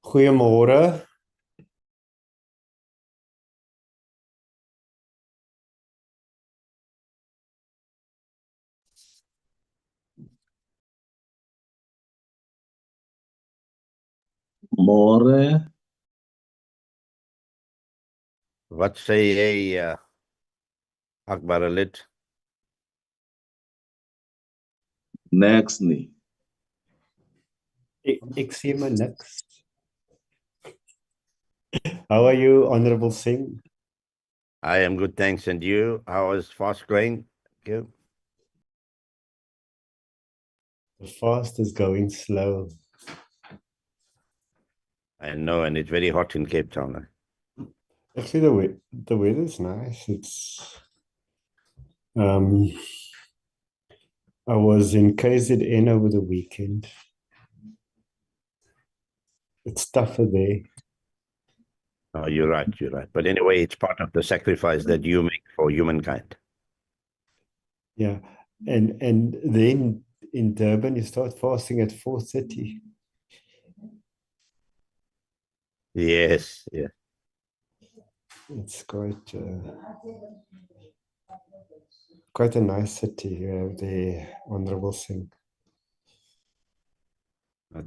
Goeiemôre. Môre, Wat sê jy, Akbar lid? niks nie. Ek sê maar niks. How are you, Honorable Singh? I am good, thanks. And you? How is fast going? Thank you. The fast is going slow. I know, and it's very hot in Cape Town. Actually, the weather is nice. Um, I was in KZN over the weekend. It's tougher there. Oh, you're right, you're right. But anyway, it's part of the sacrifice that you make for humankind. Yeah, and then in Durban you start fasting at 4:30. Yes, yeah. It's quite a nice city you have there, Honorable Singh.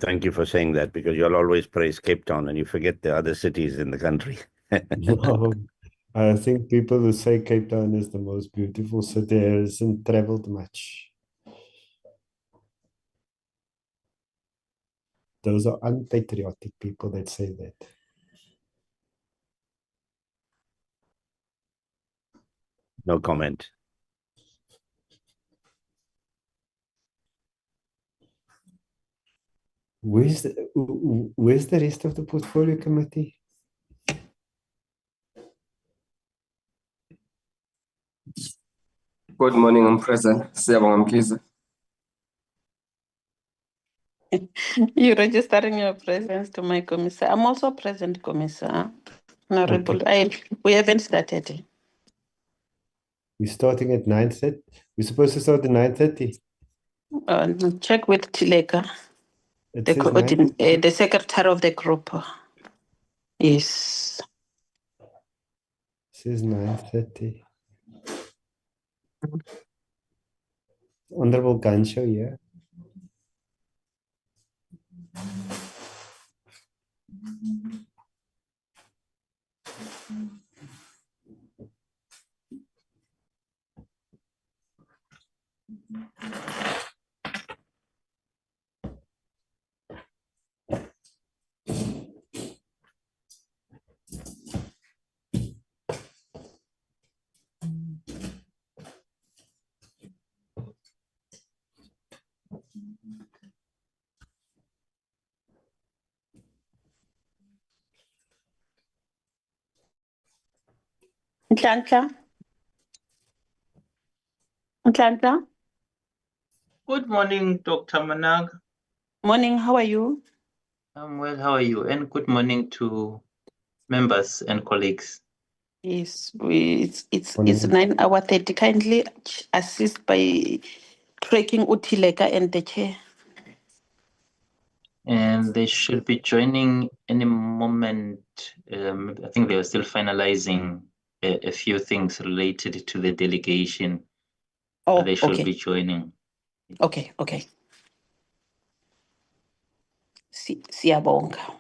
Thank you for saying that, because you'll always praise Cape Town and you forget the other cities in the country. No, I think people who say Cape Town is the most beautiful city hasn't traveled much. Those are unpatriotic people that say that. No comment. Where's the rest of the portfolio committee? Good morning, I'm present. Siyabonga Mkhize. You registering your presence to my commissar. I'm also present, commissar. Honorable, we haven't started. We're starting at 9:30. We're supposed to start at 9:30. Check with Tileka, It the says 9. the secretary of the group. Yes. It says 9:30. Honorable Gansho, yeah. Nhlanhla? Nhlanhla? Good morning, Dr. Manag. Morning, how are you? I'm well, how are you? And good morning to members and colleagues. Yes, it's Morning. 9:30. Kindly assist by tracking Utileka and the chair. And they should be joining any moment. I think they are still finalizing a few things related to the delegation. Oh, They should okay. be joining. Okay. Siyabonga.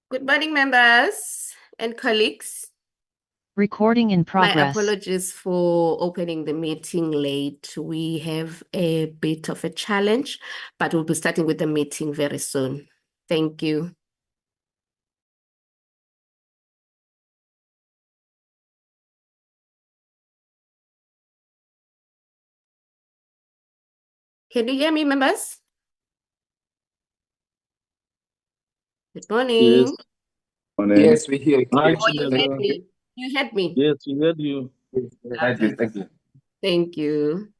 Good morning, members and colleagues. Recording in My progress. apologies for opening the meeting late. We have a bit of a challenge, but we'll be starting with the meeting very soon. Thank you. Can you hear me, members? Good morning. Yes. Morning. Yes, we hear you. Hi, Oh, you Chinelo. heard me. You heard me. Yes, we heard you. Thank you. Thank you. Thank you.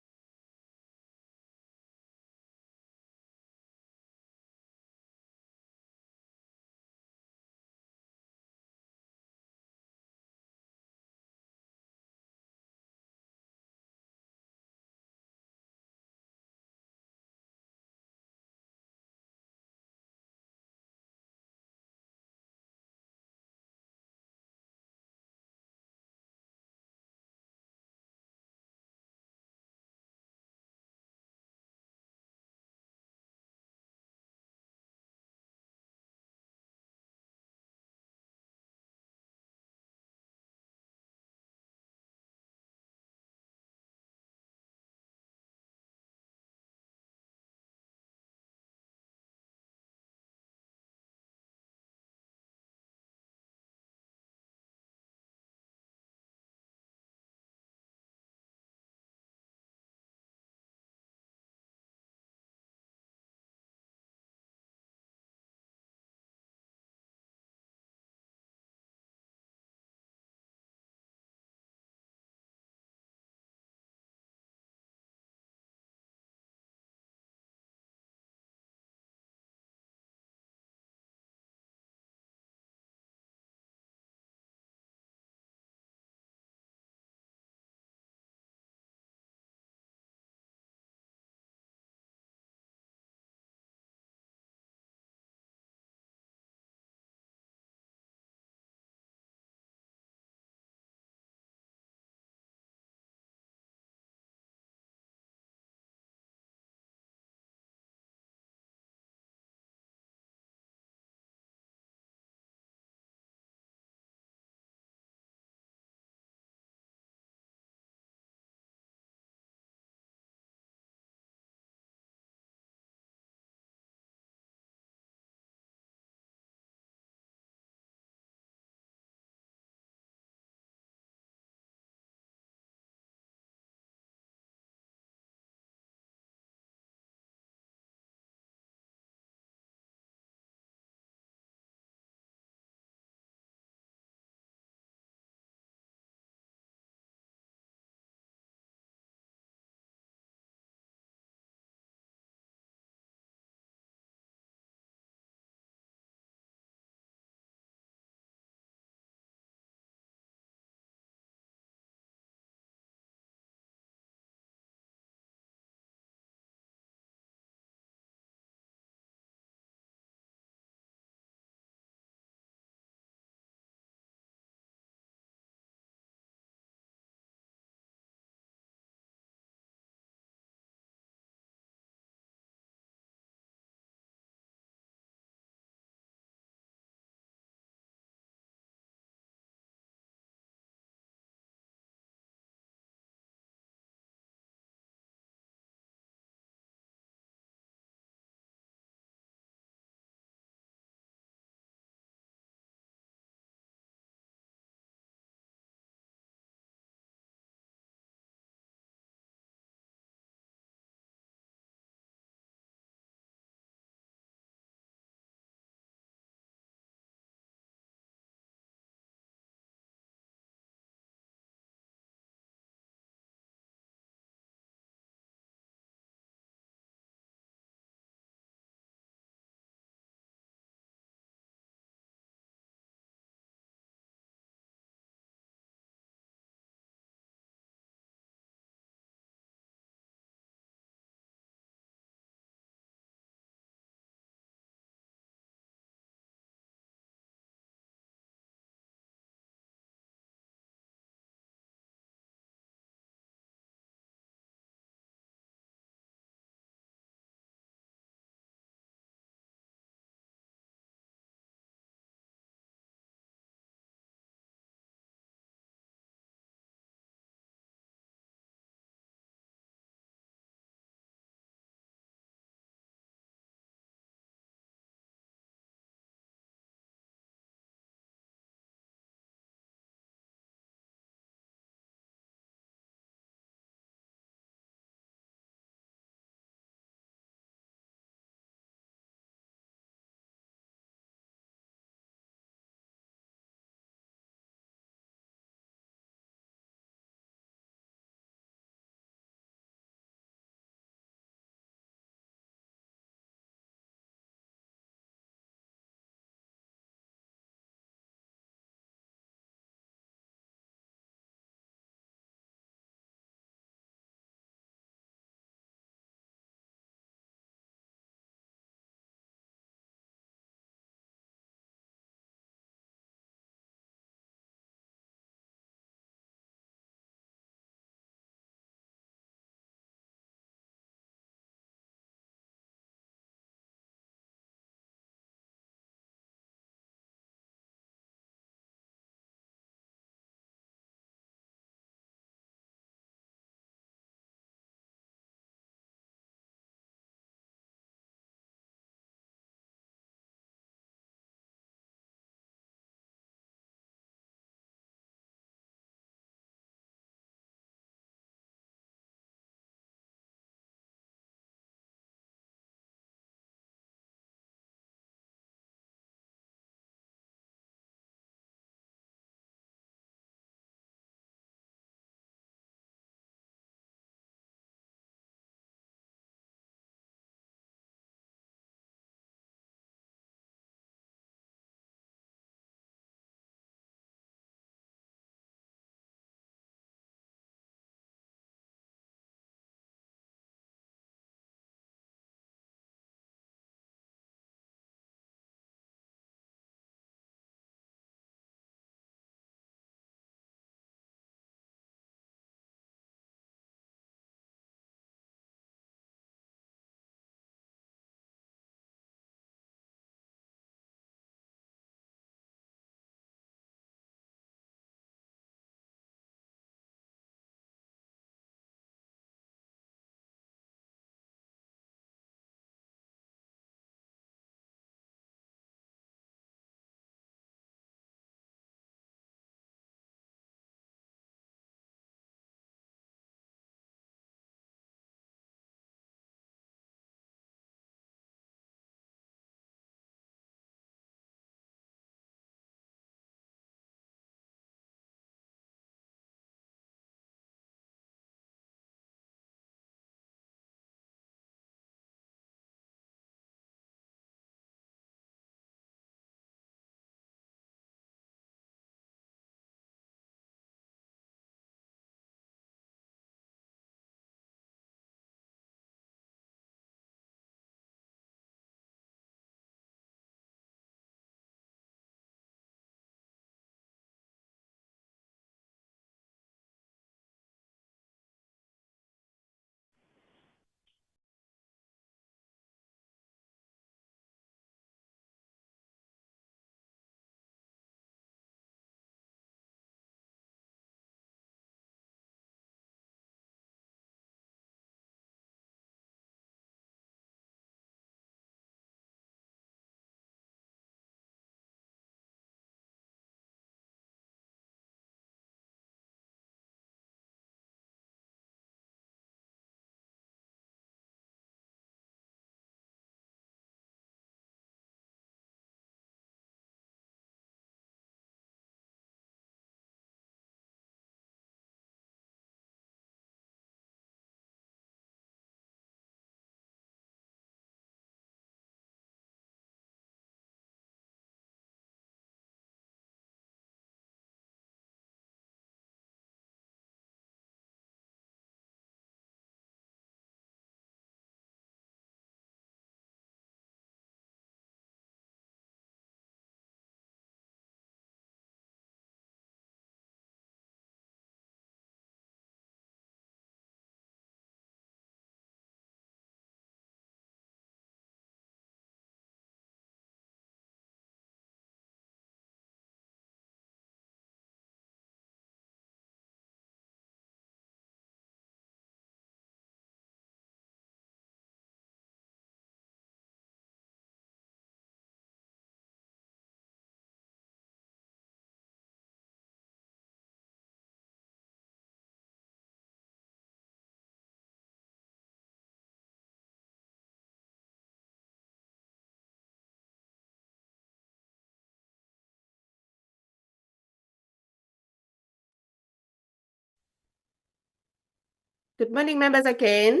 Good morning, members again.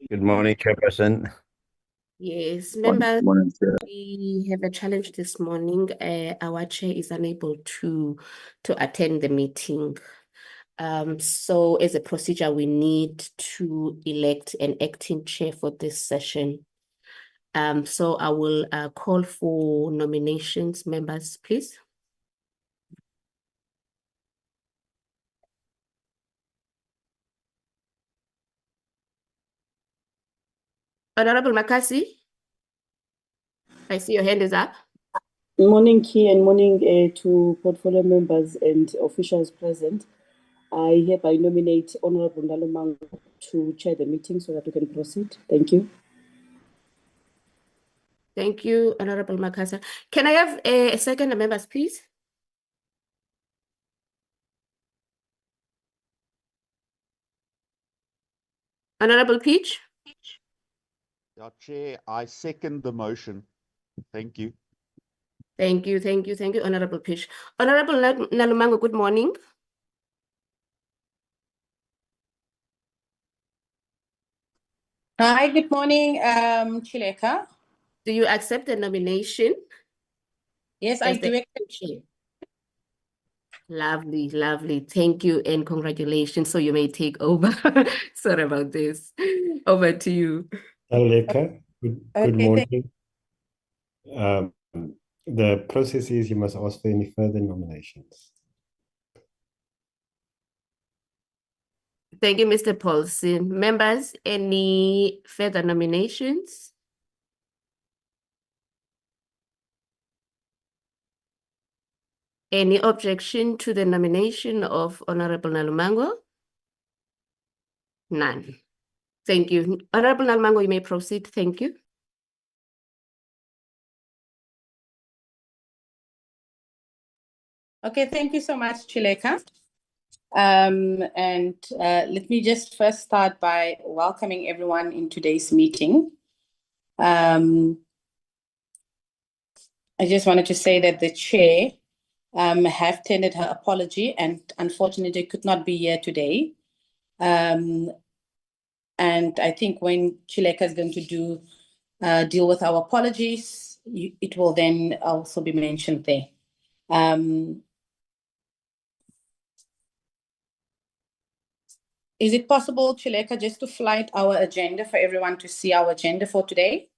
Good morning, Chairperson. Yes, Morning, members, morning, Chair. we have a challenge this morning. Our chair is unable to attend the meeting. So as a procedure, we need to elect an acting chair for this session. So I will call for nominations, members, please. Honorable Makasi, I see your hand is up. Morning, Key, and morning to portfolio members and officials present. I hereby nominate Honorable Ndalumang to chair the meeting so that we can proceed. Thank you. Thank you, Honorable Makasa. Can I have a second, members, please? Honorable Peach? Yeah, Chair, I second the motion. Thank you. Thank you, Honorable Peach. Honorable Nalumango, good morning. Hi, good morning, Chileka. Do you accept the nomination? Yes, I as the do. acting chair? Lovely, lovely. Thank you and congratulations. So you may take over. Sorry about this. Over to you. Aleka, good Okay, morning. The process is you must ask for any further nominations. Thank you, Mr. Paulson. Members, any further nominations? Any objection to the nomination of Honorable Nalumango? None. Thank you. Honorable Nalumango, you may proceed. Thank you. Okay, thank you so much, Chileka. Let me just first start by welcoming everyone in today's meeting. I just wanted to say that the chair have tendered her apology and unfortunately could not be here today. And I think when Chileka is going to deal with our apologies, it will then also be mentioned there. Is it possible, Chileka, just to flight our agenda for everyone to see our agenda for today?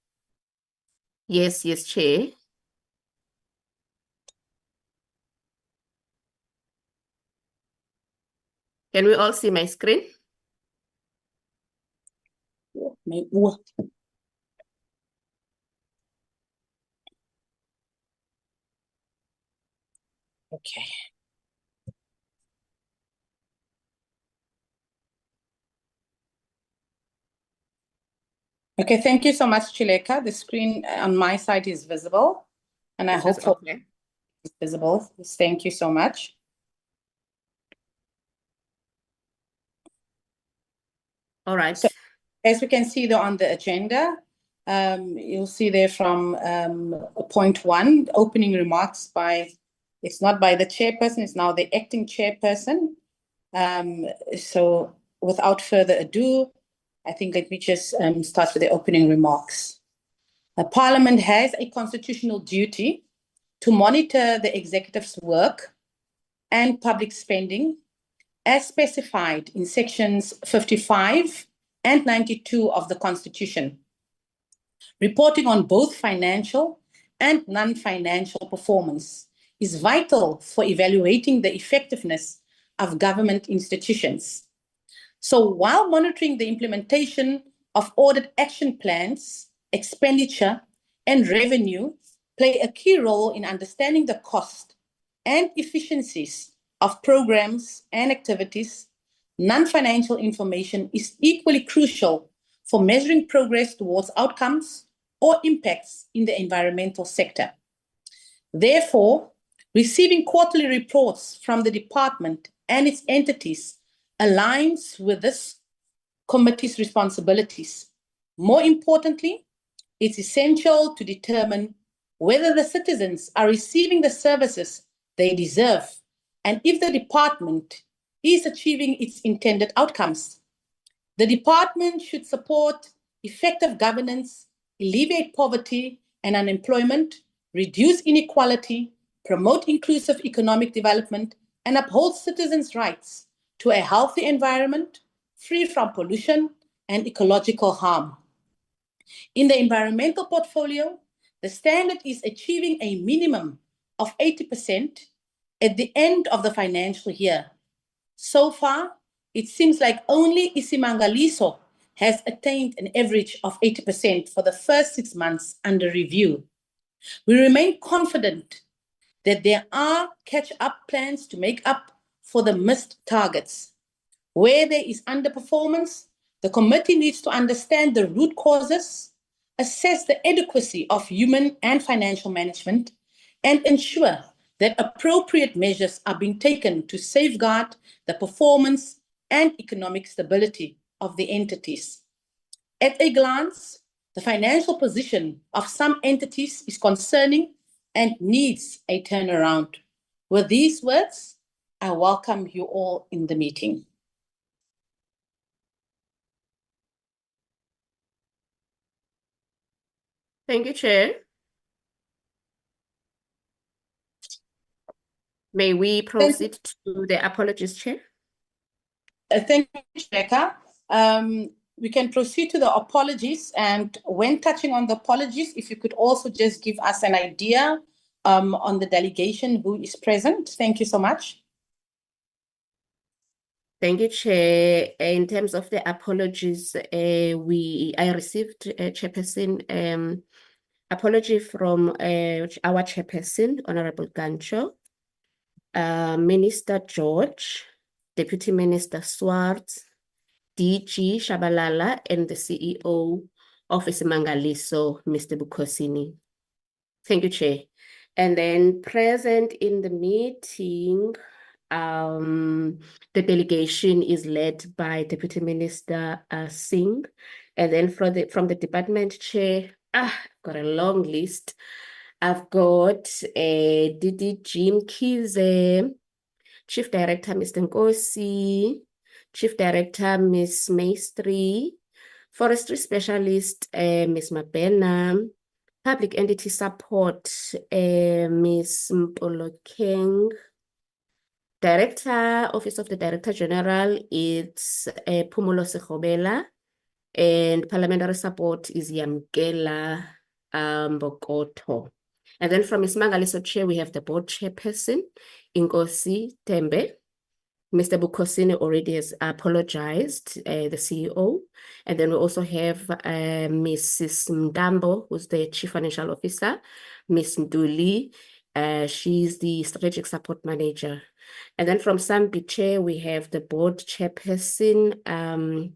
Yes, Chair. Can we all see my screen? Okay. Okay, thank you so much, Chileka. The screen on my side is visible, and I hope it's visible. Thank you so much. All right. So, as we can see there on the agenda, you'll see there from point 1, opening remarks by, it's not by the chairperson, it's now the acting chairperson. So without further ado, I think let me just start with the opening remarks. Parliament has a constitutional duty to monitor the executive's work and public spending as specified in sections 55 and 92 of the Constitution. Reporting on both financial and non-financial performance is vital for evaluating the effectiveness of government institutions. So while monitoring the implementation of audit action plans, expenditure and revenue play a key role in understanding the cost and efficiencies of programs and activities, non-financial information is equally crucial for measuring progress towards outcomes or impacts in the environmental sector. Therefore, receiving quarterly reports from the department and its entities aligns with this committee's responsibilities. More importantly, it's essential to determine whether the citizens are receiving the services they deserve and if the department is achieving its intended outcomes. The department should support effective governance, alleviate poverty and unemployment, reduce inequality, promote inclusive economic development, and uphold citizens' rights to a healthy environment, free from pollution and ecological harm. In the environmental portfolio, the standard is achieving a minimum of 80% at the end of the financial year. So far, it seems like only iSimangaliso has attained an average of 80% for the first 6 months under review. We remain confident that there are catch-up plans to make up for the missed targets. Where there is underperformance, the committee needs to understand the root causes, assess the adequacy of human and financial management, and ensure that appropriate measures are being taken to safeguard the performance and economic stability of the entities. At a glance, the financial position of some entities is concerning and needs a turnaround. With these words, I welcome you all in the meeting. Thank you, Chair. May we proceed to the apologies, Chair? Thank you, Rebecca. We can proceed to the apologies, and when touching on the apologies, if you could also just give us an idea on the delegation who is present. Thank you so much. Thank you, Chair. In terms of the apologies, I received a chairperson apology from our chairperson, Honorable Gancho, Minister George, Deputy Minister Swartz, DG Shabalala, and the CEO of iSimangaliso, Mr. Bukhosini. Thank you, Chair. And then present in the meeting, the delegation is led by Deputy Minister Singh. And then from the department chair, I've got a long list. I've got Didi Jim Kize, Chief Director Mr. Nkosi, Chief Director Ms. Maestri, Forestry Specialist Ms. Mabena, Public Entity Support Ms. Mpolokeng, Director, Office of the Director General, it's Pumulo Sekobela, and Parliamentary Support is Yamkela Bokoto. And then from iSimangaliso Chair, we have the board chairperson, Nkosi Tembe. Mr. Bukhosini already has apologized, the CEO. And then we also have Mrs. Ndambo, who's the Chief Financial Officer, Ms. Nduli, she's the Strategic Support Manager. And then from Sambi Chair, we have the board chairperson,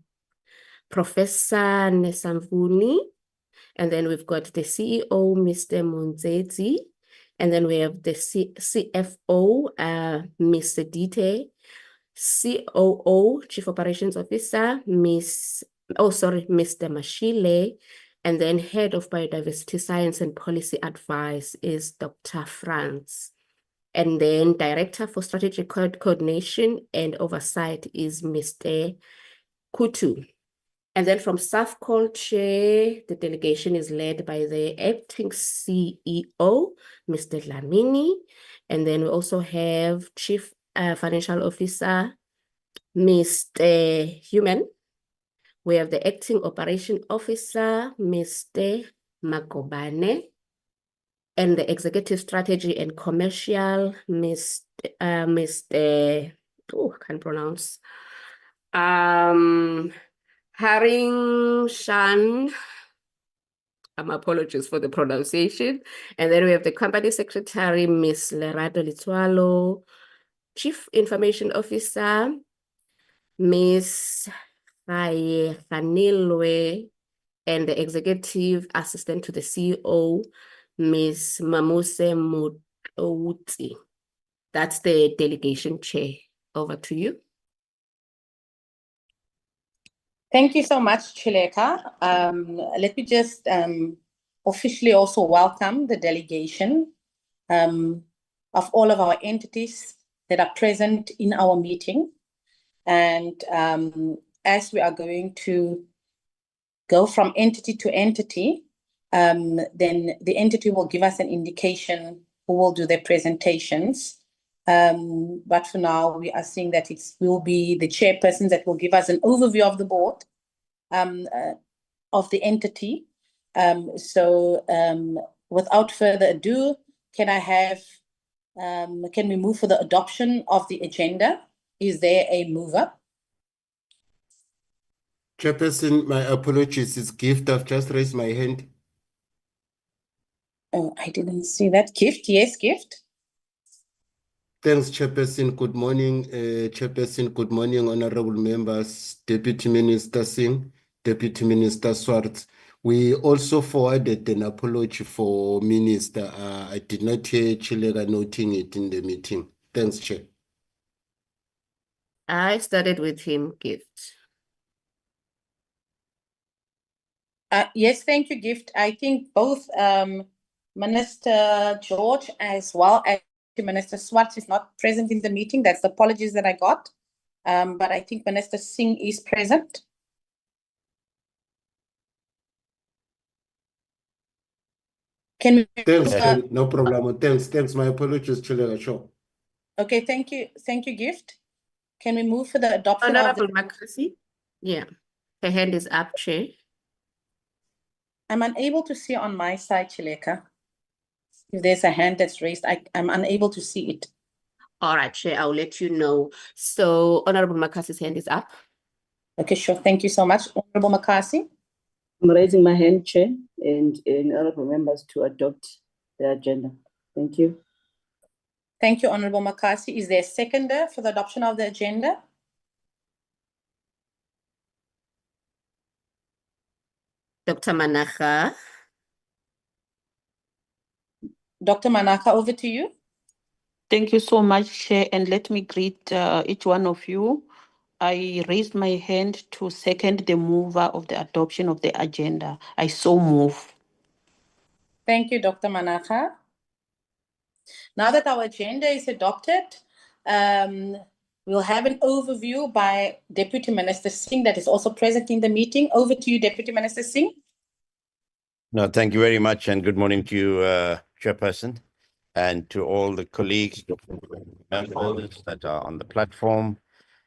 Professor Nesamvuni. And then we've got the CEO, Mr. Munzezi. And then we have the CFO, Mr. Dite, COO, Chief Operations Officer, Mr. Mashile. And then Head of Biodiversity Science and Policy Advice is Dr. Franz. And then Director for Strategic Coordination and Oversight is Mr. Kutu. And then from SAFCOL Chair, the delegation is led by the acting CEO, Mr. Lamini. And then we also have Chief Financial Officer, Mr. Human. We have the acting Operation Officer, Mr. Makobane. And the Executive Strategy and Commercial, Mr. Oh, I can't pronounce. Haring Shan, apologies for the pronunciation. And then we have the Company Secretary, Ms. Lerado Litwalo, Chief Information Officer, Ms. Khanilwe, and the Executive Assistant to the CEO, Ms. Mamuse Mutouti. That's the delegation chair. Over to you. Thank you so much, Chileka. Let me just officially also welcome the delegation of all of our entities that are present in our meeting. And as we are going to go from entity to entity, then the entity will give us an indication who will do their presentations. But for now, we are seeing that it will be the chairperson that will give us an overview of the board, of the entity. Without further ado, can we move for the adoption of the agenda? Is there a mover? Chairperson, my apologies. It's Gift. I've just raised my hand. Oh, I didn't see that. Gift, yes, Gift. Thanks, Chairperson. Good morning, Chairperson. Good morning, honorable members, Deputy Minister Singh, Deputy Minister Swartz. We also forwarded an apology for Minister. I did not hear Chilega noting it in the meeting. Thanks, Chair. I started with him, Gift. Yes, thank you, Gift. I think both Minister George as well as Minister Swartz is not present in the meeting. That's the apologies that I got. But I think Minister Singh is present. Can we? Thanks, no problem. Thanks. My apologies, Chilega. Sure. Okay, thank you. Thank you, Gift. Can we move for the adoption Honorable of the... Makasi? Yeah, her hand is up, Chair. I'm unable to see on my side, Chileka. If there's a hand that's raised, I'm unable to see it. All right, Chair, I'll let you know. So Honorable Makasi's hand is up. Okay, sure. Thank you so much. Honorable Makasi. I'm raising my hand, Chair, and honorable members to adopt the agenda. Thank you. Thank you, Honorable Makasi. Is there a seconder for the adoption of the agenda? Dr. Manaka. Dr. Manaka, over to you. Thank you so much, Chair, and let me greet each one of you. I raised my hand to second the mover of the adoption of the agenda. I so move. Thank you, Dr. Manaka. Now that our agenda is adopted, we'll have an overview by Deputy Minister Singh that is also present in the meeting. Over to you, Deputy Minister Singh. No, thank you very much, and good morning to you, Chairperson, and to all the colleagues, members that are on the platform,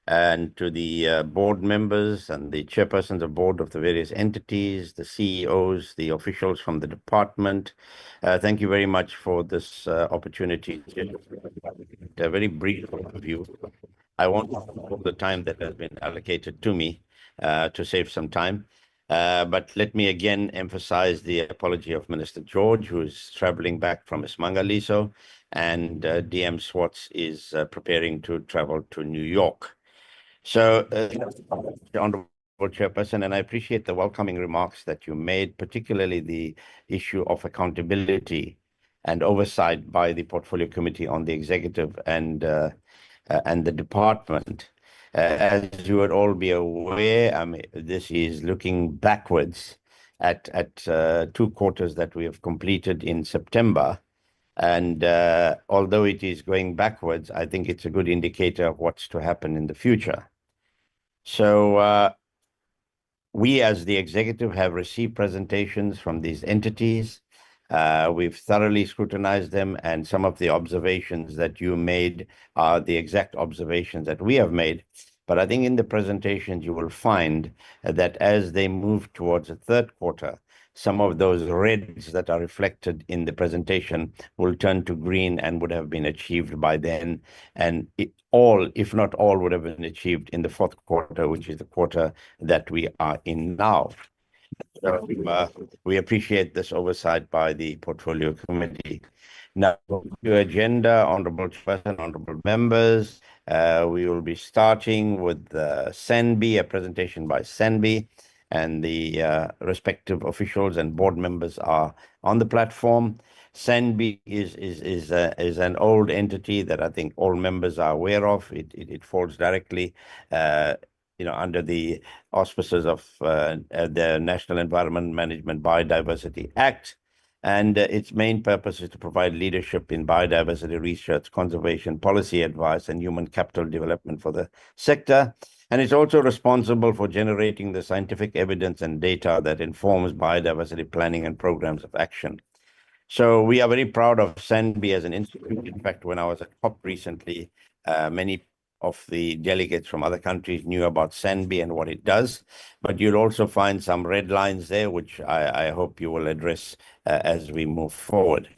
and to the board members and the chairpersons of board of the various entities, the CEOs, the officials from the department. Thank you very much for this opportunity. A very brief overview. I won't take the time that has been allocated to me to save some time. But let me again emphasize the apology of Minister George, who is traveling back from iSimangaliso, and DM Swartz is preparing to travel to New York. So, Honorable Chairperson, and I appreciate the welcoming remarks that you made, particularly the issue of accountability and oversight by the Portfolio Committee on the executive and the department. As you would all be aware, I mean, this is looking backwards at 2 quarters that we have completed in September. And although it is going backwards, I think it's a good indicator of what's to happen in the future. So we as the executive have received presentations from these entities. We've thoroughly scrutinized them, and some of the observations that you made are the exact observations that we have made. But I think in the presentations, you will find that as they move towards the 3rd quarter, some of those reds that are reflected in the presentation will turn to green and would have been achieved by then. And all, if not all, would have been achieved in the 4th quarter, which is the quarter that we are in now. So, we appreciate this oversight by the Portfolio Committee. Now, your agenda, Honorable Chairperson, honorable members, we will be starting with SANBI, a presentation by SANBI, and the respective officials and board members are on the platform. SANBI is an old entity that I think all members are aware of. It falls directly under the auspices of the National Environment Management Biodiversity Act. And its main purpose is to provide leadership in biodiversity research, conservation, policy advice, and human capital development for the sector. And it's also responsible for generating the scientific evidence and data that informs biodiversity planning and programs of action. So we are very proud of SANBI as an institute. In fact, when I was at COP recently, many of the delegates from other countries knew about SANBI and what it does, but you'll also find some red lines there, which I hope you will address as we move forward.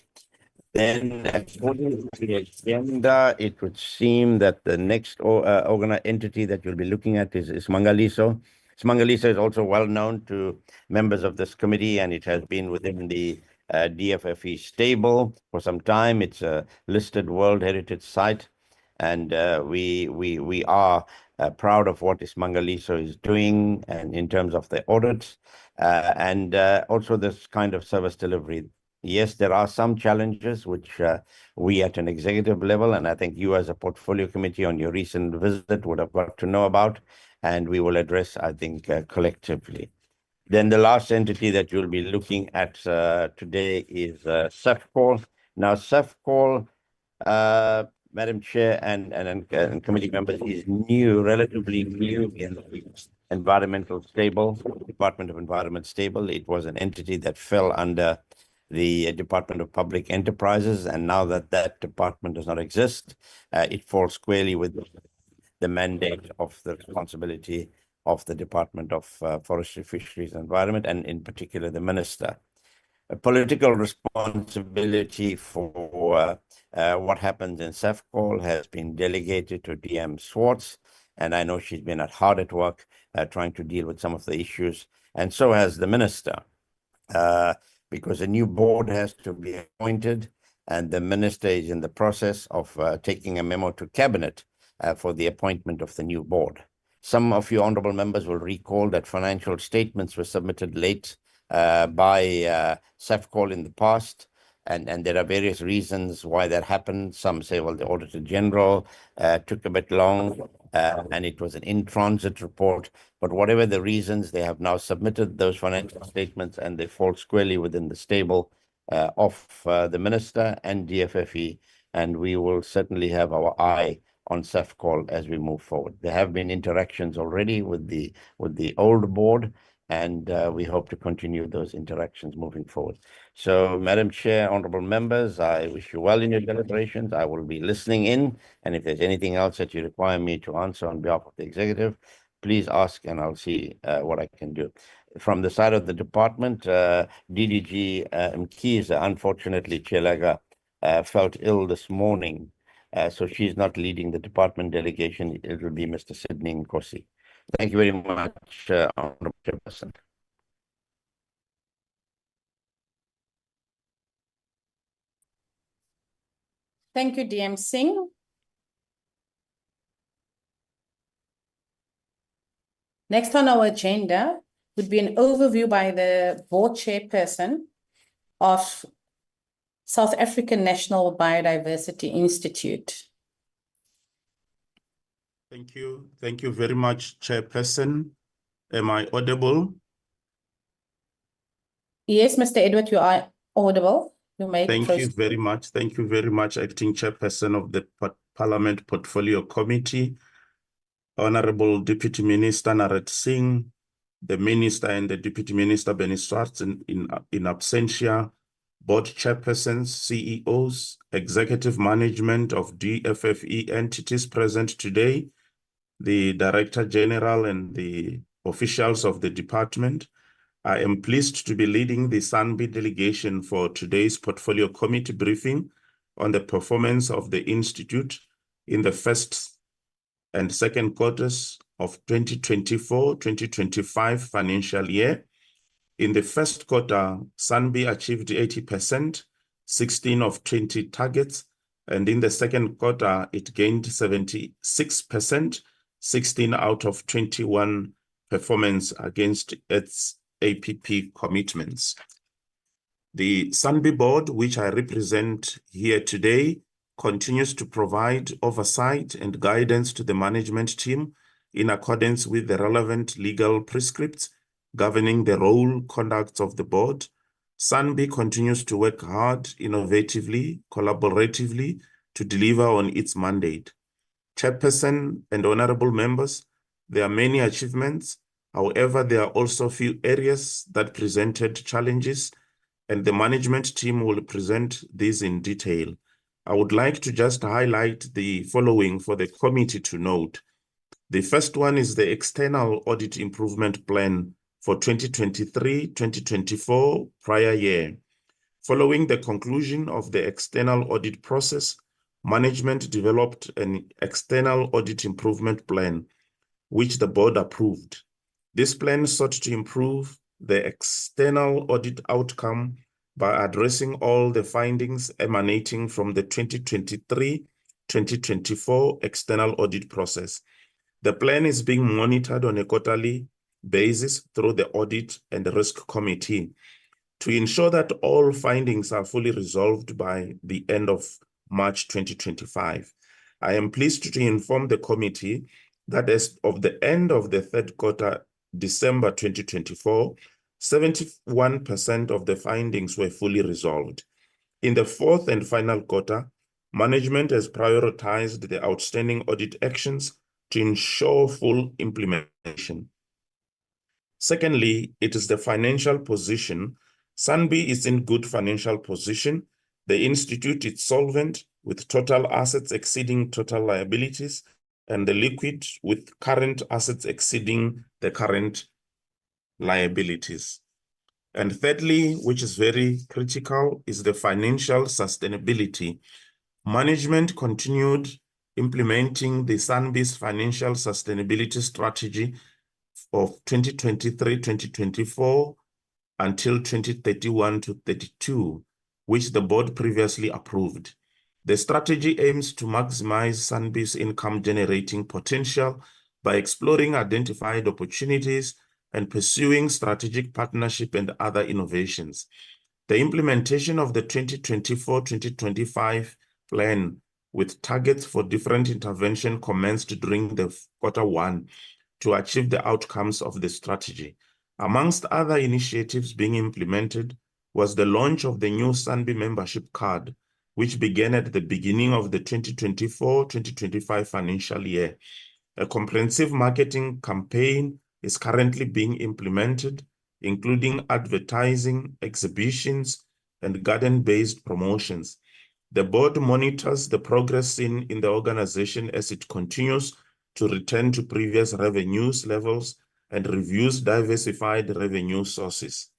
Then, according to the agenda, it would seem that the next entity that you'll be looking at is iSimangaliso. iSimangaliso is also well known to members of this committee, and it has been within the DFFE stable for some time. It's a listed World Heritage Site, and we are proud of what iSimangaliso is doing, and in terms of the audits and also this kind of service delivery. Yes, there are some challenges which we at an executive level, and I think you as a portfolio committee on your recent visit would have got to know about, and we will address, I think, collectively. Then the last entity that you'll be looking at today is SAFCOL. Now, SAFCOL, Madam Chair and committee members, is new, relatively new in the environmental stable, Department of Environment stable. It was an entity that fell under the Department of Public Enterprises, and now that that department does not exist, it falls squarely with the mandate of the responsibility of the Department of Forestry, Fisheries and Environment, and in particular the Minister. A political responsibility for what happens in SAFCOL has been delegated to DM Swartz, and I know she's been hard at work trying to deal with some of the issues, and so has the Minister. Because a new board has to be appointed, and the minister is in the process of taking a memo to cabinet for the appointment of the new board. Some of you honorable members will recall that financial statements were submitted late by SAFCOL in the past, and there are various reasons why that happened. Some say, well, the Auditor General took a bit long, and it was an in-transit report. But whatever the reasons, they have now submitted those financial statements, and they fall squarely within the stable of the Minister and DFFE, and we will certainly have our eye on SAFCOL as we move forward. There have been interactions already with the old board, and we hope to continue those interactions moving forward. So, Madam Chair, honorable members, I wish you well in your deliberations. I will be listening in, and if there's anything else that you require me to answer on behalf of the executive, please ask, and I'll see what I can do. From the side of the department, DDG Mkhize, unfortunately, Chielaga, felt ill this morning, so she's not leading the department delegation. It will be Mr. Sydney Nkosi. Thank you very much, Honorable Chairperson. Thank you, DM Singh. Next on our agenda would be an overview by the board chairperson of South African National Biodiversity Institute. Thank you. Thank you very much, Chairperson. Am I audible? Yes, Mr. Edward, you are audible. You may Thank proceed. you very much. Thank you very much, Acting Chairperson of the Parliament Portfolio Committee, Honorable Deputy Minister Narat Singh, the Minister and the Deputy Minister Benny Swartz in absentia, board chairpersons, CEOs, executive management of DFFE entities present today, the Director General and the officials of the department. I am pleased to be leading the SANBI delegation for today's Portfolio Committee briefing on the performance of the Institute in the first and second quarters of 2024-2025 financial year. In the first quarter, SANBI achieved 80%, 16 of 20 targets, and in the second quarter, it gained 76%, 16 out of 21 performance against its APP commitments. The SANBI board, which I represent here today, continues to provide oversight and guidance to the management team in accordance with the relevant legal prescripts governing the role conducts of the board, SANBI continues to work hard, innovatively, collaboratively to deliver on its mandate. Chairperson and honorable members, there are many achievements. However, there are also few areas that presented challenges, and the management team will present these in detail. I would like to just highlight the following for the committee to note. The first one is the External Audit Improvement Plan for 2023-2024 prior year. Following the conclusion of the external audit process, management developed an External Audit Improvement Plan, which the board approved. This plan sought to improve the external audit outcome by addressing all the findings emanating from the 2023-2024 external audit process. The plan is being monitored on a quarterly basis through the Audit and Risk Committee to ensure that all findings are fully resolved by the end of March 2025. I am pleased to inform the committee that as of the end of the third quarter, December 2024, 71% of the findings were fully resolved. In the fourth and final quarter, management has prioritized the outstanding audit actions to ensure full implementation. Secondly, it is the financial position. SANBI is in good financial position. The institute is solvent with total assets exceeding total liabilities, and the liquid with current assets exceeding the current liabilities. And thirdly, which is very critical, is the financial sustainability. Management continued implementing the SANBI's financial sustainability strategy of 2023-2024 until 2031-32, which the board previously approved. The strategy aims to maximize SANBI's income generating potential by exploring identified opportunities and pursuing strategic partnership and other innovations. The implementation of the 2024-2025 plan with targets for different intervention commenced during the Q1 to achieve the outcomes of the strategy. Amongst other initiatives being implemented was the launch of the new SANBI membership card, which began at the beginning of the 2024-2025 financial year. A comprehensive marketing campaign is currently being implemented, including advertising, exhibitions, and garden-based promotions. The board monitors the progress seen in the organization as it continues to return to previous revenues levels and reviews diversified revenue sources.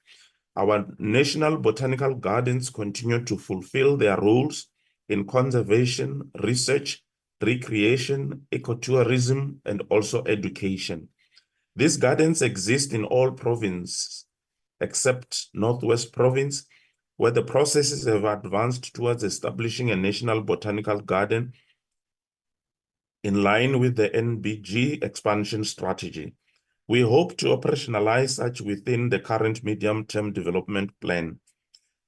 Our national botanical gardens continue to fulfill their roles in conservation, research, recreation, ecotourism, and also education. These gardens exist in all provinces except Northwest Province, where the processes have advanced towards establishing a national botanical garden in line with the NBG expansion strategy. We hope to operationalize such within the current medium-term development plan.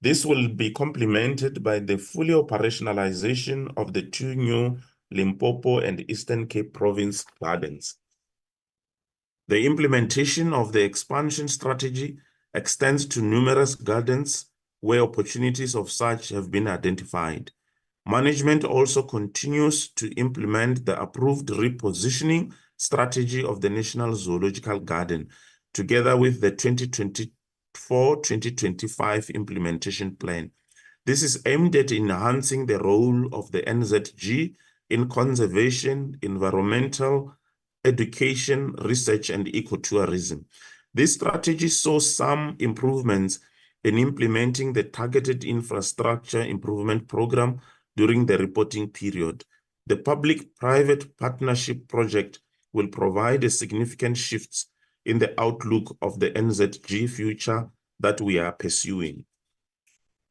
This will be complemented by the fully operationalization of the two new Limpopo and Eastern Cape Province gardens. The implementation of the expansion strategy extends to numerous gardens where opportunities of such have been identified. Management also continues to implement the approved repositioning strategy of the National Zoological Garden, together with the 2024-2025 implementation plan. This is aimed at enhancing the role of the NZG in conservation, environmental, education, research, and ecotourism. This strategy saw some improvements in implementing the targeted infrastructure improvement program during the reporting period. The public-private partnership project will provide a significant shifts in the outlook of the NZG future that we are pursuing.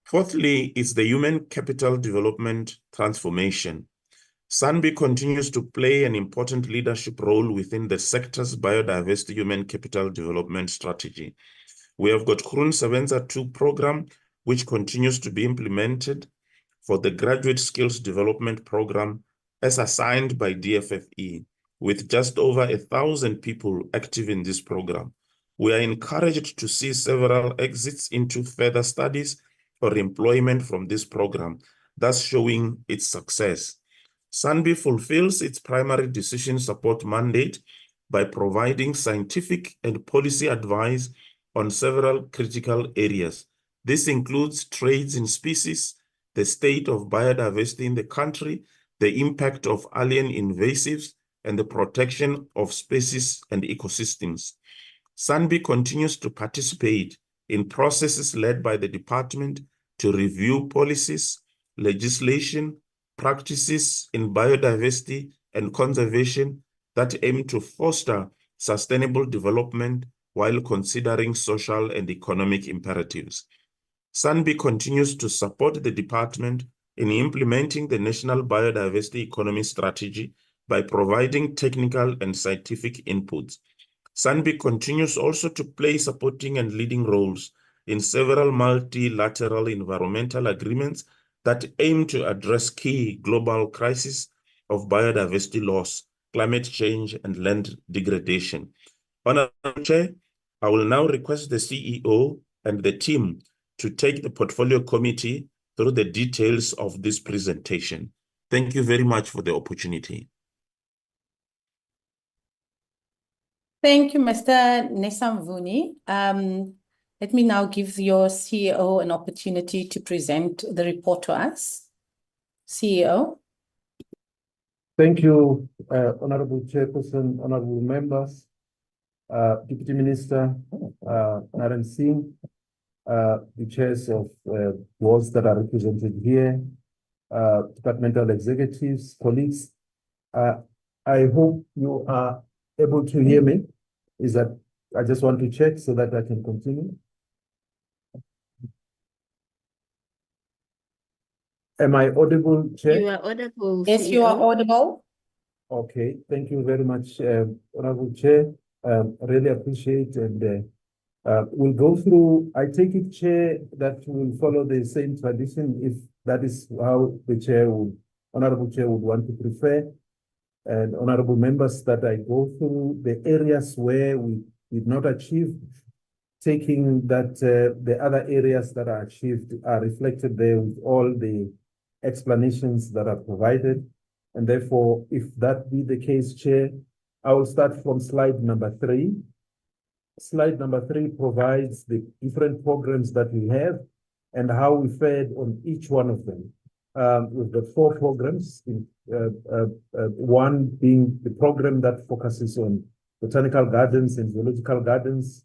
Fourthly, is the human capital development transformation. SANBI continues to play an important leadership role within the sector's biodiversity human capital development strategy. We have got Groen Sebenza 2 program, which continues to be implemented for the Graduate Skills Development Program as assigned by DFFE, with just over 1,000 people active in this program. We are encouraged to see several exits into further studies or employment from this program, thus showing its success. SANBI fulfills its primary decision support mandate by providing scientific and policy advice on several critical areas. This includes trades in species, the state of biodiversity in the country, the impact of alien invasives, and the protection of species and ecosystems. SANBI continues to participate in processes led by the department to review policies, legislation, practices in biodiversity and conservation that aim to foster sustainable development while considering social and economic imperatives. SANBI continues to support the department in implementing the National Biodiversity Economy Strategy by providing technical and scientific inputs. SANBI continues also to play supporting and leading roles in several multilateral environmental agreements that aim to address key global crises of biodiversity loss, climate change, and land degradation. Honorable Chair, I will now request the CEO and the team to take the Portfolio Committee through the details of this presentation. Thank you very much for the opportunity. Thank you, Mr. Nesamvuni. Let me now give your CEO an opportunity to present the report to us. CEO. Thank you, Honorable Chairperson, Honorable Members, Deputy Minister Naren Singh, the chairs of boards that are represented here, departmental executives, colleagues. I hope you are able to hear me. Is that I just want to check so that I can continue. Am I audible, Chair? You are audible. Yes, CEO. you are audible. Okay, thank you very much, Honorable Chair. Really appreciate, and we'll go through. I take it, Chair, that we'll follow the same tradition if that is how the Chair would, Honorable Chair would want to prefer. And honorable members, that I go through the areas where we did not achieve, taking that the other areas that are achieved are reflected there with all the explanations that are provided. And therefore, if that be the case, Chair, I will start from slide number 3. Slide number 3 provides the different programs that we have and how we fared on each one of them. We've got 4 programs, one being the program that focuses on botanical gardens and zoological gardens.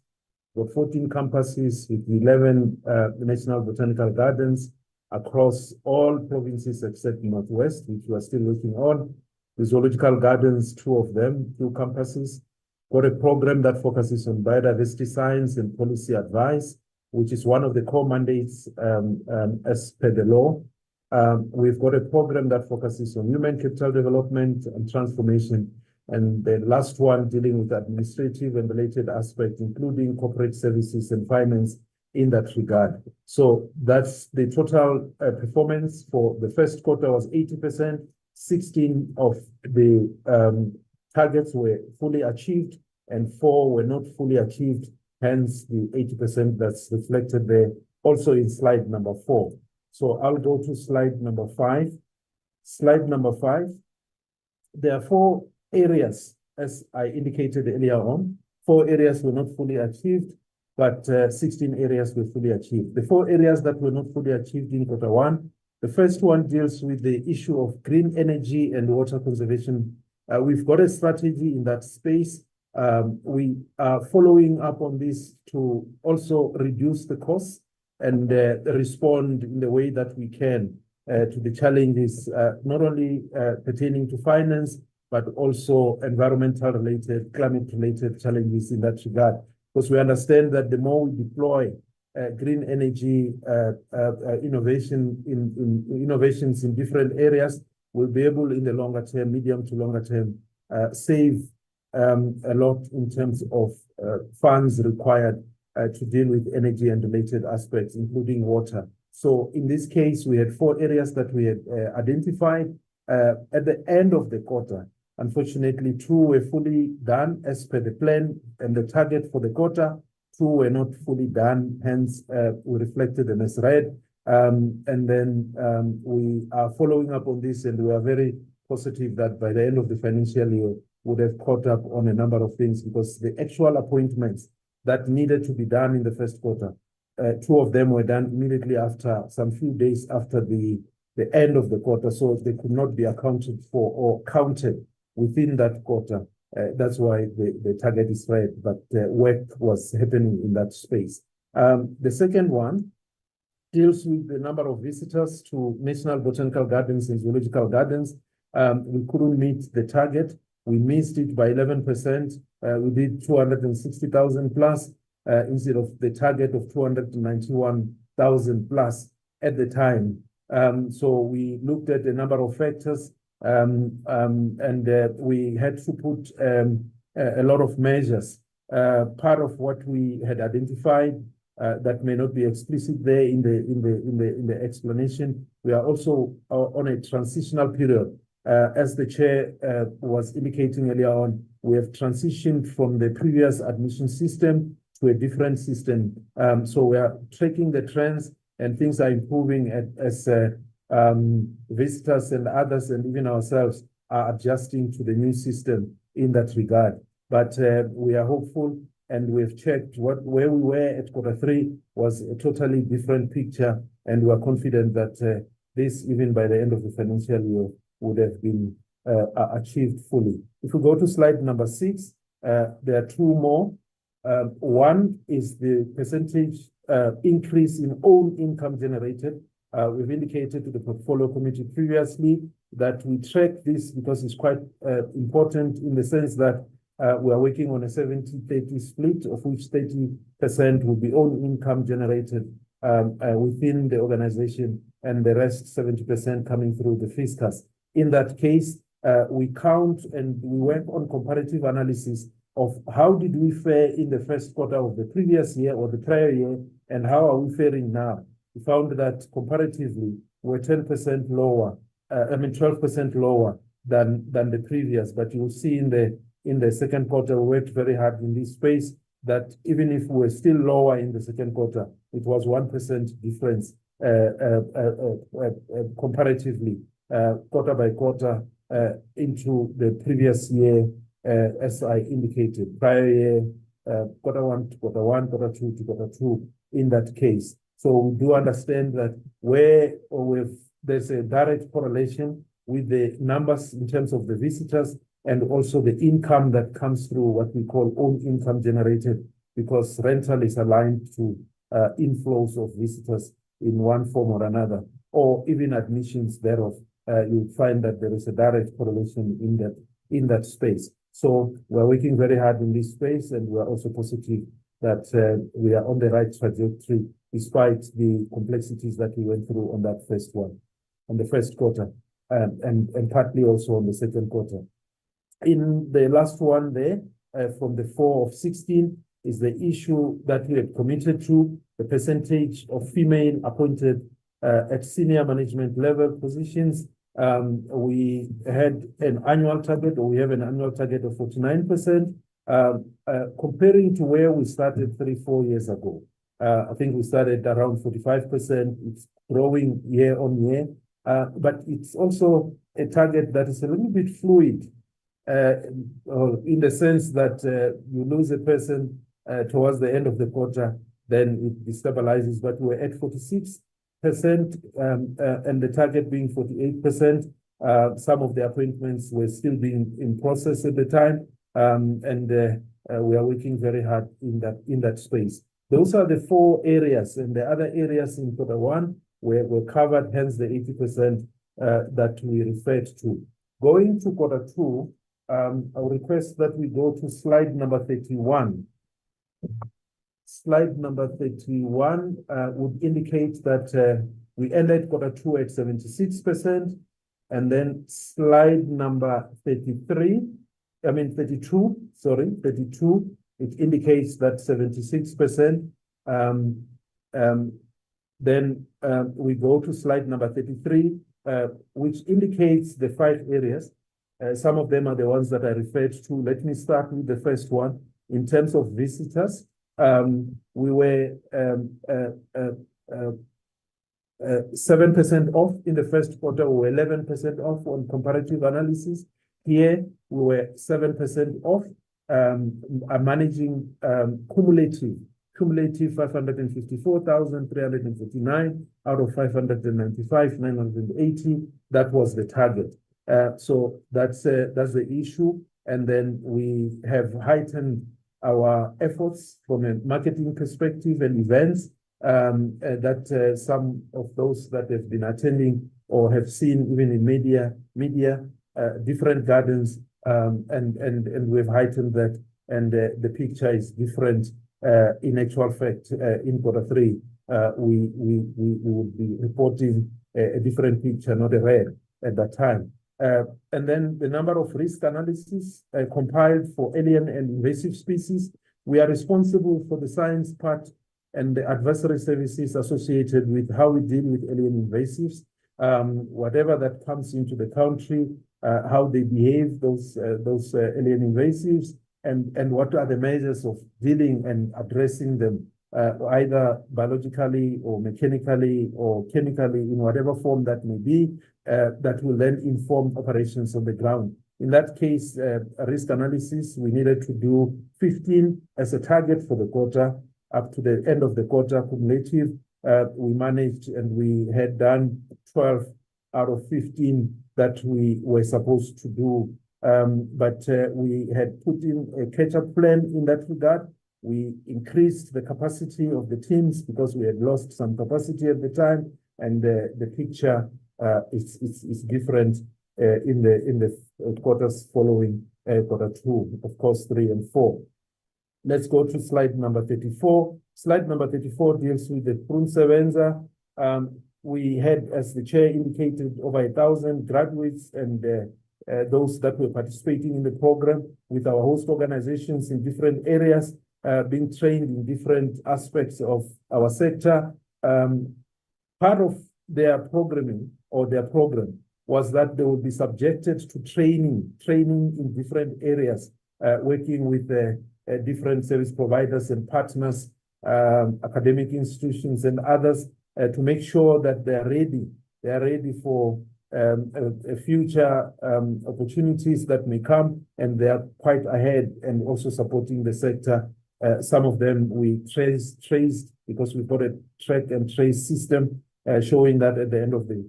We've got 14 campuses with 11 national botanical gardens across all provinces except Northwest, which we are still working on. The zoological gardens, 2 of them, 2 campuses. Got a program that focuses on biodiversity science and policy advice, which is one of the core mandates as per the law. We've got a program that focuses on human capital development and transformation, and the last one dealing with administrative and related aspects, including corporate services and finance in that regard. So that's the total performance for the first quarter was 80%. 16 of the targets were fully achieved and 4 were not fully achieved, hence the 80% that's reflected there, also in slide number 4. So I'll go to slide number 5. Slide number 5. There are 4 areas, as I indicated earlier on. 4 areas were not fully achieved, but 16 areas were fully achieved. The 4 areas that were not fully achieved in quarter 1, the first one deals with the issue of green energy and water conservation. We've got a strategy in that space. We are following up on this to also reduce the costs and respond in the way that we can to the challenges, not only pertaining to finance, but also environmental related, climate related challenges in that regard. Because we understand that the more we deploy green energy innovations in different areas, we'll be able in the longer term, medium to longer term, save a lot in terms of funds required to deal with energy and related aspects, including water. So in this case, we had 4 areas that we had identified. At the end of the quarter, Unfortunately, 2 were fully done as per the plan and the target for the quarter. 2 were not fully done, hence we reflected them as red. And then we are following up on this, and we are very positive that by the end of the financial year, would have caught up on a number of things, because the actual appointments that needed to be done in the first quarter, 2 of them were done immediately after, some few days after the end of the quarter, so they could not be accounted for or counted within that quarter. That's why the target is red, but work was happening in that space. The second one deals with the number of visitors to National Botanical Gardens and Zoological Gardens. We couldn't meet the target. We missed it by 11%. We did 260,000 plus instead of the target of 291,000 plus at the time. So we looked at a number of factors, and we had to put a lot of measures. Part of what we had identified that may not be explicit there in the explanation. We are also on a transitional period. As the chair was indicating earlier on, we have transitioned from the previous admission system to a different system. So we are tracking the trends, and things are improving as visitors and others and even ourselves are adjusting to the new system in that regard. But we are hopeful, and we've checked where we were at Q3 was a totally different picture, and we are confident that this, even by the end of the financial year, would have been achieved fully. If we go to slide number 6, there are 2 more. One is the percentage increase in own income generated. We've indicated to the portfolio committee previously that we track this because it's quite important in the sense that we are working on a 70-30 split, of which 30% will be own income generated within the organization, and the rest 70% coming through the fiscus. In that case, we count and we work on comparative analysis of how did we fare in the first quarter of the previous year or the prior year, and how are we faring now. We found that comparatively we're 10% lower, 12% lower than the previous. But you'll see in the second quarter, we worked very hard in this space, that even if we're still lower in the second quarter, it was 1% difference comparatively, quarter by quarter into the previous year, as I indicated, prior year, quarter 1 to quarter 1, quarter 2 to quarter 2 in that case. So we do understand that there's a direct correlation with the numbers in terms of the visitors, and also the income that comes through what we call own income generated, because rental is aligned to inflows of visitors in one form or another, or even admissions thereof. You find that there is a direct correlation in that space. So we're working very hard in this space, and we're also positive that we are on the right trajectory, despite the complexities that we went through on that first one, on the first quarter, and partly also on the second quarter. In the last one there, from the 4 of 16, is the issue that we have committed to, the percentage of female appointed at senior management level positions. We had an annual target, or we have an annual target of 49%, comparing to where we started 3-4 years ago. I think we started around 45%. It's growing year on year, but it's also a target that is a little bit fluid, in the sense that you lose a person towards the end of the quarter, then it destabilizes. But we're at 46%, and the target being 48%. Some of the appointments were still being in process at the time, and we are working very hard in that space. Those are the 4 areas, and the other areas in quarter 1 were covered, hence the 80% that we referred to. Going to quarter 2, I'll request that we go to slide number 31. Slide number 31 would indicate that we ended quarter 2 at 76%, and then slide number 32, it indicates that 76%. Then we go to slide number 33, which indicates the 5 areas. Some of them are the ones that I referred to. Let me start with the first one. In terms of visitors, we were 7% off in the first quarter, we were 11% off on comparative analysis. Here, we were 7% off, managing cumulative 554,349 out of 595,980. That was the target. So that's the issue. And then we have heightened our efforts from a marketing perspective and events that some of those that have been attending or have seen even in media, different gardens, and we've heightened that, and the picture is different. In actual fact, in Q3, we would be reporting a different picture, not a red at that time. And then the number of risk analysis compiled for alien and invasive species. We are responsible for the science part and the advisory services associated with how we deal with alien invasives, whatever that comes into the country, how they behave, those alien invasives, and what are the measures of dealing and addressing them, either biologically or mechanically or chemically, in whatever form that may be, that will then inform operations on the ground. In that case, risk analysis, we needed to do 15 as a target for the quarter. Up to the end of the quarter cumulative, we managed and we had done 12 out of 15 that we were supposed to do. But we had put in a catch-up plan in that regard. We increased the capacity of the teams because we had lost some capacity at the time, and the picture is different in the quarters following Q2, of course, 3 and 4. Let's go to slide number 34. Slide number 34 deals with the prune sevenza. We had, as the chair indicated, over 1,000 graduates and those that were participating in the program with our host organizations in different areas, being trained in different aspects of our sector. Part of their programming or their program was that they would be subjected to training in different areas, working with different service providers and partners, academic institutions and others, to make sure that they are ready for future opportunities that may come, and they are quite ahead and also supporting the sector. Some of them we traced because we've got a track and trace system showing that at the end of the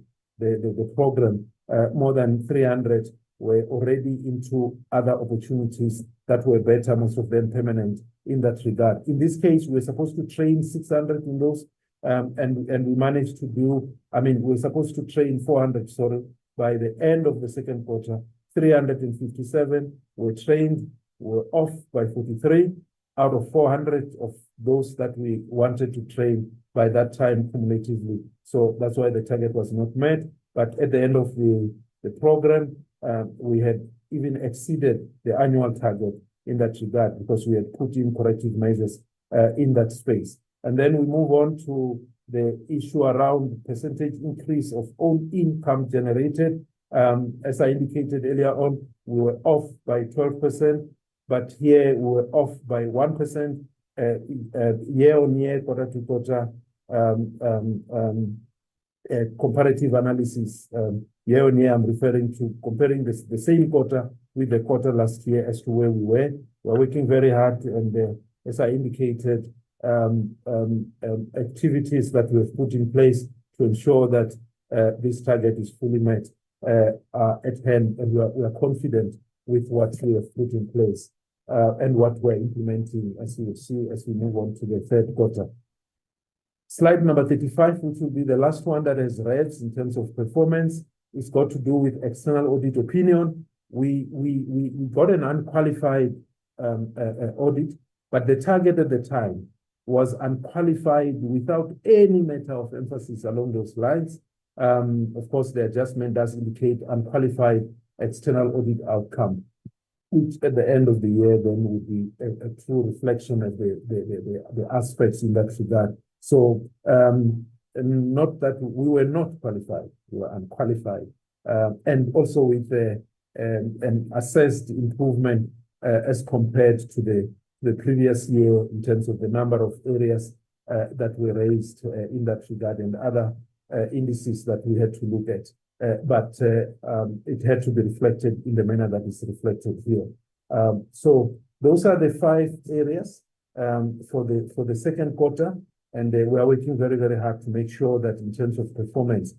program, more than 300 were already into other opportunities that were better, most of them permanent in that regard. In this case, we're supposed to train 600 in those, and we managed to do, we're supposed to train 400, sorry, by the end of the second quarter. 357 were trained, were off by 43 out of 400 of those that we wanted to train by that time cumulatively. So that's why the target was not met. But at the end of the program, we had even exceeded the annual target in that regard because we had put in corrective measures in that space. And then we move on to the issue around percentage increase of own income generated. As I indicated earlier on, we were off by 12%, but here we were off by 1% year on year, quarter to quarter, comparative analysis. Year on year, I'm referring to comparing the same quarter with the quarter last year as to where we were. We're working very hard, and as I indicated, activities that we have put in place to ensure that this target is fully met are at hand, and we are confident with what we have put in place and what we're implementing, as you will see as we move on to the third quarter. Slide number 35, which will be the last one that has reds in terms of performance, it's got to do with external audit opinion. We got an unqualified audit, but the target at the time was unqualified without any matter of emphasis along those lines. Of course, the adjustment does indicate unqualified external audit outcome, which at the end of the year then would be a true reflection of the aspects in that regard. So not that we were not qualified, we were unqualified. And also with the an assessed improvement as compared to the previous year in terms of the number of areas that were raised in that regard and other indices that we had to look at. But it had to be reflected in the manner that is reflected here. So those are the 5 areas for the second quarter, and we are working very, very hard to make sure that in terms of performance,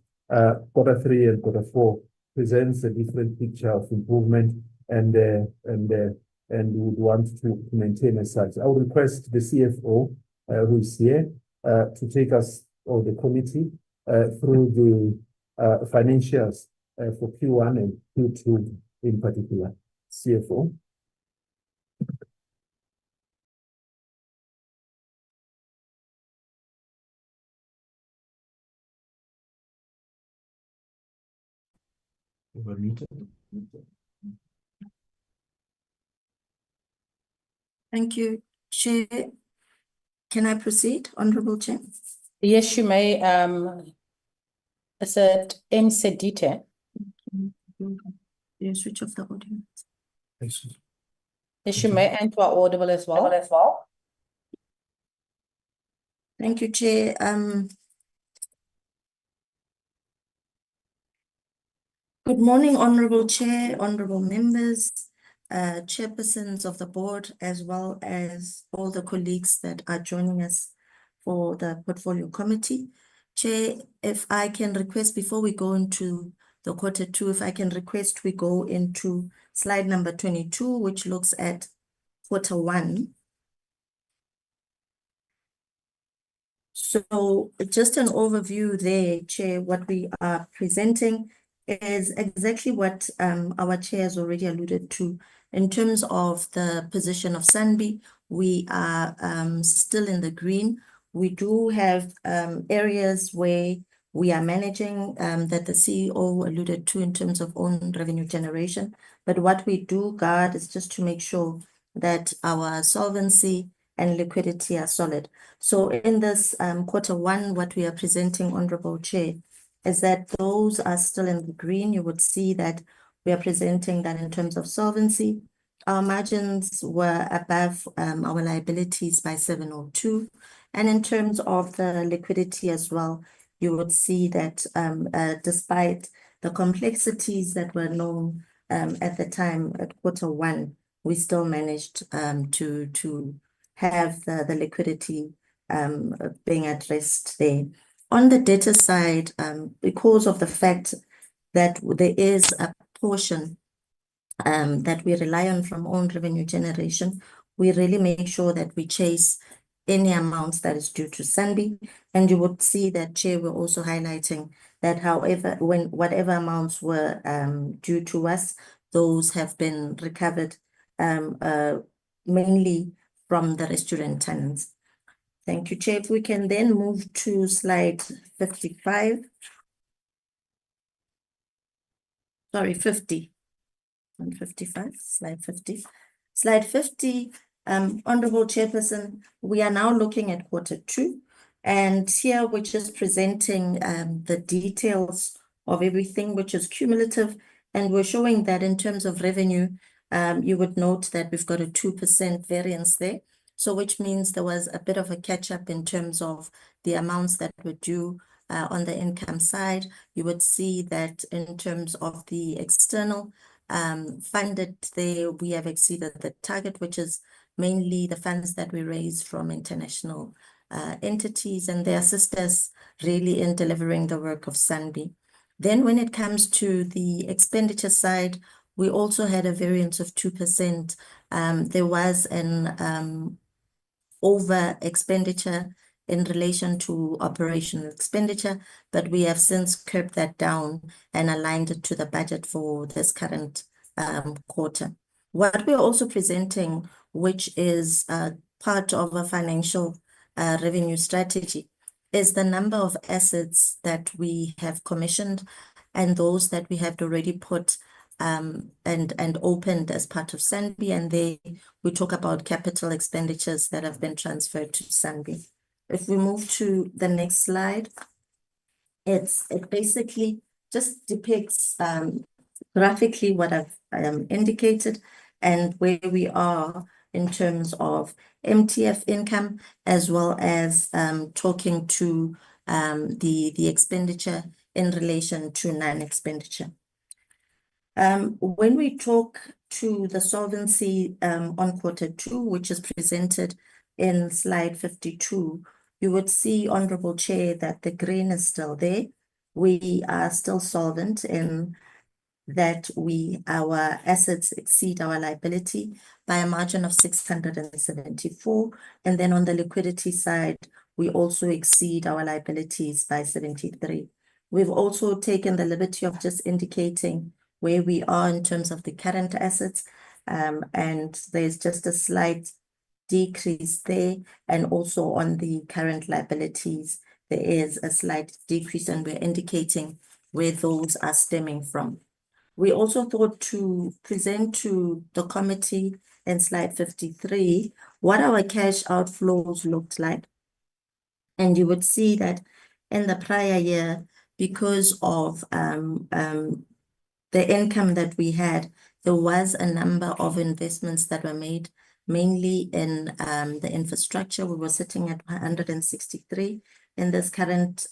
quarter 3 and quarter 4 presents a different picture of improvement, and we would want to maintain as such. I would request the CFO, who is here, to take us, or the committee, through the financials for Q1 and Q2 in particular. CFO. Thank you, Chair. Can I proceed, Honourable Chair? Yes, you may. Is it Msedite? You switch off the audio. Yes, you may, and you are audible as well. Thank you, Chair. Good morning, Honourable Chair, Honourable members, chairpersons of the board, as well as all the colleagues that are joining us for the portfolio committee. Chair, if I can request, before we go into the quarter 2, if I can request we go into slide number 22, which looks at quarter 1. So just an overview there, Chair. What we are presenting is exactly what our chair has already alluded to. In terms of the position of SANBI, we are still in the green. We do have areas where we are managing that the CEO alluded to in terms of own revenue generation. But what we do guard is just to make sure that our solvency and liquidity are solid. So in this quarter 1, what we are presenting, Honourable Chair, is that those are still in the green. You would see that we are presenting that in terms of solvency, our margins were above our liabilities by 702. And in terms of the liquidity as well, you would see that despite the complexities that were known at the time at quarter 1, we still managed to have the liquidity being addressed there. On the debtor side, because of the fact that there is a portion that we rely on from own revenue generation, we really make sure that we chase any amounts that is due to SANBI. And you would see that, Chair, we're also highlighting that however, whatever amounts were due to us, those have been recovered mainly from the restaurant tenants. Thank you, Chair. If we can then move to slide 55. Sorry, 50. 55, slide 50. Slide 50, Honourable Chairperson, we are now looking at quarter 2. And here we're just presenting the details of everything which is cumulative. And we're showing that in terms of revenue, you would note that we've got a 2% variance there. So which means there was a bit of a catch up in terms of the amounts that were due on the income side. You would see that in terms of the external funded there, we have exceeded the target, which is mainly the funds that we raise from international entities, and they assist us really in delivering the work of SANBI. Then when it comes to the expenditure side, we also had a variance of 2%. There was an over expenditure in relation to operational expenditure, but we have since curbed that down and aligned it to the budget for this current quarter. What we're also presenting, which is part of a financial revenue strategy, is the number of assets that we have commissioned and those that we have already put and opened as part of SANBI, and we talk about capital expenditures that have been transferred to SANBI. If we move to the next slide, it basically just depicts graphically what I've indicated and where we are in terms of MTF income, as well as talking to the expenditure in relation to non-expenditure. When we talk to the solvency on Q2, which is presented in slide 52, you would see, Honorable Chair, that the green is still there. We are still solvent in that our assets exceed our liability by a margin of 674. And then on the liquidity side, we also exceed our liabilities by 73. We've also taken the liberty of just indicating where we are in terms of the current assets. And there's just a slight decrease there. And also on the current liabilities, there is a slight decrease, and we're indicating where those are stemming from. We also thought to present to the committee in slide 53 what our cash outflows looked like. And you would see that in the prior year, because of the income that we had, there was a number of investments that were made, mainly in the infrastructure. We were sitting at 163 in this current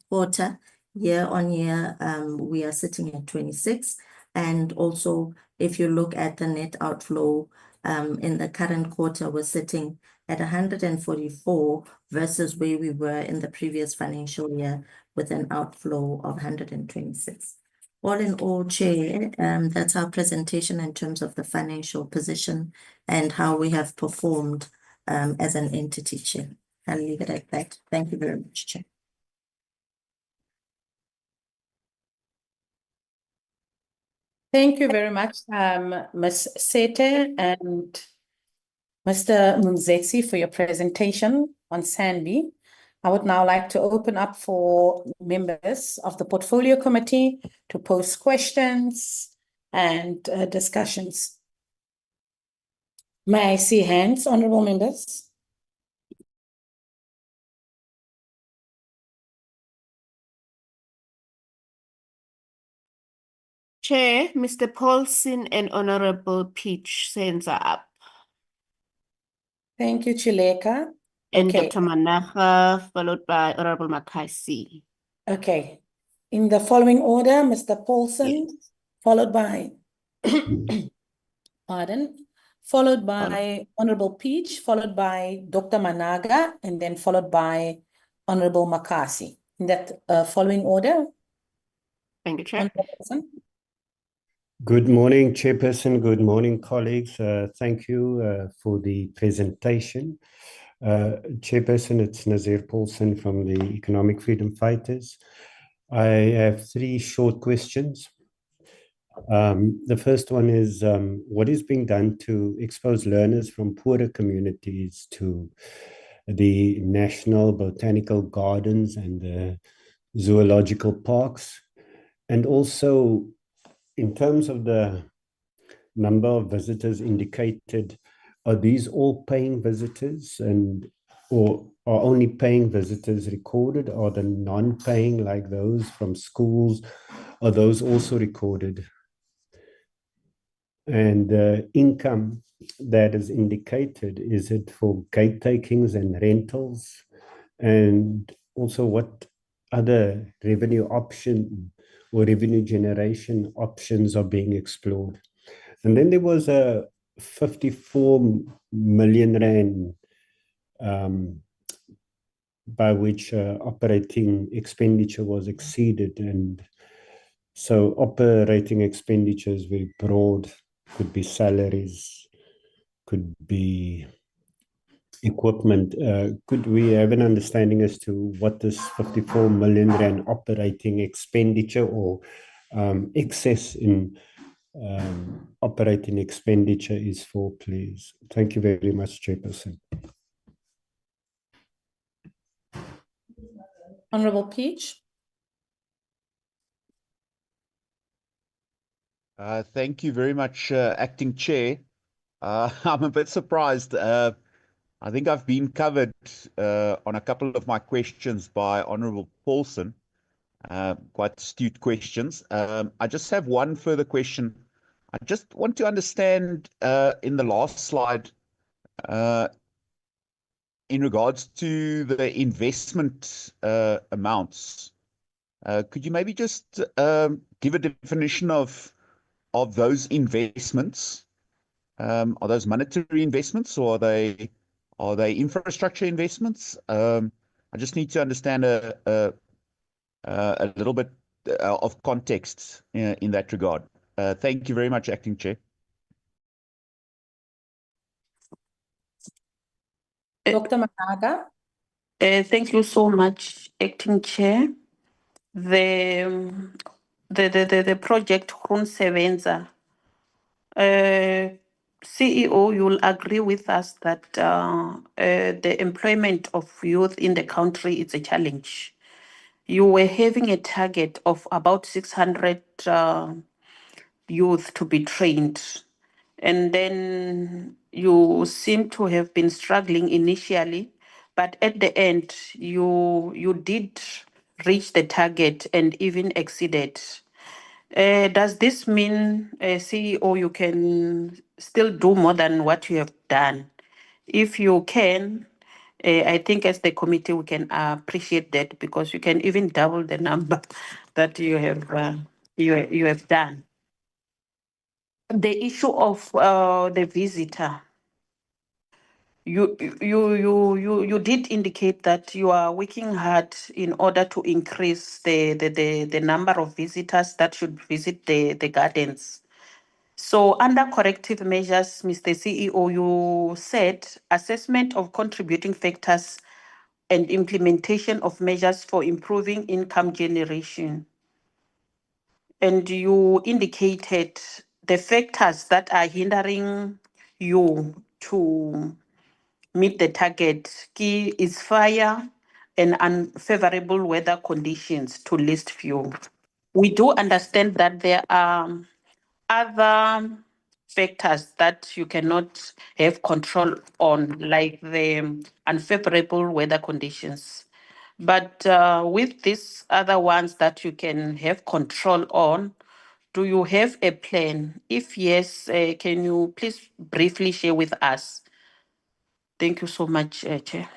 quarter. Year on year, we are sitting at 26. And also, if you look at the net outflow in the current quarter, we're sitting at 144 versus where we were in the previous financial year with an outflow of 126. All in all, Chair, that's our presentation in terms of the financial position and how we have performed as an entity, Chair. I'll leave it at that. Thank you very much, Chair. Thank you very much, Ms. Sete and Mr. Munzetsi, for your presentation on SANBI. I would now like to open up for members of the Portfolio Committee to pose questions and discussions. May I see hands, honorable members? Chair, Mr. Paulson and Honorable Peach hands are up. Thank you, Chileka. And Okay. Dr. Managa, followed by Honorable Makaisi. Okay. In the following order, Mr. Paulson, followed by, pardon, followed by Honorable Peach, followed by Dr. Managa, and then followed by Honorable Makasi. In that following order. Thank you, Chair. Good morning, Chairperson. Good morning, colleagues. Thank you for the presentation. Chairperson, it's Nazir Paulson from the Economic Freedom Fighters. I have three short questions. The first one is, what is being done to expose learners from poorer communities to the National Botanical Gardens and the zoological parks? And also, in terms of the number of visitors indicated, are these all paying visitors, and or are only paying visitors recorded? Are the non-paying, like those from schools, are those also recorded? And the income that is indicated, is it for gate takings and rentals? And also, what other revenue option or revenue generation options are being explored? And then there was a 54 million rand by which operating expenditure was exceeded. And so operating expenditure is very broad, could be salaries, could be equipment. Could we have an understanding as to what this 54 million rand operating expenditure or excess in operating expenditure is for, please? Thank you very much, Chairperson. Honorable Peach. Thank you very much, Acting Chair. I'm a bit surprised. I think I've been covered on a couple of my questions by Honorable Paulson. Quite astute questions. I just have one further question. I just want to understand in the last slide, in regards to the investment amounts, could you maybe just give a definition of those investments? Are those monetary investments, or are they infrastructure investments? I just need to understand a little bit of context in that regard. Thank you very much, Acting Chair. Dr. Managa. Thank you so much, Acting Chair. The project Groensewenza, CEO, you'll agree with us that the employment of youth in the country is a challenge. You were having a target of about 600 youth to be trained, and then you seem to have been struggling initially, but at the end, you did reach the target and even exceeded. Does this mean, CEO, you can still do more than what you have done? If you can, I think as the committee, we can appreciate that, because you can even double the number that you have done. The issue of the visitor, you did indicate that you are working hard in order to increase the number of visitors that should visit the gardens. So under corrective measures, Mr. CEO, you said assessment of contributing factors and implementation of measures for improving income generation. And you indicated the factors that are hindering you to meet the target. Key is fire and unfavorable weather conditions, to list few. We do understand that there are other factors that you cannot have control on, like the unfavorable weather conditions. But with these other ones that you can have control on, do you have a plan? If yes, can you please briefly share with us? Thank you so much, Chair.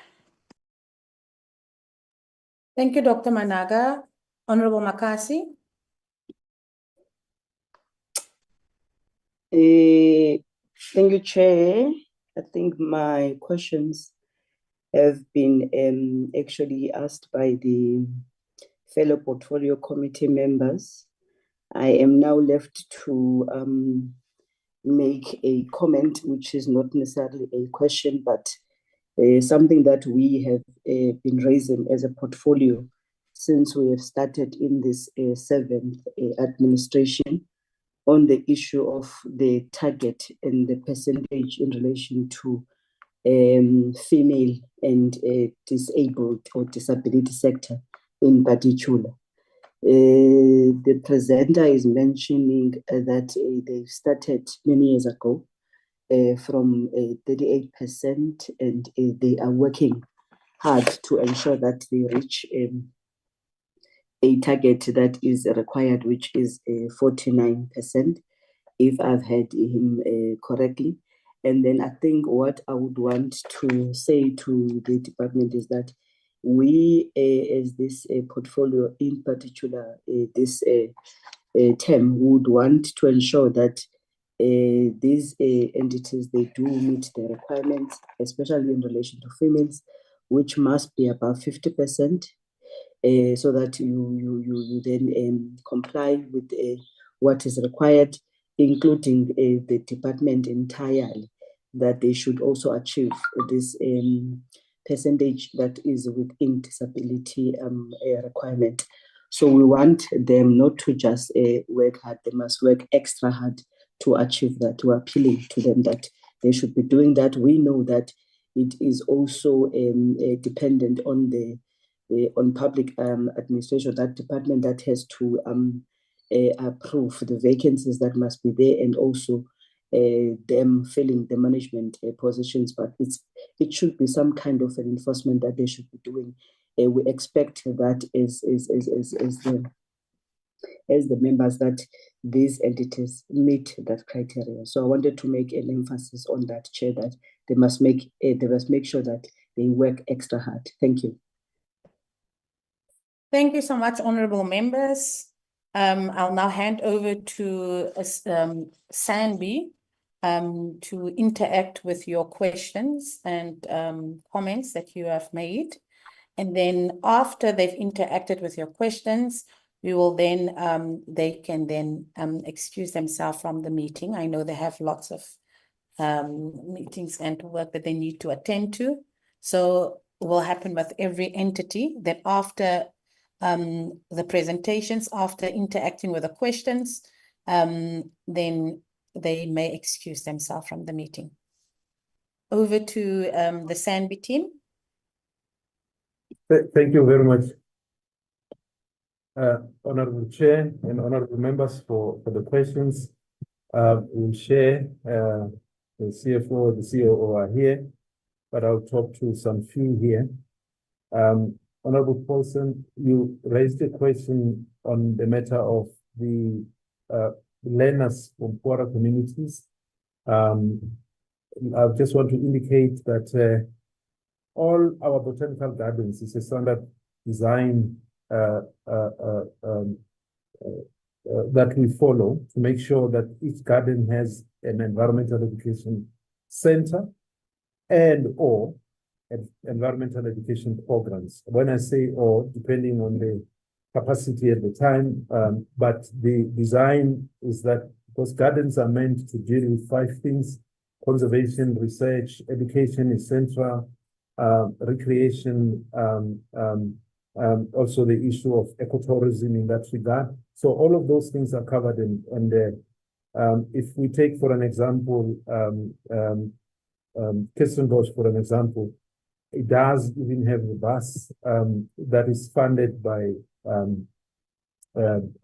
Thank you, Dr. Managa. Honorable Makasi. Thank you, Chair. I think my questions have been actually asked by the fellow portfolio committee members. I am now left to make a comment, which is not necessarily a question, but something that we have been raising as a portfolio since we have started in this seventh administration, on the issue of the target and the percentage in relation to female and disabled or disability sector in particular. The presenter is mentioning that they started many years ago from 38%, and they are working hard to ensure that they reach a target that is required, which is 49%, if I've heard him correctly. And then I think what I would want to say to the department is that we, as this portfolio in particular, this term, would want to ensure that these entities, they do meet the requirements, especially in relation to females, which must be above 50%, so that you then comply with what is required, including the department entirely, that they should also achieve this percentage that is within disability requirement. So we want them not to just work hard, they must work extra hard to achieve that. We're appealing to them that they should be doing that. We know that it is also dependent on on public administration, that department that has to approve the vacancies that must be there, and also them filling the management positions. But it should be some kind of an enforcement that they should be doing we expect that as the members that these entities meet that criteria. So I wanted to make an emphasis on that, Chair, that they must make sure that they work extra hard. Thank you. Thank you so much, honorable members. I'll now hand over to Sanbi to interact with your questions and comments that you have made. And then after they've interacted with your questions, we will then, they can then excuse themselves from the meeting. I know they have lots of meetings and work that they need to attend to. So it will happen with every entity that after the presentations, after interacting with the questions, then they may excuse themselves from the meeting. Over to the SANBI team. Thank you very much, Honorable Chair and Honorable members for the questions. We'll share, the CFO, the COO are here, but I'll talk to some few here. Honorable Paulson, you raised a question on the matter of the learners from poorer communities. I just want to indicate that all our botanical gardens is a standard design that we follow to make sure that each garden has an environmental education center and or environmental education programs. When I say or, depending on the capacity at the time, but the design is that because gardens are meant to deal with 5 things: conservation, research, education is central, recreation, also the issue of ecotourism in that regard. So all of those things are covered and if we take for an example, Kirstenbosch for an example, it does even have a bus that is funded by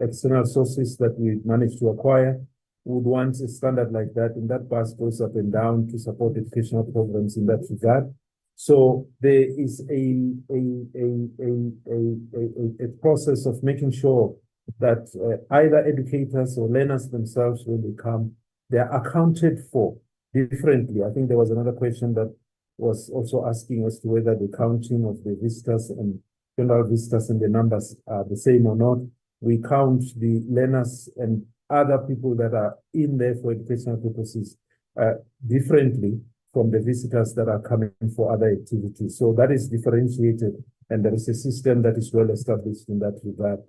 external sources that we managed to acquire. We would want a standard like that, and that bus goes up and down to support educational programs in that regard. So there is a process of making sure that either educators or learners themselves, when they come, they are accounted for differently. I think there was another question that was also asking as to whether the counting of the visitors and general visitors and the numbers are the same or not. We count the learners and other people that are in there for educational purposes differently from the visitors that are coming for other activities. So that is differentiated, and there is a system that is well established in that regard.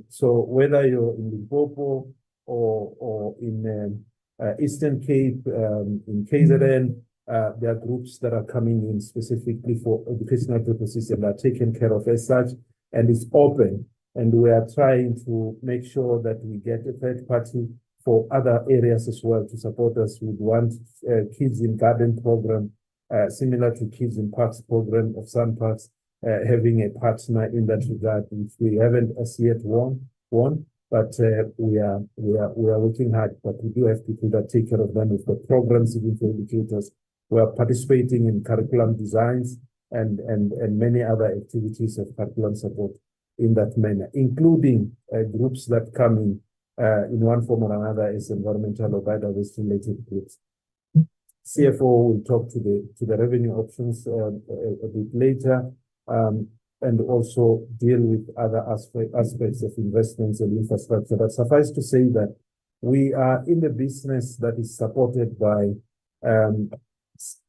So whether you're in Limpopo or in Eastern Cape, in KZN, there are groups that are coming in specifically for educational purposes and are taken care of as such, and it's open. And we are trying to make sure that we get a third party for other areas as well to support us. We want Kids in Garden program, similar to Kids in Parks program of some parks, having a partner in that regard, which we haven't as yet won, but we are working hard. But we do have people that take care of them. We've got programs even for educators. We are participating in curriculum designs and many other activities of curriculum support in that manner, including groups that come in one form or another as environmental or biodiversity related groups. CFO will talk to the revenue options a bit later, and also deal with other aspects of investments and infrastructure. But suffice to say that we are in the business that is supported by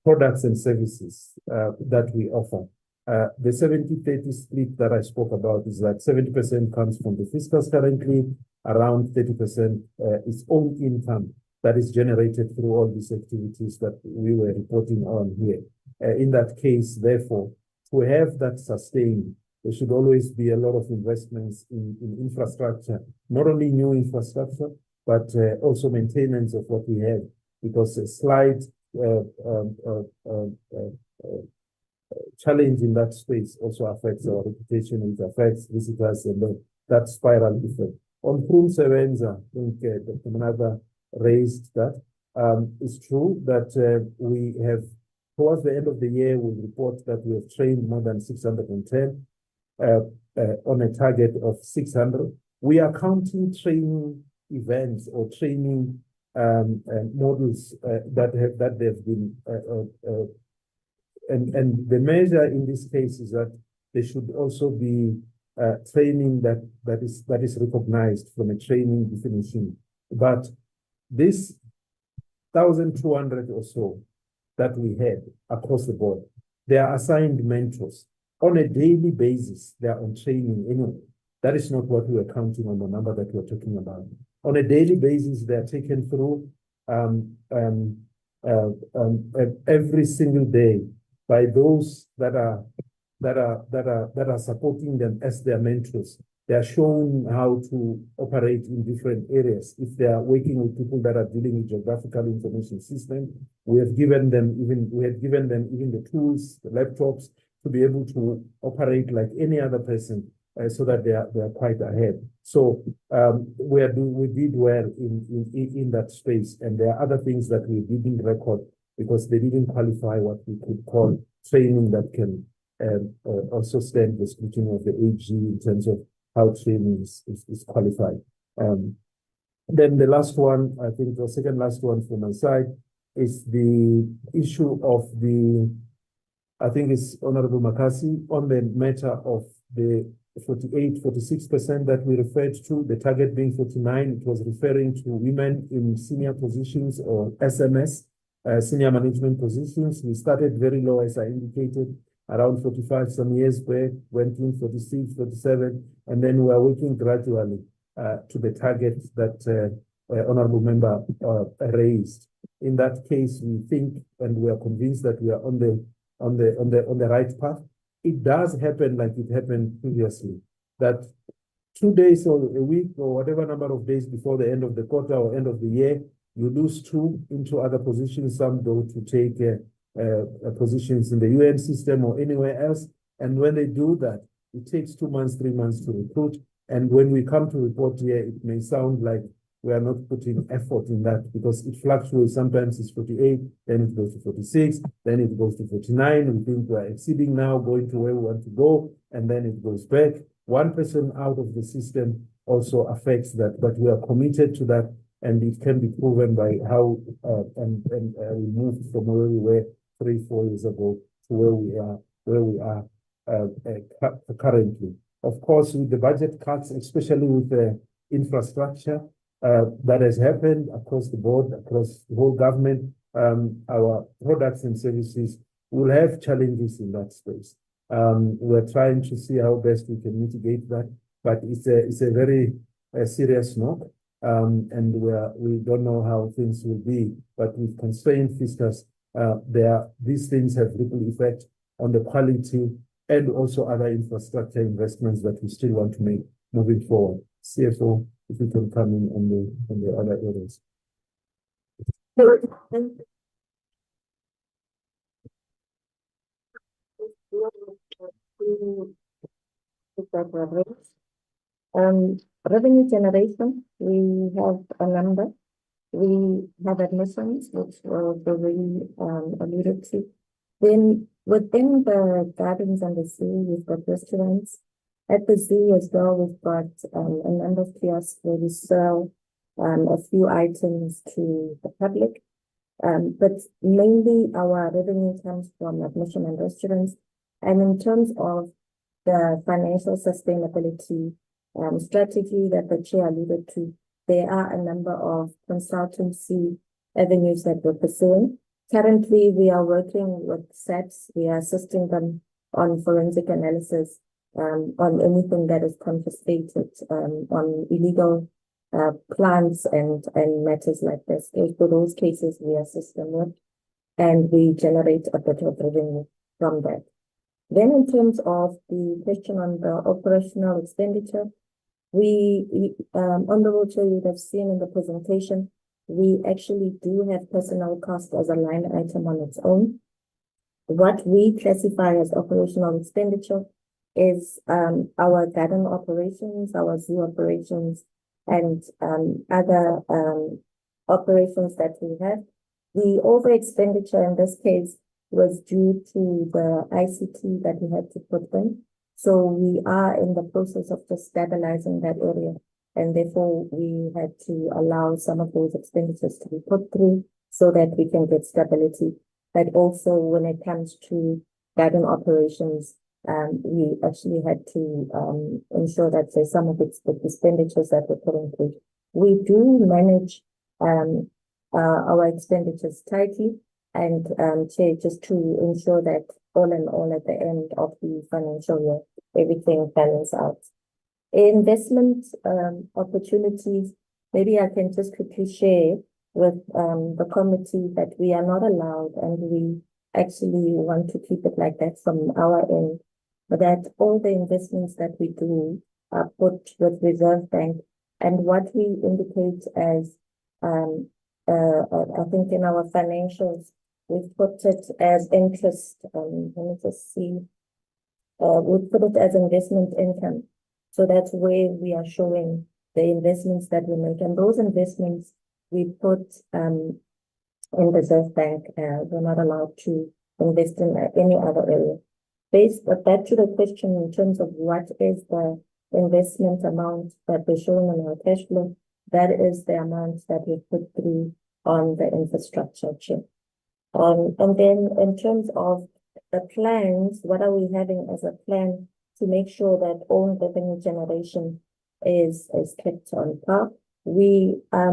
products and services that we offer. The 70-30 split that I spoke about is that 70% comes from the fiscals currently, around 30% is own income that is generated through all these activities that we were reporting on here. In that case, therefore, to have that sustained, there should always be a lot of investments in infrastructure, not only new infrastructure, but also maintenance of what we have, because a slight challenge in that space also affects our reputation, it affects visitors, and that spiral effect. On Prune Sevenza, I think Dr. Manada raised that. It's true that we have, towards the end of the year, we'll report that we have trained more than 610. on a target of 600. We are counting training events or training models that they've been and the measure in this case is that there should also be training that is recognized from a training definition. But this 1,200 or so that we had across the board, they are assigned mentors on a daily basis. They are on training anyway. That is not what we are counting on the number that we're talking about. On a daily basis, they are taken through every single day by those that are supporting them as their mentors. They are shown how to operate in different areas. If they are working with people that are dealing with geographical information system, we have given them even the tools, the laptops, to be able to operate like any other person, so that they are quite ahead. So we did well in that space, and there are other things that we didn't record because they didn't qualify what we could call training that can also stand the scrutiny of the AG in terms of how training is qualified. Then the last one, I think the second last one from my side, is the issue of I think it's Honorable Makasi, on the matter of the 46% that we referred to, the target being 49. It was referring to women in senior positions or SMS, senior management positions. We started very low, as I indicated, around 45 some years back, went in 46, 47, and then we are working gradually to the target that Honorable Member raised. In that case, we think and we are convinced that we are on the right path. It does happen like it happened previously, that 2 days or a week or whatever number of days before the end of the quarter or end of the year, you lose two into other positions. Some go to take positions in the UN system or anywhere else. And when they do that, it takes 2 months, 3 months to recruit. And when we come to report here, it may sound like we are not putting effort in that because it fluctuates. Sometimes it's 48, then it goes to 46, then it goes to 49. We think we are exceeding now, going to where we want to go, and then it goes back. One person out of the system also affects that, but we are committed to that, and it can be proven by how we moved from where we were 3-4 years ago to where we are currently. Of course, with the budget cuts, especially with the infrastructure, that has happened across the board, across the whole government. Our products and services will have challenges in that space. We're trying to see how best we can mitigate that, but it's a very serious knock, and we don't know how things will be. But with constrained fiscus, these things have ripple effect on the quality and also other infrastructure investments that we still want to make moving forward. CFO, if you can come in on the other areas. Revenue generation, we have a number. We have admissions, which were already alluded to. Then within the gardens and the zoo, we've got restaurants. At the zoo as well, we've got a number of kiosks where we sell a few items to the public. But mainly our revenue comes from admission and restaurants. And in terms of the financial sustainability strategy that the chair alluded to, there are a number of consultancy avenues that we're pursuing. Currently, we are working with SAPs. We are assisting them on forensic analysis, on anything that is confiscated, on illegal plants and matters like this. For those cases, we assist them with, and we generate a bit of revenue from that. Then in terms of the question on the operational expenditure, on the roadshow you would have seen in the presentation, we actually do have personnel cost as a line item on its own. What we classify as operational expenditure is our garden operations, our zoo operations, and other operations that we have. The over expenditure in this case was due to the ICT that we had to put in. So we are in the process of just stabilizing that area. And therefore, we had to allow some of those expenditures to be put through so that we can get stability. But also when it comes to garden operations, we actually had to ensure that there's some of the expenditures that we're putting through. We do manage our expenditures tightly, and Chair, just to ensure that all in all at the end of the financial year, everything balances out. Investment opportunities, maybe I can just quickly share with the committee that we are not allowed, and we actually want to keep it like that from our end, that all the investments that we do are put with Reserve Bank, and what we indicate as I think in our financials, we've put it as interest. Let me just see. We put it as investment income. So that's where we are showing the investments that we make. And those investments we put in Reserve Bank. We're not allowed to invest in any other area. Based back to the question in terms of what is the investment amount that we're showing on our cash flow, that is the amount that we put through on the infrastructure chip. And then in terms of the plans, what are we having as a plan to make sure that own revenue generation is kept on par? We, I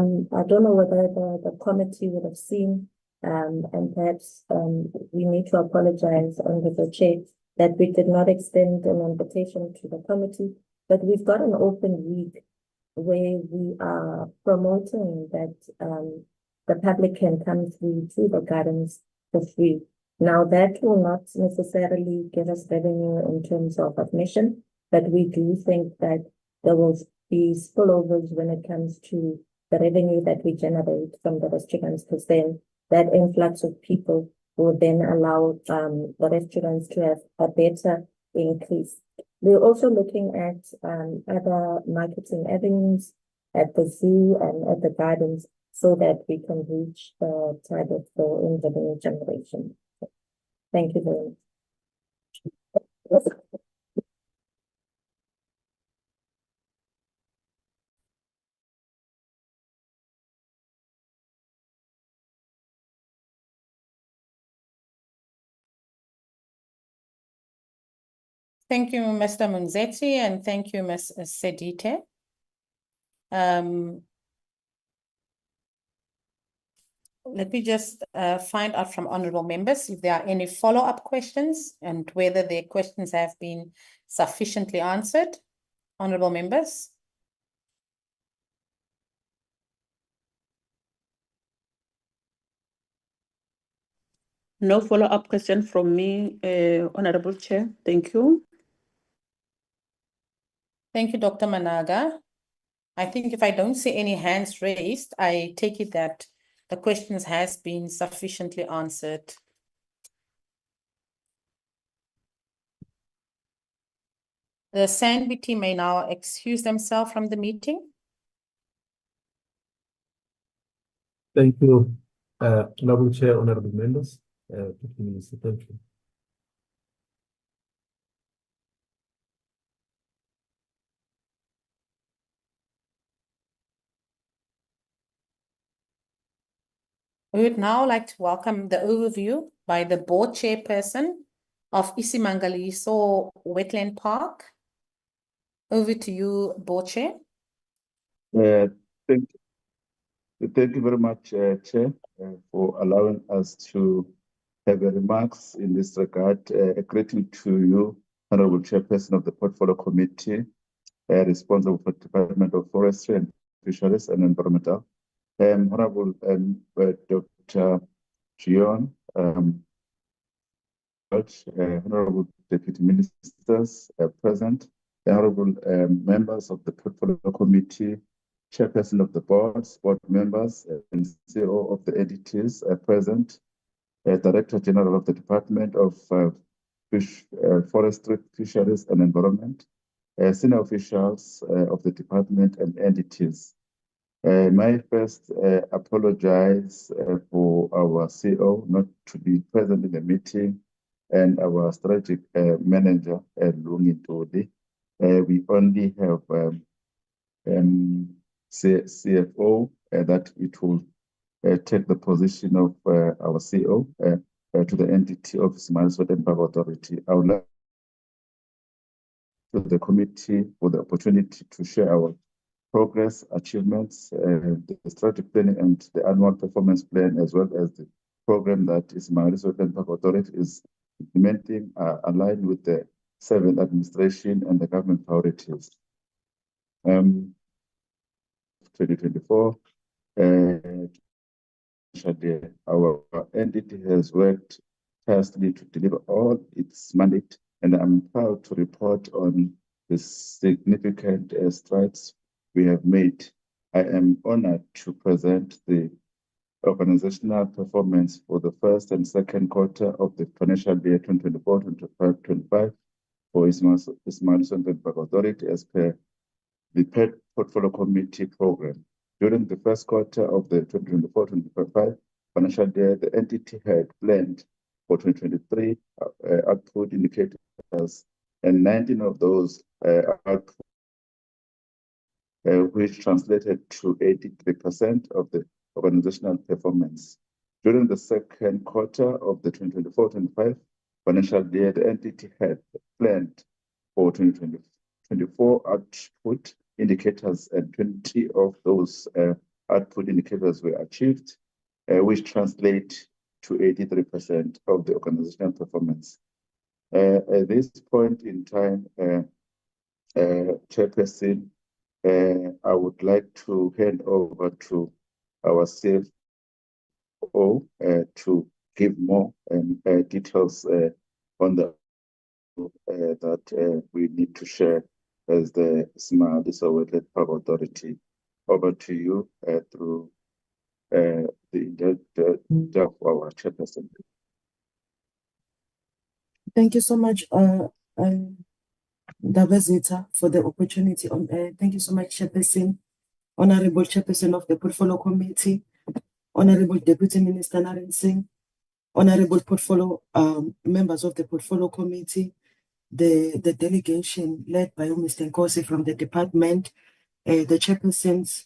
don't know whether the committee would have seen, and perhaps we need to apologize under the chair that we did not extend an invitation to the committee, but we've got an open week where we are promoting that the public can come through to the gardens for free. Now, that will not necessarily give us revenue in terms of admission, but we do think that there will be spillovers when it comes to the revenue that we generate from the restaurants, because then that influx of people will then allow the restaurants to have a better increase. We're also looking at other marketing avenues at the zoo and at the gardens so that we can reach the target for revenue generation. Thank you very much. Thank you, Mr. Munzeti, and thank you, Ms. Sedite. Let me just find out from honorable members if there are any follow-up questions and whether their questions have been sufficiently answered. Honorable members. No follow-up question from me, Honorable Chair. Thank you. Thank you, Dr. Managa. I think if I don't see any hands raised, I take it that the questions has been sufficiently answered. The SANBI team may now excuse themselves from the meeting. Thank you, Honorable Chair, honorable members. Thank you. We would now like to welcome the overview by the board chairperson of iSimangaliso Wetland Park. Over to you, board chair. Thank you very much, Chair, for allowing us to have remarks in this regard. A greeting to you, Honorable Chairperson of the Portfolio Committee, responsible for the Department of Forestry and Fisheries and Environmental. Honorable Dr. Gion, Honorable Deputy Ministers present, Honorable members of the Portfolio Committee, Chairperson of the board members, and CEO of the entities present, Director General of the Department of Forestry, Fisheries and Environment, senior officials of the department and entities. May I first apologize for our CEO not to be present in the meeting and our strategic manager, Lungi Todi. We only have CFO that it will take the position of our CEO to the entity of Wetland Park Authority. I would like to the committee for the opportunity to share our progress, achievements, the strategic planning and the annual performance plan, as well as the program that iSimangaliso Wetland Park Authority is implementing, aligned with the 7th administration and the government priorities. 2024, our entity has worked tirelessly to deliver all its mandate, and I'm proud to report on the significant strides we have made. I am honored to present the organizational performance for the first and second quarter of the financial year 2024-25 for iSimangaliso Wetland Park Authority as per the Portfolio Committee program. During the first quarter of the 2024-25 financial year, the entity had planned for 2023 output indicators, and 19 of those output, which translated to 83% of the organizational performance. During the second quarter of the 2024-25 financial year, the entity had planned for 2024 output indicators, and 20 of those output indicators were achieved, which translate to 83% of the organizational performance. At this point in time, Chairperson, I would like to hand over to our CFO to give more details on the that we need to share as the iSimangaliso Wetland Park Authority. Over to you through our Chairperson. Thank you so much, Davazita, for the opportunity on air. Thank you so much, Chairperson, Honorable Chairperson of the Portfolio Committee, Honorable Deputy Minister Naren Singh, Honorable Portfolio members of the Portfolio Committee, the delegation led by Mr. Nkosi from the department, the chairpersons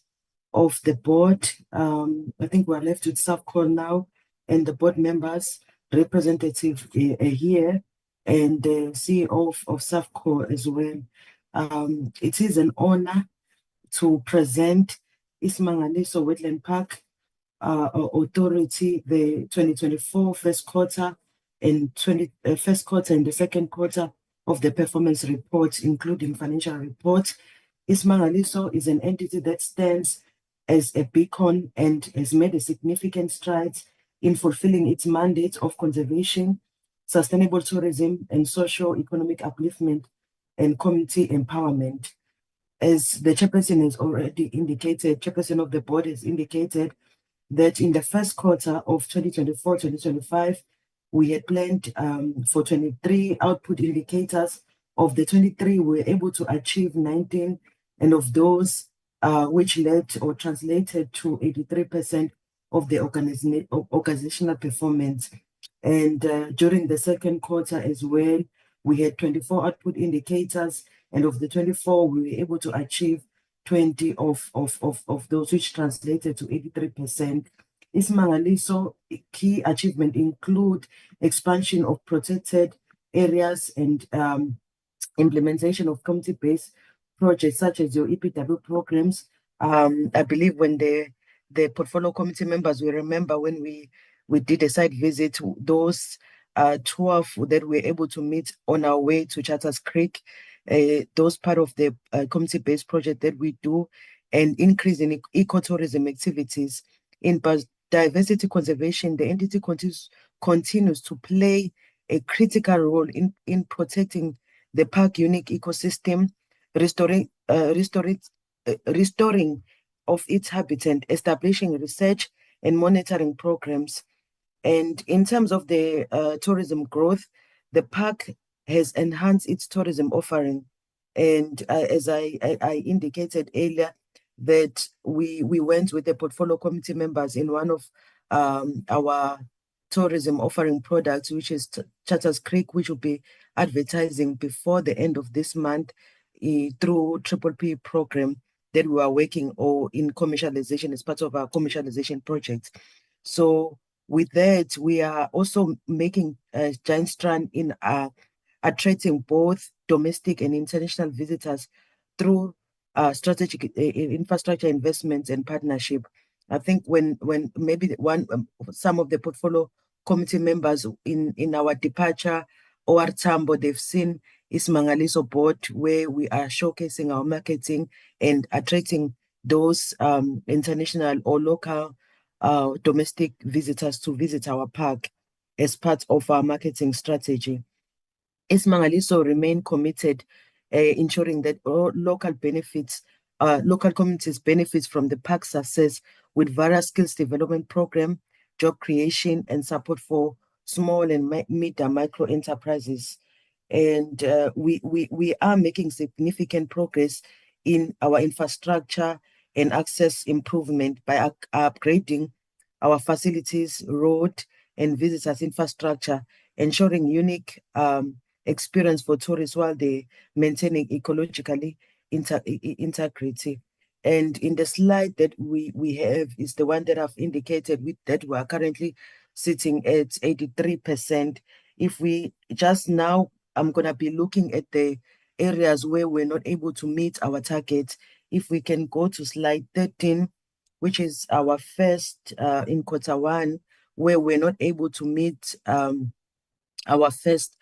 of the board. I think we're left with SAFCOL now, and the board members, representative here, and the CEO of SAFCOL as well. It is an honor to present iSimangaliso Wetland Park Authority, the 2024 first quarter and first quarter and the second quarter of the performance report, including financial report. iSimangaliso is an entity that stands as a beacon and has made a significant strides in fulfilling its mandate of conservation, sustainable tourism, and socio-economic upliftment and community empowerment. As the chairperson has already indicated, chairperson of the board has indicated that in the first quarter of 2024-2025, we had planned for 23 output indicators. Of the 23, we were able to achieve 19, and of those which led or translated to 83% of the organizational performance. And during the second quarter as well, we had 24 output indicators, and of the 24, we were able to achieve 20 of those, which translated to 83%. iSimangaliso key achievement include expansion of protected areas and implementation of community-based projects such as your EPW programs. I believe when the portfolio committee members will remember when we did a site visit, those 12 that we were able to meet on our way to Charters Creek, those part of the community-based project that we do, and increase in ecotourism activities. In biodiversity conservation, the entity continues to play a critical role in protecting the park unique ecosystem, restoring of its habitat, establishing research and monitoring programs. And in terms of the tourism growth, the park has enhanced its tourism offering. And as I indicated earlier, that we went with the portfolio committee members in one of our tourism offering products, which is Charters Creek, which will be advertising before the end of this month through PPP program that we are working or in commercialization as part of our commercialization project. So with that, we are also making a giant strand in attracting both domestic and international visitors through strategic infrastructure investments and partnership. I think when maybe some of the portfolio committee members in our departure or Tambo, they've seen iSimangaliso board where we are showcasing our marketing and attracting those international or local domestic visitors to visit our park as part of our marketing strategy. iSimangaliso remain committed ensuring that all local communities benefit from the park success with various skills development program, job creation, and support for small and mid and micro enterprises. And we are making significant progress in our infrastructure and access improvement by upgrading our facilities, road, and visitors infrastructure, ensuring unique experience for tourists while they maintaining ecologically integrity. And in the slide that we have is the one that I've indicated with that we are currently sitting at 83%. If we just now, I'm gonna be looking at the areas where we're not able to meet our target. If we can go to slide 13, which is our first in Q1, where we're not able to meet our first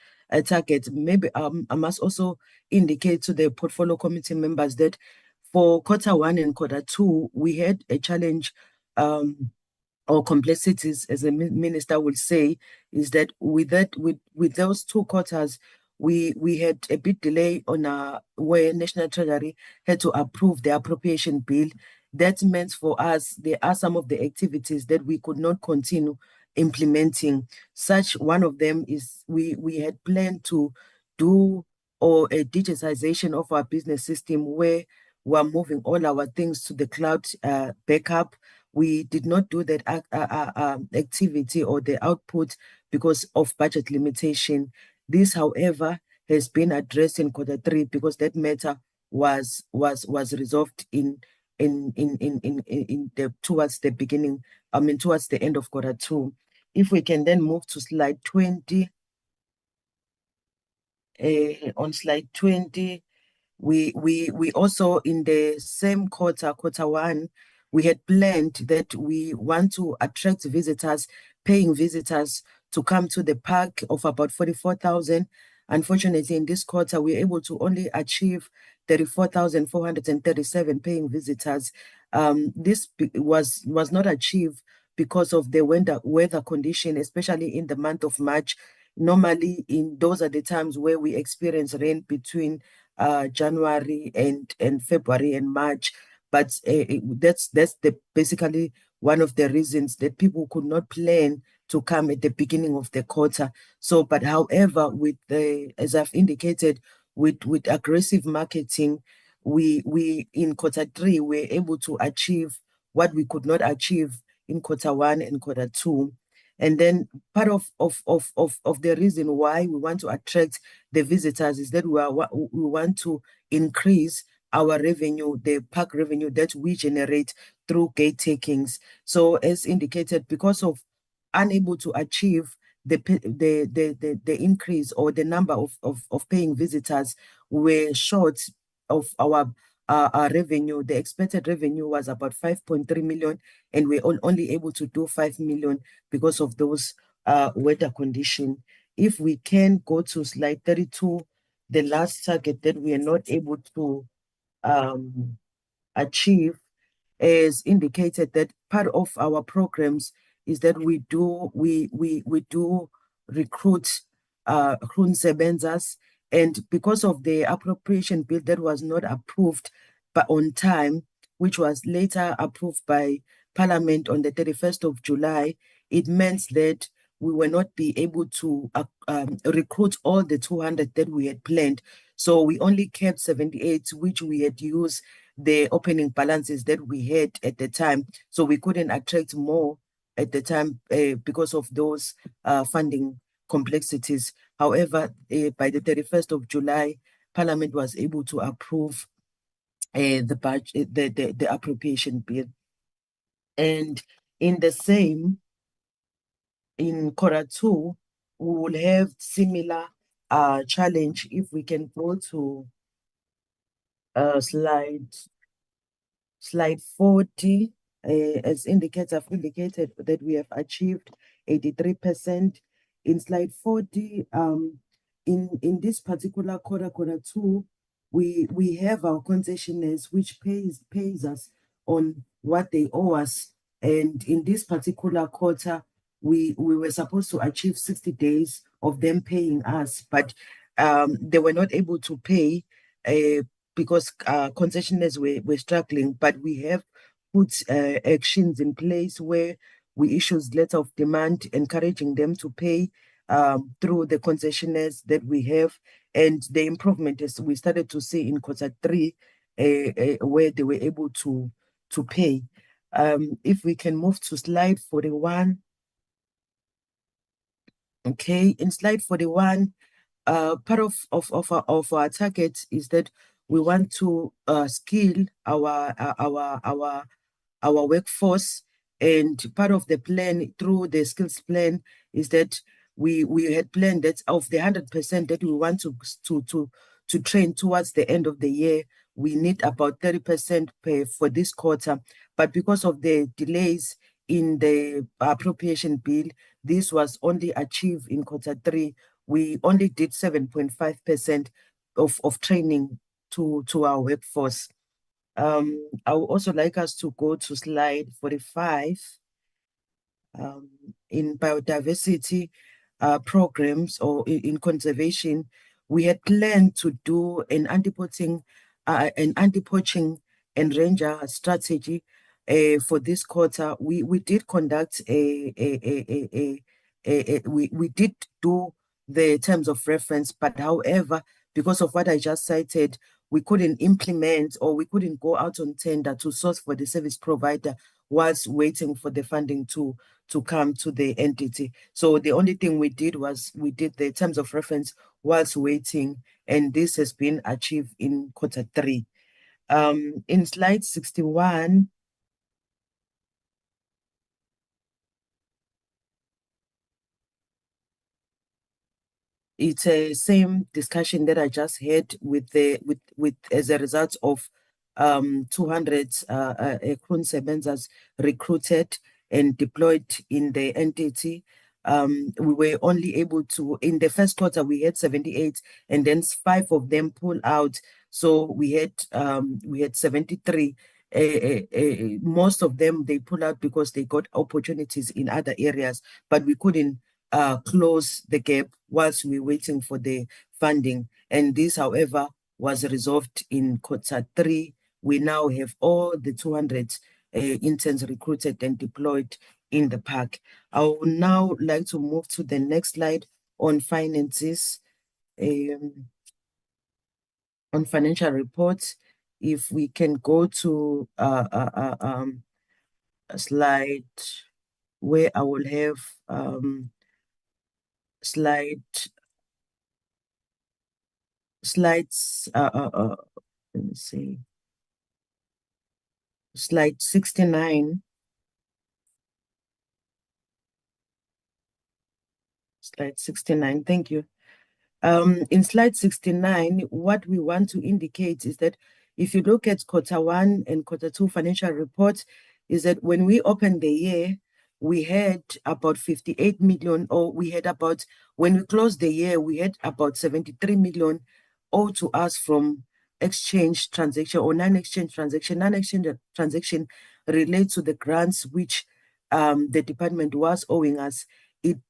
target. Maybe I must also indicate to the portfolio committee members that for Q1 and Q2, we had a challenge or complexities, as the minister will say, is that with those 2 quarters, we had a bit delay on where National Treasury had to approve the appropriation bill. That meant for us, there are some of the activities that we could not continue implementing. Such one of them is we had planned to do a digitization of our business system where we're moving all our things to the cloud backup. We did not do that activity or the output because of budget limitation. This, however, has been addressed in Q3 because that matter was resolved towards the beginning, towards the end of Q2. If we can then move to slide 20. On slide 20, we also in the same Q1, we had planned that we want to attract visitors, paying visitors to come to the park of about 44,000. Unfortunately, in this quarter, we were able to only achieve 34,437 paying visitors. This was not achieved because of the weather condition, especially in the month of March. Normally, those are the times where we experience rain between January and February and March. But that's basically one of the reasons that people could not plan to come at the beginning of the quarter. So, but however, as I've indicated, with aggressive marketing, we in Q3 we're able to achieve what we could not achieve in Q1 and Q2. And then part of the reason why we want to attract the visitors is that we want to increase our revenue, the park revenue that we generate through gate takings. So as indicated, because of unable to achieve the increase or the number of paying visitors, we're short of our revenue. The expected revenue was about 5.3 million, and we're only able to do 5 million because of those weather conditions. If we can go to slide 32, the last target that we are not able to achieve is indicated that part of our programs is that we do recruit Sebenzas, and because of the appropriation bill that was not approved but on time, which was later approved by Parliament on the 31st of July, it meant that we will not be able to recruit all the 200 that we had planned. So we only kept 78, which we had used the opening balances that we had at the time. So we couldn't attract more at the time because of those funding complexities. However, by the 31st of July, Parliament was able to approve the budget, the appropriation bill. And in the same, in quarter two, we will have similar challenge. If we can go to slide 40, as I've indicated that we have achieved 83%. In slide 40, in this particular quarter two, we have our concessionaires which pays us on what they owe us. And in this particular quarter, we were supposed to achieve 60 days of them paying us, but they were not able to pay because concessionaires were struggling. But we have put actions in place where we issued letter of demand encouraging them to pay through the concessionaires that we have. And the improvement is we started to see in quarter three where they were able to pay. If we can move to slide 41. Okay, in slide 41, part of our target is that we want to skill our workforce, and part of the plan through the skills plan is that we had planned that of the 100% that we want to train towards the end of the year, we need about 30% for this quarter. But because of the delays in the appropriation bill, this was only achieved in quarter three. We only did 7.5% of training to our workforce. I would also like us to go to slide 45. In biodiversity programs or in conservation, we had planned to do an anti-poaching and ranger strategy for this quarter. We did conduct we did do the terms of reference, but however, because of what I just cited, we couldn't implement or we couldn't go out on tender to source for the service provider whilst waiting for the funding to come to the entity. So the only thing we did was we did the terms of reference whilst waiting, and this has been achieved in quarter three. In slide 61, it's a same discussion that I just had with as a result of 200 Kroonsebenza's recruited and deployed in the entity. We were only able to, in the first quarter, we had 78, and then 5 of them pulled out. So we had 73. Most of them, they pulled out because they got opportunities in other areas, but we couldn't close the gap whilst we were waiting for the funding. And this, however, was resolved in quarter three. We now have all the 200 interns recruited and deployed in the park. I would now like to move to the next slide on finances, on financial reports. If we can go to a slide where I will have slides, let me see, slide 69. Slide 69, thank you. In slide 69, what we want to indicate is that if you look at quarter one and quarter two financial reports, is that when we opened the year, we had about 58 million, or we had about, when we closed the year, we had about 73 million owed to us from exchange transaction or non-exchange transaction. Non-exchange transaction relates to the grants which the department was owing us.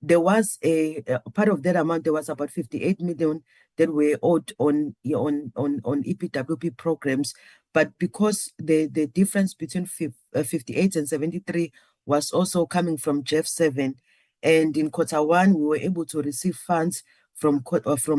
There was a part of that amount, there was about 58 million that were owed on EPWP programs. But because the difference between 58 and 73 was also coming from Jeff 7, and in quarter one, we were able to receive funds from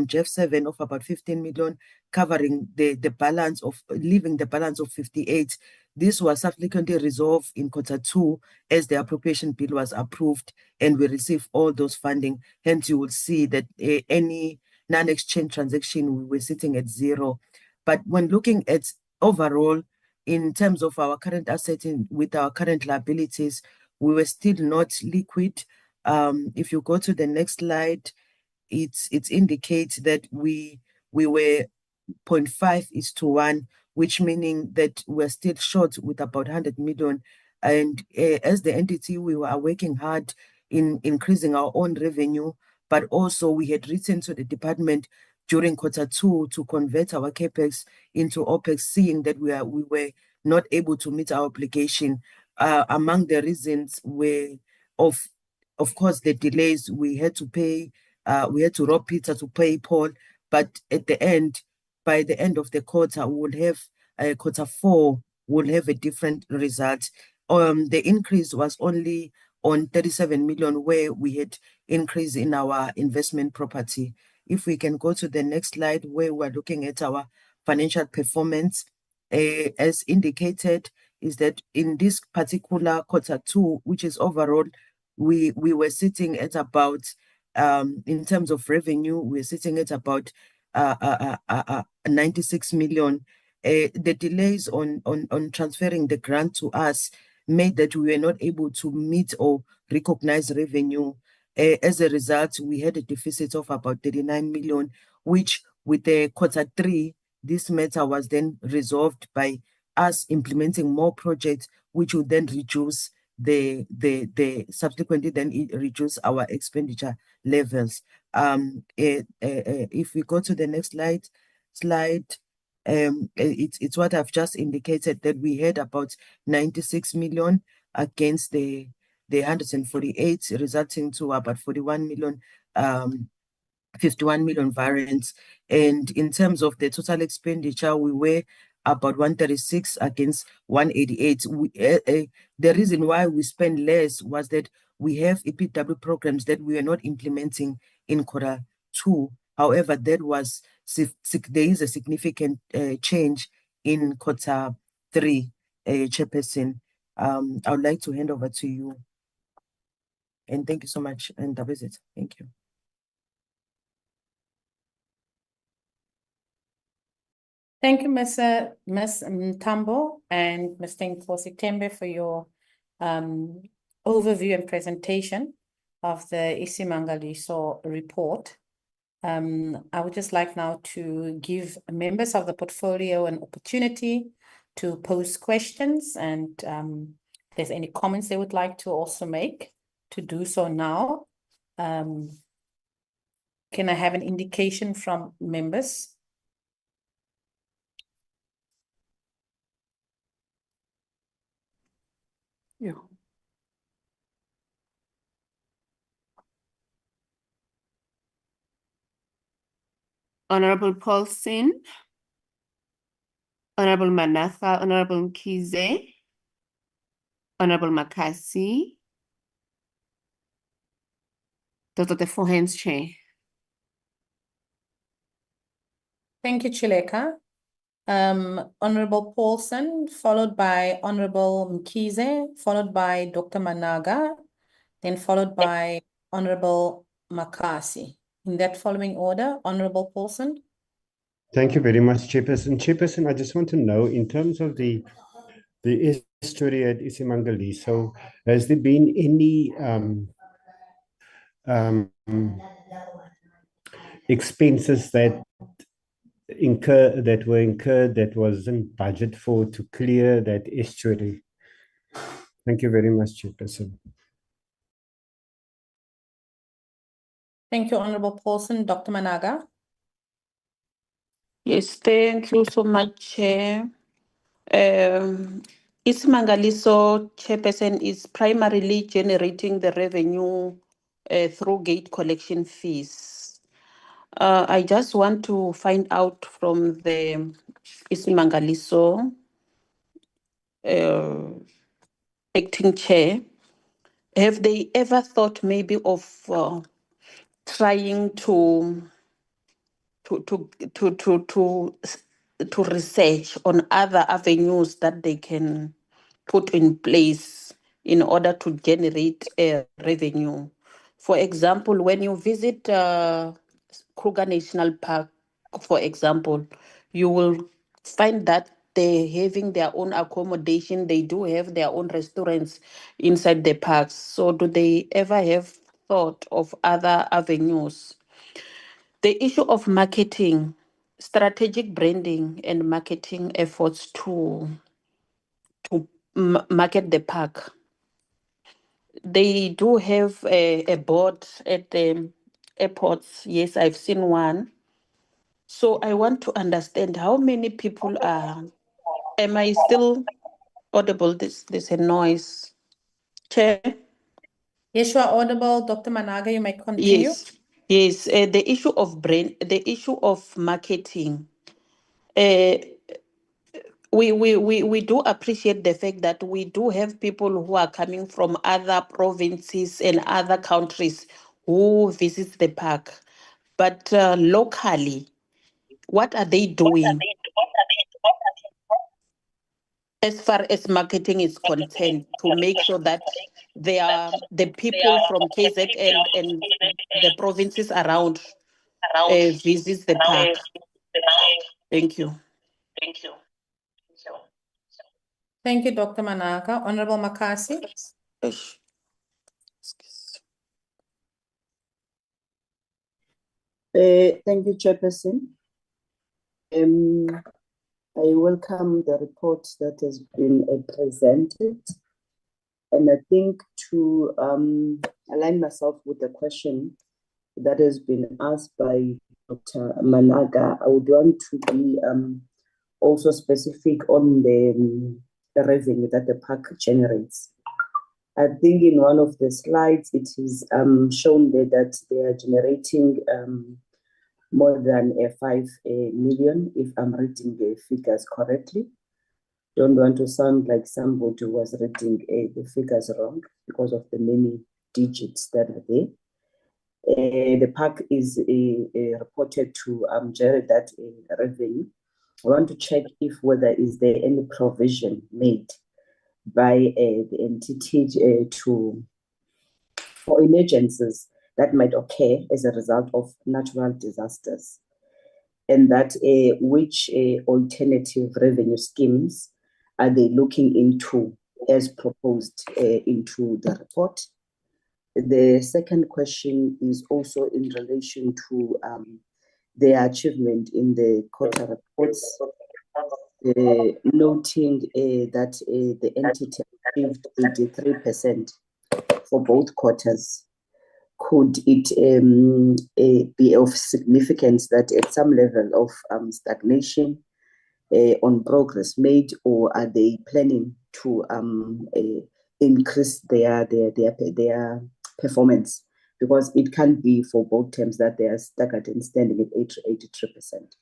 Jeff 7 of about 15 million, covering the balance of, leaving the balance of 58 This was subsequently resolved in Q2 as the appropriation bill was approved and we received all those funding. Hence, you will see that any non-exchange transaction, we were sitting at zero. But when looking at overall, in terms of our current assets with our current liabilities, we were still not liquid. If you go to the next slide, it indicates that we were 0.5:1, which meaning that we're still short with about 100 million. And as the entity, we were working hard in increasing our own revenue, but also we had written to the department during Q2 to convert our capex into OPEX, seeing that we were not able to meet our obligation. Among the reasons were of course the delays. We had to pay, we had to rob Peter to pay Paul, but at the end, by the end of the quarter, we will have Q4 will have a different result. The increase was only on 37 million, where we had increase in our investment property. If we can go to the next slide, where we're looking at our financial performance, as indicated, is that in this particular Q2, which is overall, we were sitting at about, in terms of revenue, we're sitting at about 96 million. The delays on transferring the grant to us made that we were not able to meet or recognize revenue. As a result, we had a deficit of about 39 million, which with the Q3, this matter was then resolved by us implementing more projects, which would then reduce subsequently then reduce our expenditure levels. If we go to the next slide, it's what I've just indicated, that we had about 96 million against the 148, resulting to about 41 million, 51 million variance. And in terms of the total expenditure, we were about 136 against 188. The reason why we spend less was that we have EPW programs that we are not implementing in Q2. However, there is a significant change in Q3, Chairperson. I would like to hand over to you. And thank you so much. And that was it. Thank you. Thank you, Ms. Mtambo and Ms. Tembe for your overview and presentation of the iSimangaliso report. I would just like now to give members of the portfolio an opportunity to pose questions, and if there's any comments they would like to also make, to do so now. Can I have an indication from members? Yeah. Honorable Paulson, Honorable Manatha, Honorable Mkize, Honorable Makasi. Those are the four hands, Chair. Thank you, Chileka. Honorable Paulson, followed by Honorable Mkize, followed by Dr. Managa, then followed by Honorable Makasi. In that following order, Honorable Paulson. Thank you very much, Chairperson. Chairperson, I just want to know, in terms of the history at iSimangaliso, has there been any expenses that were incurred that wasn't budgeted for to clear that estuary? Thank you very much, Chairperson. Thank you, Honorable Paulson. Dr. Managa. Yes, thank you so much, Chair. iSimangaliso, Chairperson, is primarily generating the revenue through gate collection fees. I just want to find out from the iSimangaliso acting chair, have they ever thought maybe of trying to to research on other avenues that they can put in place in order to generate a revenue. For example, when you visit Kruger National Park, for example, you will find that they're having their own accommodation. They do have their own restaurants inside the parks. So do they ever have thought of other avenues? The issue of marketing, strategic branding and marketing efforts to market the park. They do have a board at the airports. Yes, I've seen one. So I want to understand how many people are. Am I still audible? There's a noise. Chair? Yes, you are audible. Dr. Managa, you may continue. Yes. The issue of the issue of marketing. We do appreciate the fact that we do have people who are coming from other provinces and other countries who visit the park. But locally, what are they doing as far as marketing is concerned to make sure that the people from KZN and the provinces around visits the park? Thank you. Thank you, Dr. Managa. Honorable Makasi. Thank you, Chairperson. I welcome the report that has been presented. And I think to align myself with the question that has been asked by Dr. Managa, I would want to be also specific on the revenue that the park generates. I think in one of the slides, it is shown there that they are generating more than 5 million, if I'm reading the figures correctly. Don't want to sound like somebody who was reading the figures wrong because of the many digits that are there. The park is reported to generate that revenue. I want to check if whether is there any provision made by the entity for emergencies that might occur as a result of natural disasters, and that which alternative revenue schemes are they looking into as proposed into the report. The second question is also in relation to their achievement in the quarter reports, noting that the entity achieved 83% for both quarters. Could it be of significance that at some level of stagnation on progress made, or are they planning to increase their performance? Because it can't be for both terms that they are staggered and standing at 83%.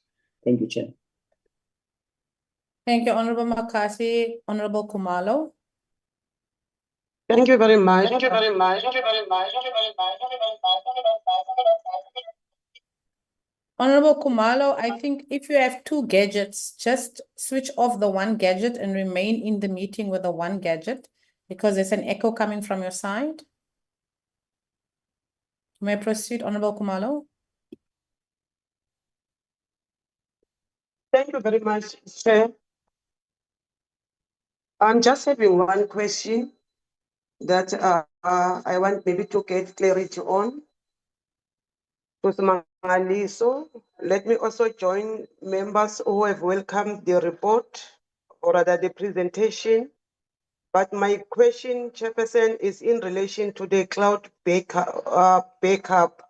Thank you, Chair. Thank you, Honorable Makasi. Honorable Kumalo. Thank you very much. Honorable Kumalo, I think if you have two gadgets, just switch off the one gadget and remain in the meeting with the one gadget, because there's an echo coming from your side. May I proceed, Honorable Kumalo? Thank you very much, Chair. I'm just having one question that I want maybe to get clarity on. iSimangaliso, let me also join members who have welcomed the report or rather the presentation. But my question, Chairperson, is in relation to the cloud backup.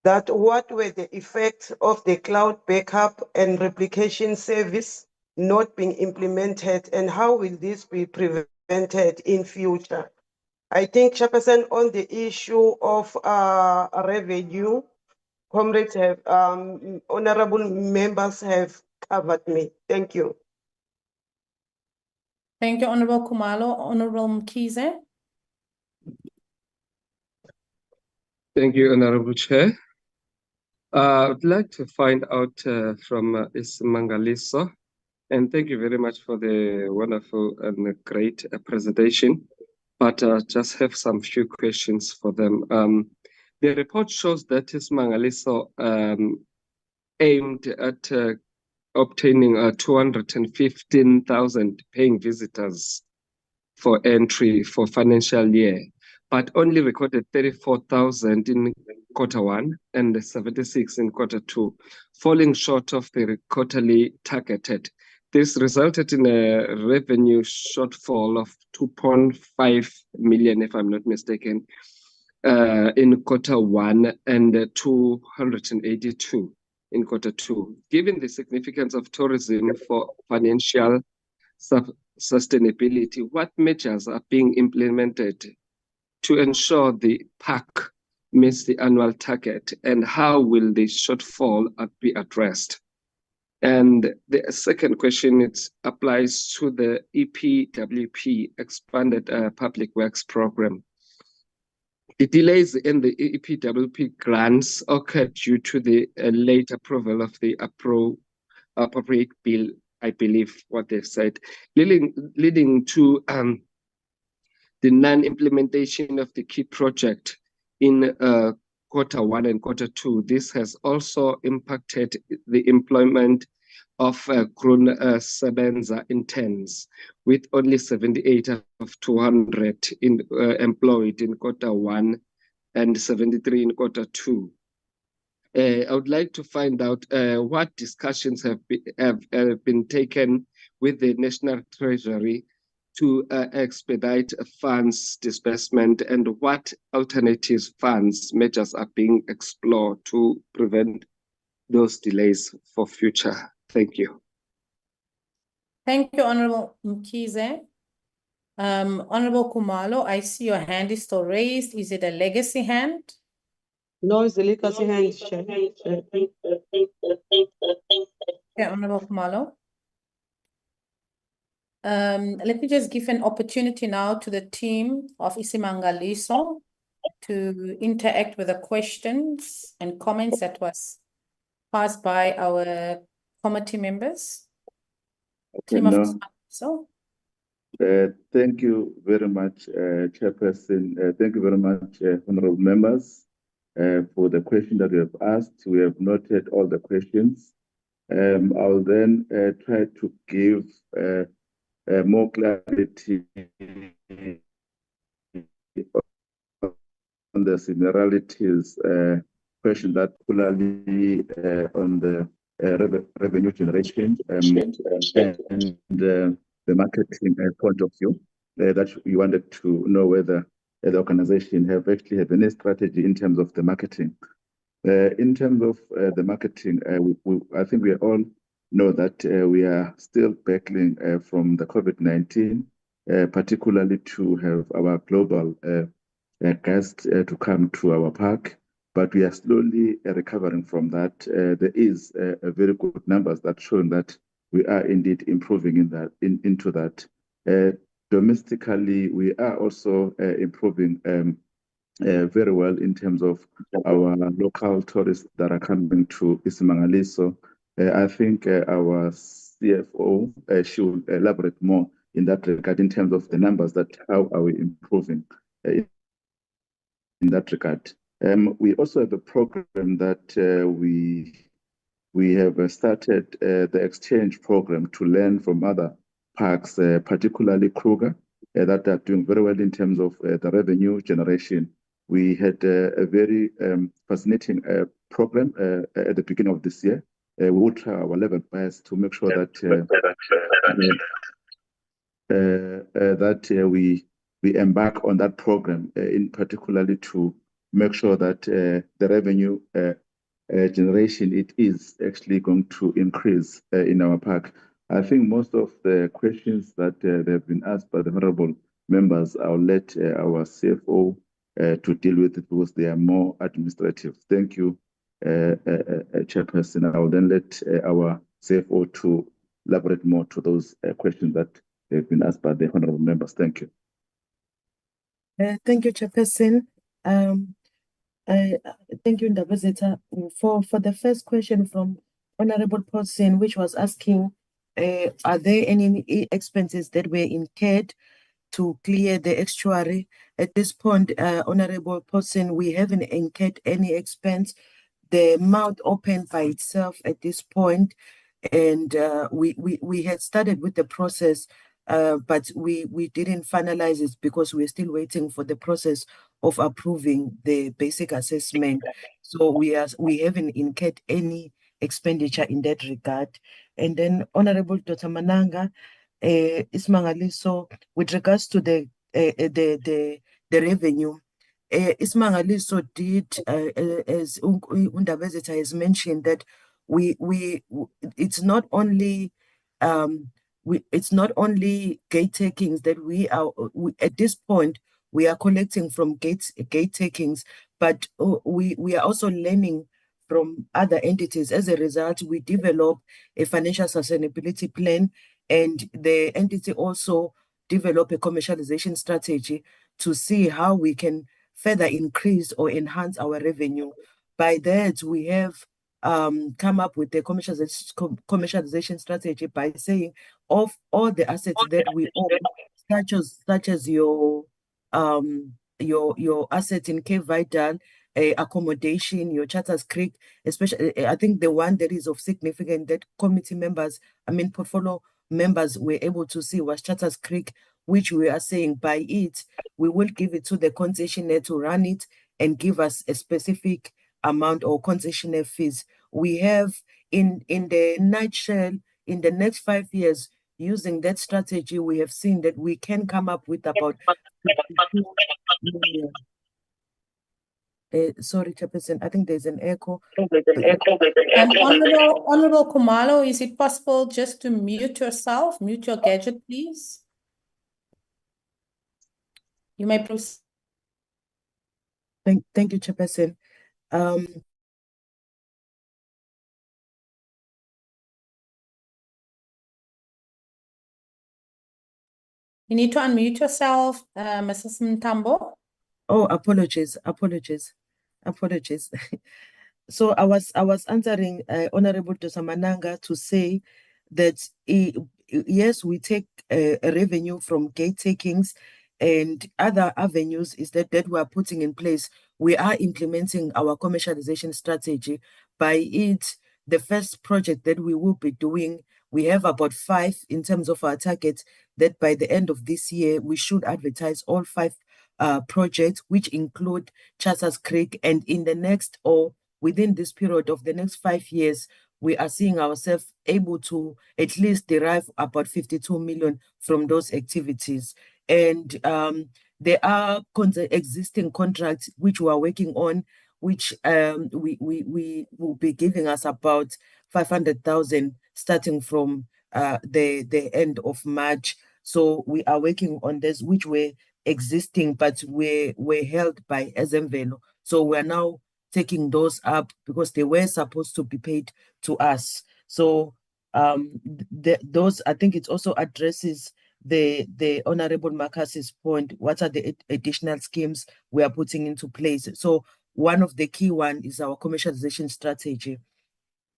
That what were the effects of the cloud backup and replication service not being implemented, and how will this be prevented in future? I think, Chairperson, on the issue of revenue, comrades have, honorable members have covered me. Thank you. Thank you, Honorable Kumalo. Honorable Mkhize. Thank you, Honorable Chair. I'd like to find out from iSimangaliso, and thank you very much for the wonderful and great presentation. But just have some few questions for them. The report shows that iSimangaliso aimed at obtaining 215,000 paying visitors for entry for financial year, but only recorded 34,000 in Q1 and 76 in Q2, falling short of the quarterly targeted. This resulted in a revenue shortfall of 2.5 million, if I'm not mistaken, in Q1 and 282 in Q2. Given the significance of tourism for financial sustainability, what measures are being implemented to ensure the park meets the annual target, and how will the shortfall be addressed? And the second question applies to the EPWP, Expanded Public Works Program. The delays in the EPWP grants occurred due to the late approval of the appropriate bill, I believe what they've said, leading to the non-implementation of the key project in Q1 and Q2. This has also impacted the employment of Sebenza interns, with only 78 of 200 employed in Q1 and 73 in Q2. I would like to find out what discussions have been taken with the National Treasury to expedite funds disbursement, and what alternative funds measures are being explored to prevent those delays for future. Thank you. Thank you, Honorable Mkize. Honorable Kumalo, I see your hand is still raised. Is it a legacy hand? No, it's a legacy hand, Chair. Okay, Honorable Kumalo. Let me just give an opportunity now to the team of iSimangaliso to interact with the questions and comments that was passed by our committee members. Okay, Team of no. iSimangaliso. Thank you very much, Chairperson. Thank you very much, honorable members, for the question that you have asked. We have noted all the questions. I'll then try to give more clarity on the similarities question, that particularly on the revenue generation and the marketing point of view, that you wanted to know whether the organization have actually have any strategy in terms of the marketing. In terms of the marketing, I think we all know that we are still battling from the COVID-19, particularly to have our global guests to come to our park, but we are slowly recovering from that. There is a very good numbers that showing that we are indeed improving into that. Domestically, we are also improving very well in terms of our local tourists that are coming to iSimangaliso. I think our CFO should elaborate more in that regard in terms of the numbers, that how are we improving in that regard. We also have a program that we have started the exchange program to learn from other parks, particularly Kruger, that are doing very well in terms of the revenue generation. We had a very fascinating program at the beginning of this year. We will try our level best to make sure that we embark on that program, in particularly to make sure that the revenue generation, it is actually going to increase in our park. I think most of the questions that have been asked by the honorable members, I'll let our CFO to deal with it, because they are more administrative. Thank you, Chairperson. I will then let our CFO to elaborate more to those questions that have been asked by the honorable members. Thank you. Thank you, Chairperson. Thank you, Ndabezeta. For the first question from Honorable Paulson, which was asking, are there any expenses that were incurred to clear the estuary? At this point, Honorable Paulson, we haven't incurred any expense. The mouth opened by itself at this point, and we had started with the process, but we didn't finalize it because we're still waiting for the process of approving the basic assessment. So we haven't incurred any expenditure in that regard. And then Honorable Dr. Mananga, iSimangaliso, with regards to the revenue, iSimangaliso did, as Ndabezeta has mentioned, that it's not only it's not only gate takings that at this point we are collecting from gate takings, but we are also learning from other entities. As a result, we develop a financial sustainability plan, and the entity also develop a commercialization strategy to see how we can further increase or enhance our revenue. By that, we have come up with the commercialization strategy by saying of all the assets that we own, such as your assets in Cape Vital, accommodation, your Charters Creek, especially, I think the one that is of significance that committee members, portfolio members were able to see was Charters Creek, which we are saying by it, we will give it to the concessionaire to run it and give us a specific amount or concessionaire fees. We have in the nutshell, in the next 5 years, using that strategy, we have seen that we can come up with about 52 million. Sorry, Chairperson, I think there's an echo. Honorable Khumalo, is it possible just to mute yourself, mute your gadget, please? You may proceed. Thank you, Chairperson. You need to unmute yourself, Mrs. Mtambo. Oh, apologies. So I was answering Honorable Dosamananga to say that yes, we take a revenue from gate takings and other avenues is that we are putting in place. We are implementing our commercialization strategy. By it, the first project that we will be doing, we have about 5 in terms of our target that by the end of this year, we should advertise all 5 projects, which include Charters Creek, and in the next or within this period of the next 5 years, we are seeing ourselves able to at least derive about 52 million from those activities. And there are existing contracts which we are working on, which we will be giving us about 500,000 starting from the end of March. So we are working on this, which were existing, but were held by Ezemvelo. So we're now taking those up because they were supposed to be paid to us. So those, I think it also addresses the Honorable Marcus's point. What are the additional schemes we are putting into place? So one of the key one is our commercialization strategy.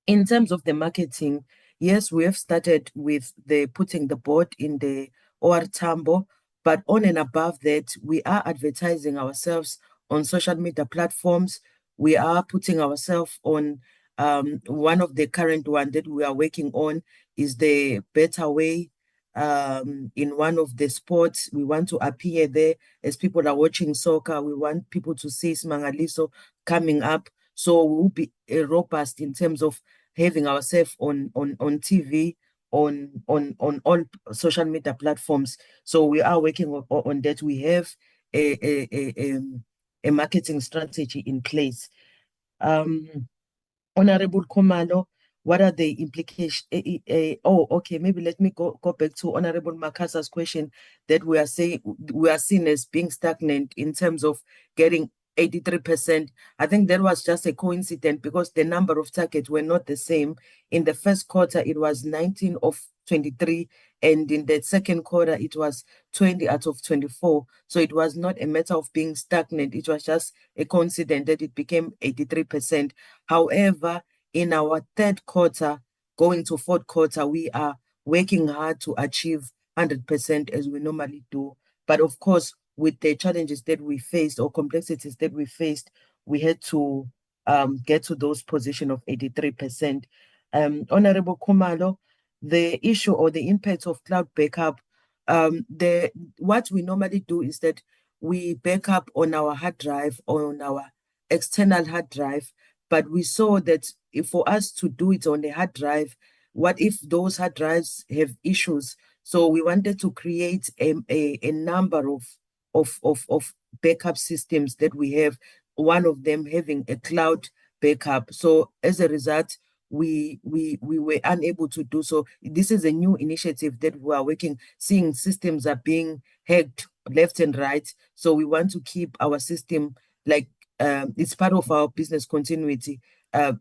In terms of the marketing, yes, we have started with putting the board in the OR Tambo, but on and above that, we are advertising ourselves on social media platforms. We are putting ourselves on one of the current one that we are working on is the Better Way. In one of the sports, we want to appear there as people are watching soccer. We want people to see iSimangaliso coming up. So we will be robust in terms of having ourselves on TV, on all social media platforms. So we are working on that. We have a marketing strategy in place. Honorable Khumalo, what are the implications? Okay, maybe let me go back to Honorable Makasa's question that we are seen as being stagnant in terms of getting 83%. I think that was just a coincidence because the number of targets were not the same. In the first quarter, it was 19 of 23, and in the second quarter it was 20 out of 24. So it was not a matter of being stagnant, it was just a coincidence that it became 83%. However, in our third quarter going to fourth quarter, we are working hard to achieve 100% as we normally do. But of course, with the challenges that we faced or complexities that we faced, we had to get to those position of 83%. Honorable Khumalo, the issue or the impact of cloud backup, what we normally do is that we back up on our hard drive or on our external hard drive, but we saw that if for us to do it on the hard drive, what if those hard drives have issues? So we wanted to create a number of backup systems that we have, one of them having a cloud backup. So as a result, we were unable to do so. This is a new initiative that we are working, seeing systems are being hacked left and right. So we want to keep our system like it's part of our business continuity,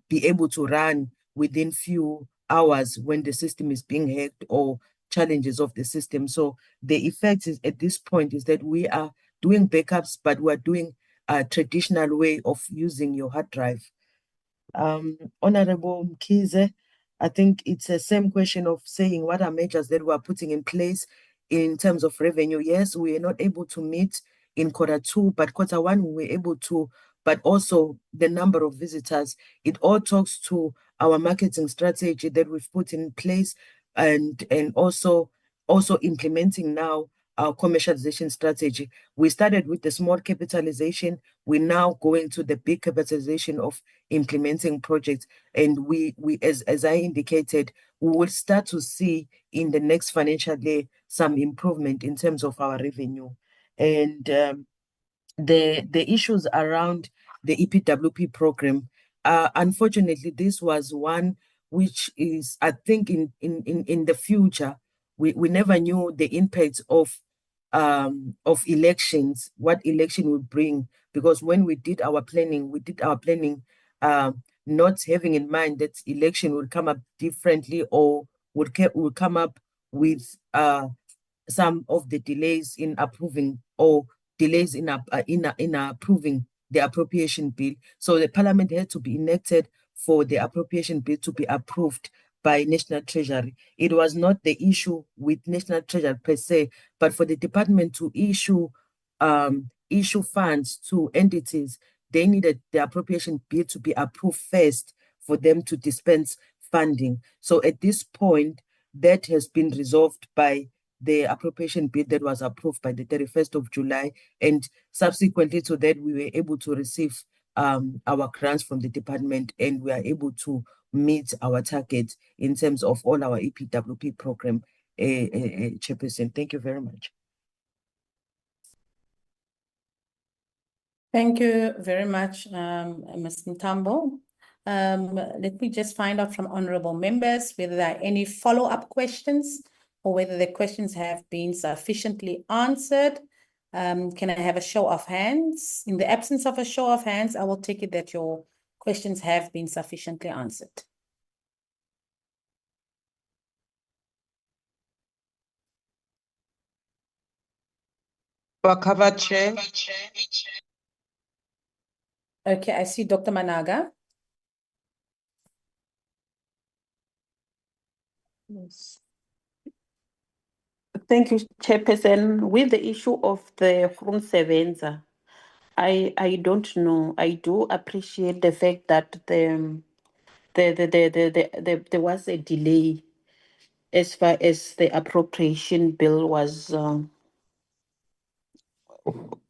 be able to run within few hours when the system is being hacked or challenges of the system. So the effect is at this point is that we are doing backups, but we're doing a traditional way of using your hard drive. Honorable Mkhize, I think it's the same question of saying what are measures that we are putting in place in terms of revenue. Yes, we are not able to meet in quarter two, but quarter one we were able to, but also the number of visitors. It all talks to our marketing strategy that we've put in place and also implementing now our commercialization strategy. We started with the small capitalization. We're now going to the big capitalization of implementing projects. And we as I indicated, we will start to see in the next financial year some improvement in terms of our revenue. And the issues around the EPWP program, unfortunately, this was one which is, I think, in the future, we never knew the impact of elections, what election would bring, because when we did our planning, not having in mind that election would come up differently or would come up with some of the delays in approving or delays in approving the appropriation bill. So the parliament had to be enacted for the appropriation bill to be approved by National Treasury. It was not the issue with National Treasury per se, but for the department to issue funds to entities, they needed the appropriation bill to be approved first for them to dispense funding. So at this point, that has been resolved by the appropriation bill that was approved by the 31st of July. And subsequently to that, we were able to receive our grants from the department, and we are able to meet our target in terms of all our EPWP program, Chairperson. Thank you very much. Thank you very much, Ms. Ntambo. Let me just find out from honorable members whether there are any follow-up questions or whether the questions have been sufficiently answered. Can I have a show of hands? In the absence of a show of hands, I will take it that your questions have been sufficiently answered. For cover, Chair. Okay, I see Dr. Managa. Yes. Thank you, Chairperson. With the issue of the Grondsebenza, I don't know. I do appreciate the fact that there was a delay as far as the appropriation bill was,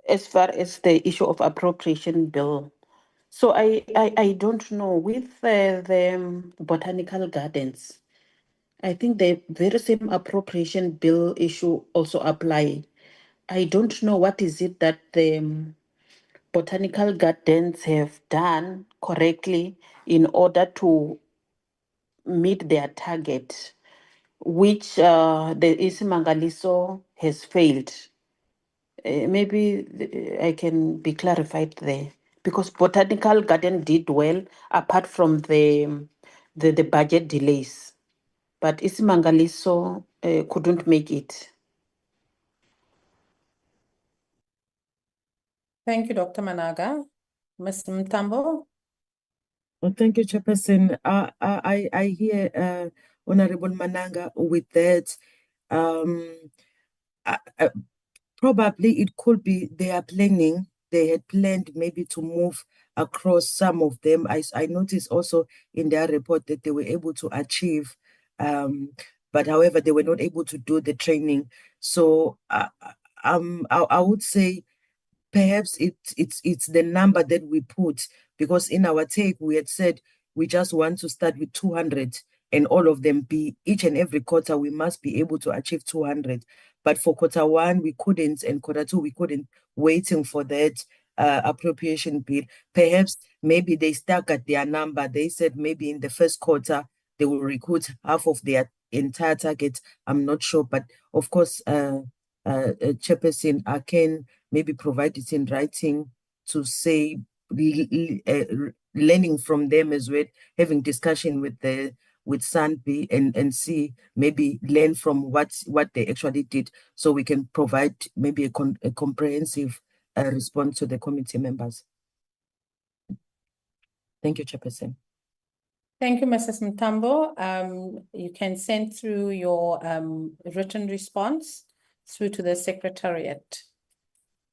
as far as the issue of appropriation bill. So I don't know, with the botanical gardens, I think the very same appropriation bill issue also apply. I don't know what is it that the botanical gardens have done correctly in order to meet their target, which the iSimangaliso has failed. Maybe I can be clarified there, because botanical garden did well apart from the budget delays. but iSimangaliso couldn't make it. Thank you, Dr. Managa. Ms. Mtambo? Well, thank you, Chairperson. I hear Honorable Mananga with that. Probably it could be they are planning, they had planned maybe to move across some of them. I noticed also in their report that they were able to achieve, but however, they were not able to do the training. So I would say perhaps it's the number that we put, because in our take we had said we just want to start with 200 and all of them be each and every quarter we must be able to achieve 200. But for quarter one we couldn't, and quarter two we couldn't, waiting for that appropriation bill. Perhaps maybe they stuck at their number. They said maybe in the first quarter they will recruit half of their entire target. I'm not sure, but of course Chairperson, I can maybe provide it in writing to say learning from them as well, having discussion with Sanbi and see, maybe learn from what they actually did, so we can provide maybe a comprehensive response to the committee members. Thank you, Chairperson. Thank you, Mrs. Mtambo. You can send through your written response through to the Secretariat.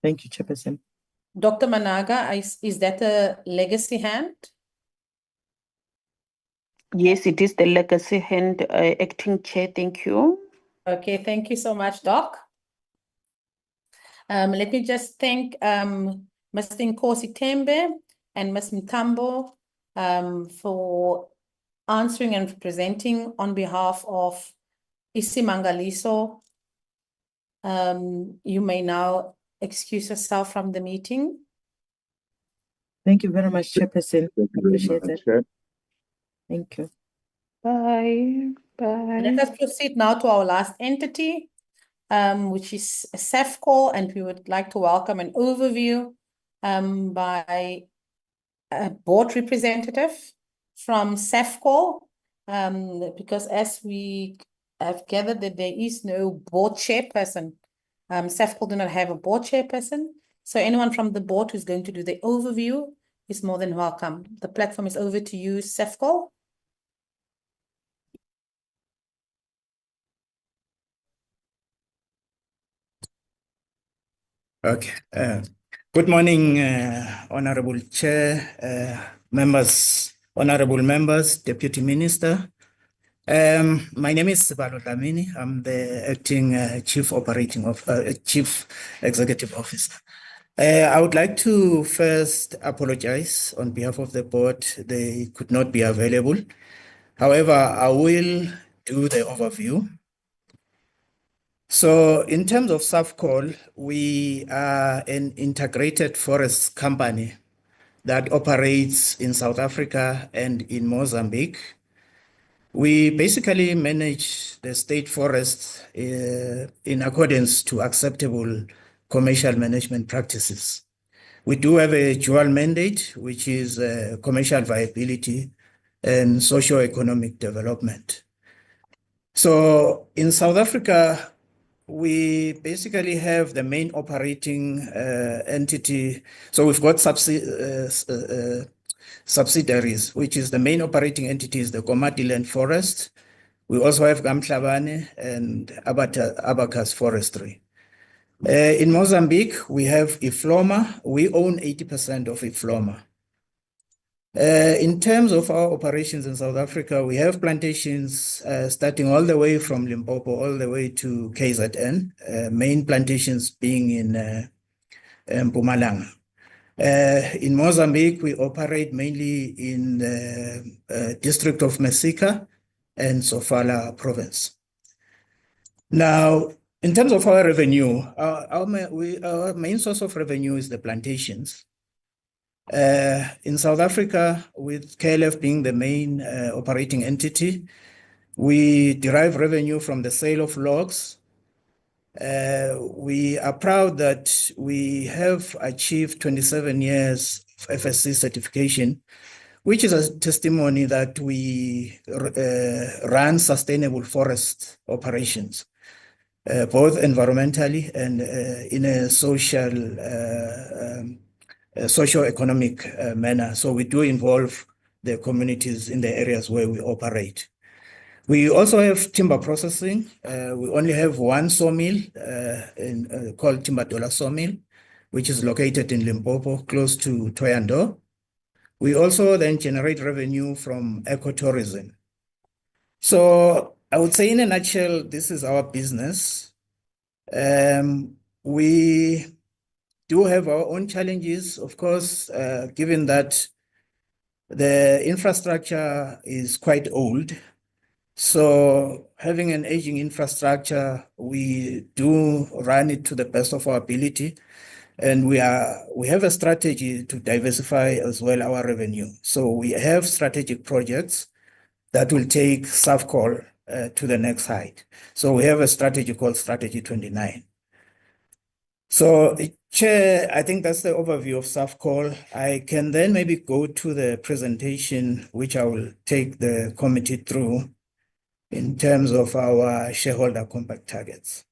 Thank you, Chairperson. Dr. Managa, is that a legacy hand? Yes, it is the legacy hand, acting chair. Thank you. Okay, thank you so much, Doc. Let me just thank Mr. Nkosi Tembe and Ms. Mtambo for answering and presenting on behalf of iSimangaliso. You may now excuse yourself from the meeting. Thank you very much, Chairperson. Appreciate it. Chair. Thank you. Bye. Bye. Let us proceed now to our last entity, which is SAFCOL, and we would like to welcome an overview by a board representative from SAFCOL, because as we have gathered that there is no board chairperson. SAFCOL do not have a board chairperson. So anyone from the board who's going to do the overview is more than welcome. The platform is over to you, SAFCOL. Okay. Good morning, Honorable Chair, honorable members, Deputy Minister. My name is Sibalo Dlamini. I'm the acting Chief Executive Officer. I would like to first apologize on behalf of the board. They could not be available. However, I will do the overview. So in terms of SAFCOL, we are an integrated forest company that operates in South Africa and in Mozambique. We basically manage the state forests in accordance to acceptable commercial management practices. We do have a dual mandate, which is commercial viability and socio-economic development. So in South Africa, we basically have the main operating entity. So we've got subsidiaries, which is the main operating entity is the Komatiland Forest. We also have Gamhlabane and Abacus Forestry. In Mozambique, we have Ifloma. We own 80% of Ifloma. In terms of our operations in South Africa, we have plantations starting all the way from Limpopo all the way to KZN, main plantations being in Mpumalanga. In Mozambique, we operate mainly in the district of Mesika and Sofala province. Now, in terms of our revenue, our main source of revenue is the plantations. In South Africa, with KLF being the main operating entity, we derive revenue from the sale of logs. We are proud that we have achieved 27 years of FSC certification, which is a testimony that we run sustainable forest operations, both environmentally and in a socio-economic manner. So we do involve the communities in the areas where we operate. We also have timber processing. We only have one sawmill called Timbadola Sawmill, which is located in Limpopo, close to Thohoyandou. We also then generate revenue from ecotourism. So I would say in a nutshell, this is our business. We do have our own challenges, of course, given that the infrastructure is quite old. So having an aging infrastructure, we do run it to the best of our ability. And we have a strategy to diversify as well our revenue. So we have strategic projects that will take SAFCOL to the next height. So we have a strategy called Strategy 29. So, Chair, I think that's the overview of SAFCOL. I can then maybe go to the presentation, which I will take the committee through in terms of our shareholder compact targets.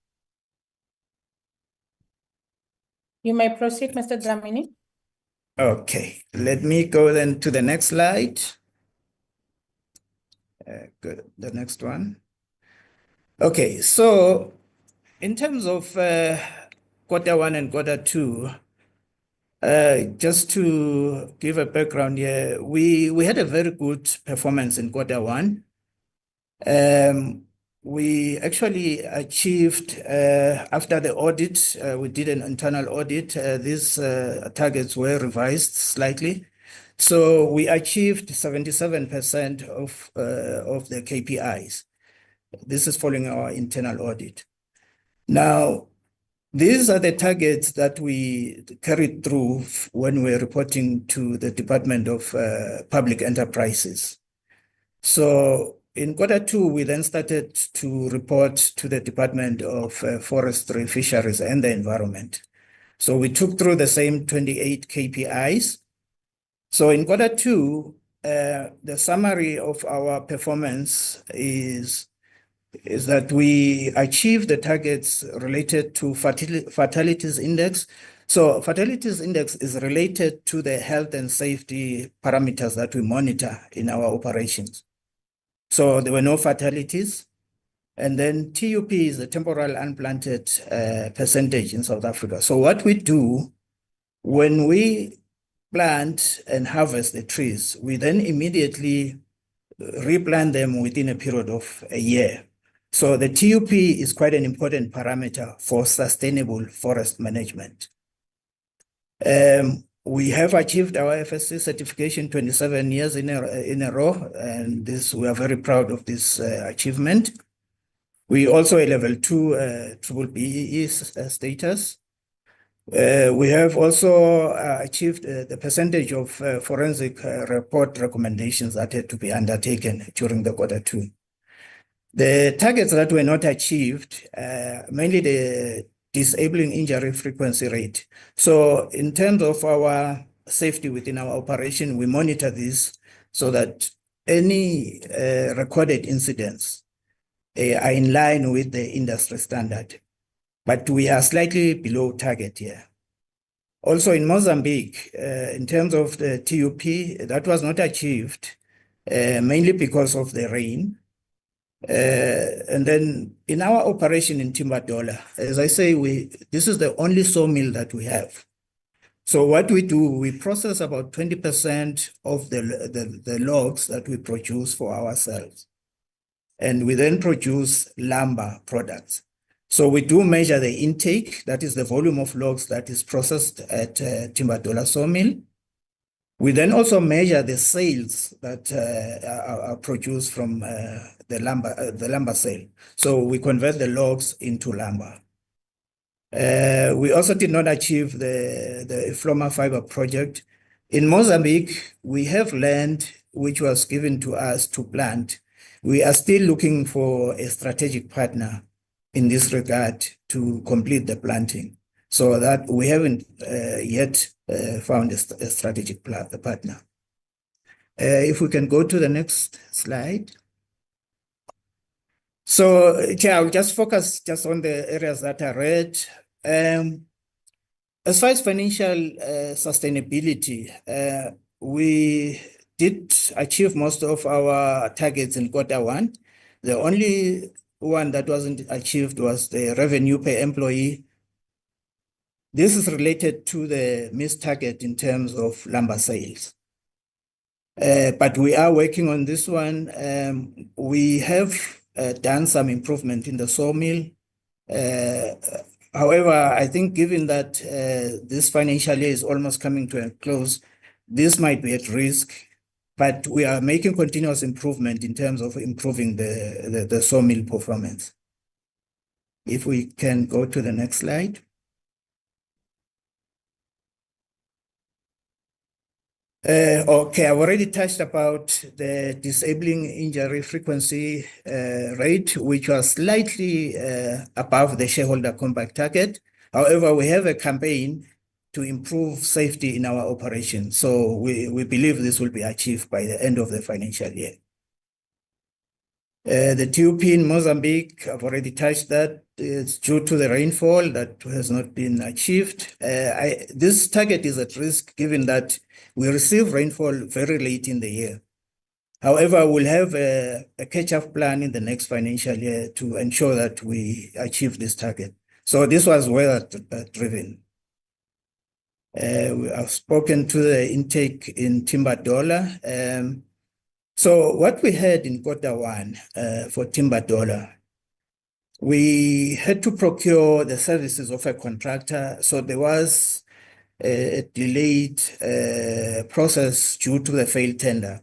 You may proceed, Mr. Dlamini. Okay, let me go then to the next slide. Good, the next one. Okay, so in terms of Q1 and Q2, just to give a background here, we had a very good performance in Q1. We actually achieved, after the audit, we did an internal audit, these targets were revised slightly. So we achieved 77% of the KPIs. This is following our internal audit. Now, these are the targets that we carried through when we're reporting to the Department of Public Enterprises. So in Q2, we then started to report to the Department of Forestry, Fisheries, and the Environment. So we took through the same 28 KPIs. So in Q2, the summary of our performance is that we achieved the targets related to fatalities index. So fatalities index is related to the health and safety parameters that we monitor in our operations. So there were no fatalities. And then TUP is the temporal unplanted percentage in South Africa. So what we do when we plant and harvest the trees, we then immediately replant them within a period of a year. So the TUP is quite an important parameter for sustainable forest management. We have achieved our FSC certification 27 years in a row, and this we are very proud of this achievement. We also a level 2 triple BEE status. We have also achieved the percentage of forensic report recommendations that had to be undertaken during the Q2. The targets that were not achieved, mainly the disabling injury frequency rate. So in terms of our safety within our operation, we monitor this so that any recorded incidents are in line with the industry standard. But we are slightly below target here. Also in Mozambique, in terms of the TUP, that was not achieved, mainly because of the rain. And then in our operation in Timbadola, as I say, this is the only sawmill that we have. So what we do, we process about 20% of the logs that we produce for ourselves. And we then produce lumber products. So we do measure the intake, that is the volume of logs that is processed at Timbadola sawmill. We then also measure the sales that are produced from the lumber sale. So we convert the logs into lumber. We also did not achieve the Floma fiber project. In Mozambique, we have land which was given to us to plant. We are still looking for a strategic partner in this regard to complete the planting. So that we haven't yet found a strategic partner. If we can go to the next slide. So, Chair, I'll just focus just on the areas that are red. As far as financial sustainability, we did achieve most of our targets in Q1. The only one that wasn't achieved was the revenue per employee. This is related to the missed target in terms of lumber sales. But we are working on this one. We have done some improvement in the sawmill. However, I think given that this financial year is almost coming to a close, this might be at risk, but we are making continuous improvement in terms of improving the sawmill performance. If we can go to the next slide. Okay, I've already touched about the disabling injury frequency rate, which was slightly above the shareholder compact target. However, we have a campaign to improve safety in our operation. So we believe this will be achieved by the end of the financial year. The TUP in Mozambique, I've already touched that. It's due to the rainfall that has not been achieved. This target is at risk given that we receive rainfall very late in the year. However, we'll have a catch-up plan in the next financial year to ensure that we achieve this target. So this was weather-driven. I've spoken to the intake in timber dollar. So what we had in Q1 for timber dollar, we had to procure the services of a contractor. So there was a delayed process due to the failed tender,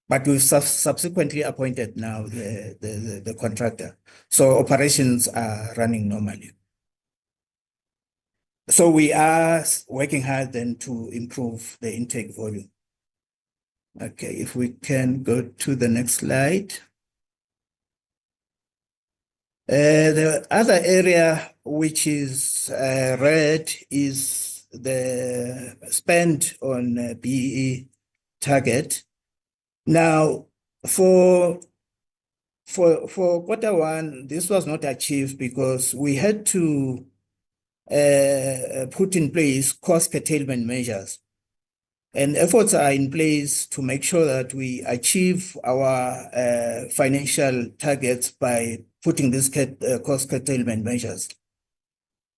but we've subsequently appointed now the contractor. So operations are running normally. So we are working hard then to improve the intake volume. Okay, if we can go to the next slide. The other area which is red is the spend on BEE target. Now, for Q1, this was not achieved because we had to put in place cost curtailment measures. And efforts are in place to make sure that we achieve our financial targets by putting these cost curtailment measures.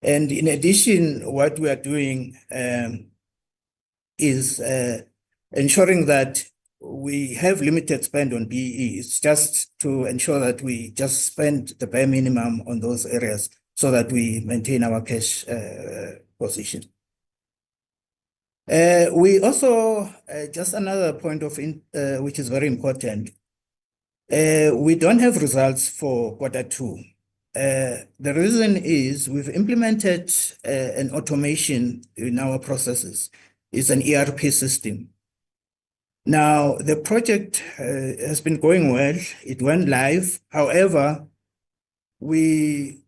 And in addition, what we are doing is ensuring that we have limited spend on BEE. It's just to ensure that we just spend the bare minimum on those areas so that we maintain our cash position. We also, just another point of which is very important, we don't have results for Q2. The reason is we've implemented an automation in our processes. It's an ERP system. Now, the project has been going well. It went live. However, we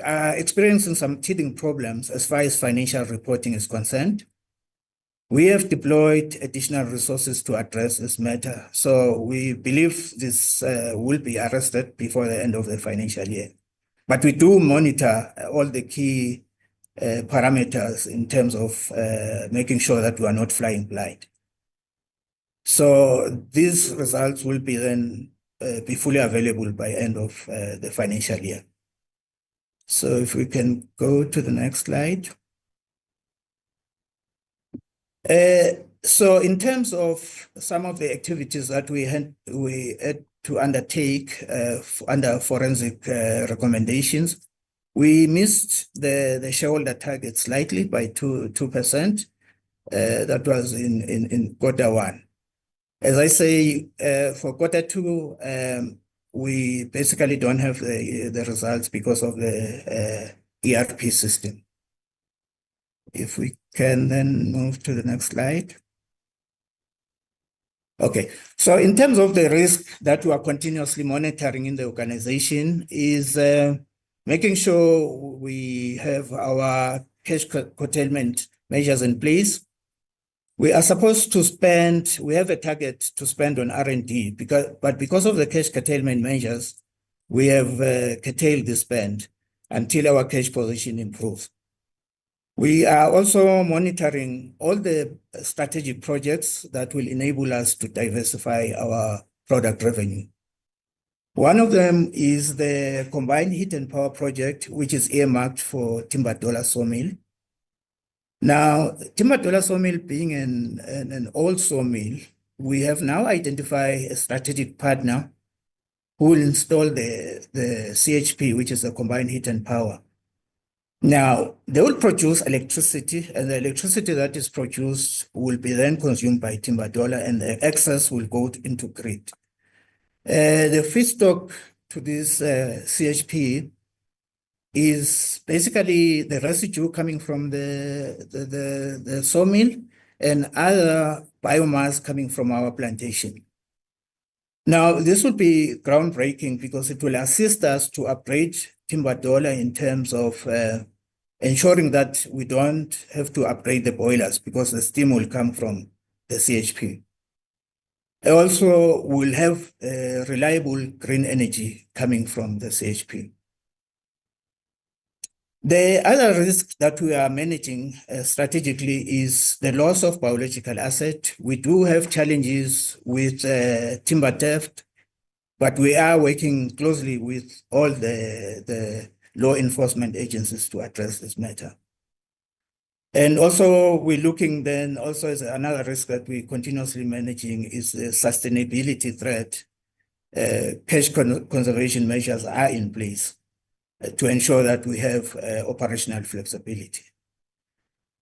are experiencing some teething problems as far as financial reporting is concerned. We have deployed additional resources to address this matter. So we believe this will be arrested before the end of the financial year. But we do monitor all the key parameters in terms of making sure that we are not flying blind. So these results will be then be fully available by end of the financial year. So if we can go to the next slide. So in terms of some of the activities that we had to undertake under forensic recommendations, we missed the shareholder target slightly by 2%. That was in Q1. As I say, for Q2, we basically don't have the results because of the ERP system. If we can then move to the next slide. Okay, so in terms of the risk that we are continuously monitoring in the organization is making sure we have our cash curtailment measures in place. We are supposed to spend, we have a target to spend on R&D, but because of the cash curtailment measures, we have curtailed the spend until our cash position improves. We are also monitoring all the strategic projects that will enable us to diversify our product revenue. One of them is the combined heat and power project, which is earmarked for Timbadola sawmill. Now, Timbadola sawmill being an old sawmill, we have now identified a strategic partner who will install the CHP, which is the combined heat and power. Now, they will produce electricity, and the electricity that is produced will be then consumed by Timbadola, and the excess will go into grid. The feedstock to this CHP is basically the residue coming from the sawmill and other biomass coming from our plantation. Now, this will be groundbreaking because it will assist us to upgrade Timbadola in terms of ensuring that we don't have to upgrade the boilers because the steam will come from the CHP. Also, we'll have reliable green energy coming from the CHP. The other risk that we are managing strategically is the loss of biological asset. We do have challenges with timber theft, but we are working closely with all the law enforcement agencies to address this matter. And also we're looking then also as another risk that we're continuously managing is the sustainability threat. Cash conservation measures are in place to ensure that we have operational flexibility.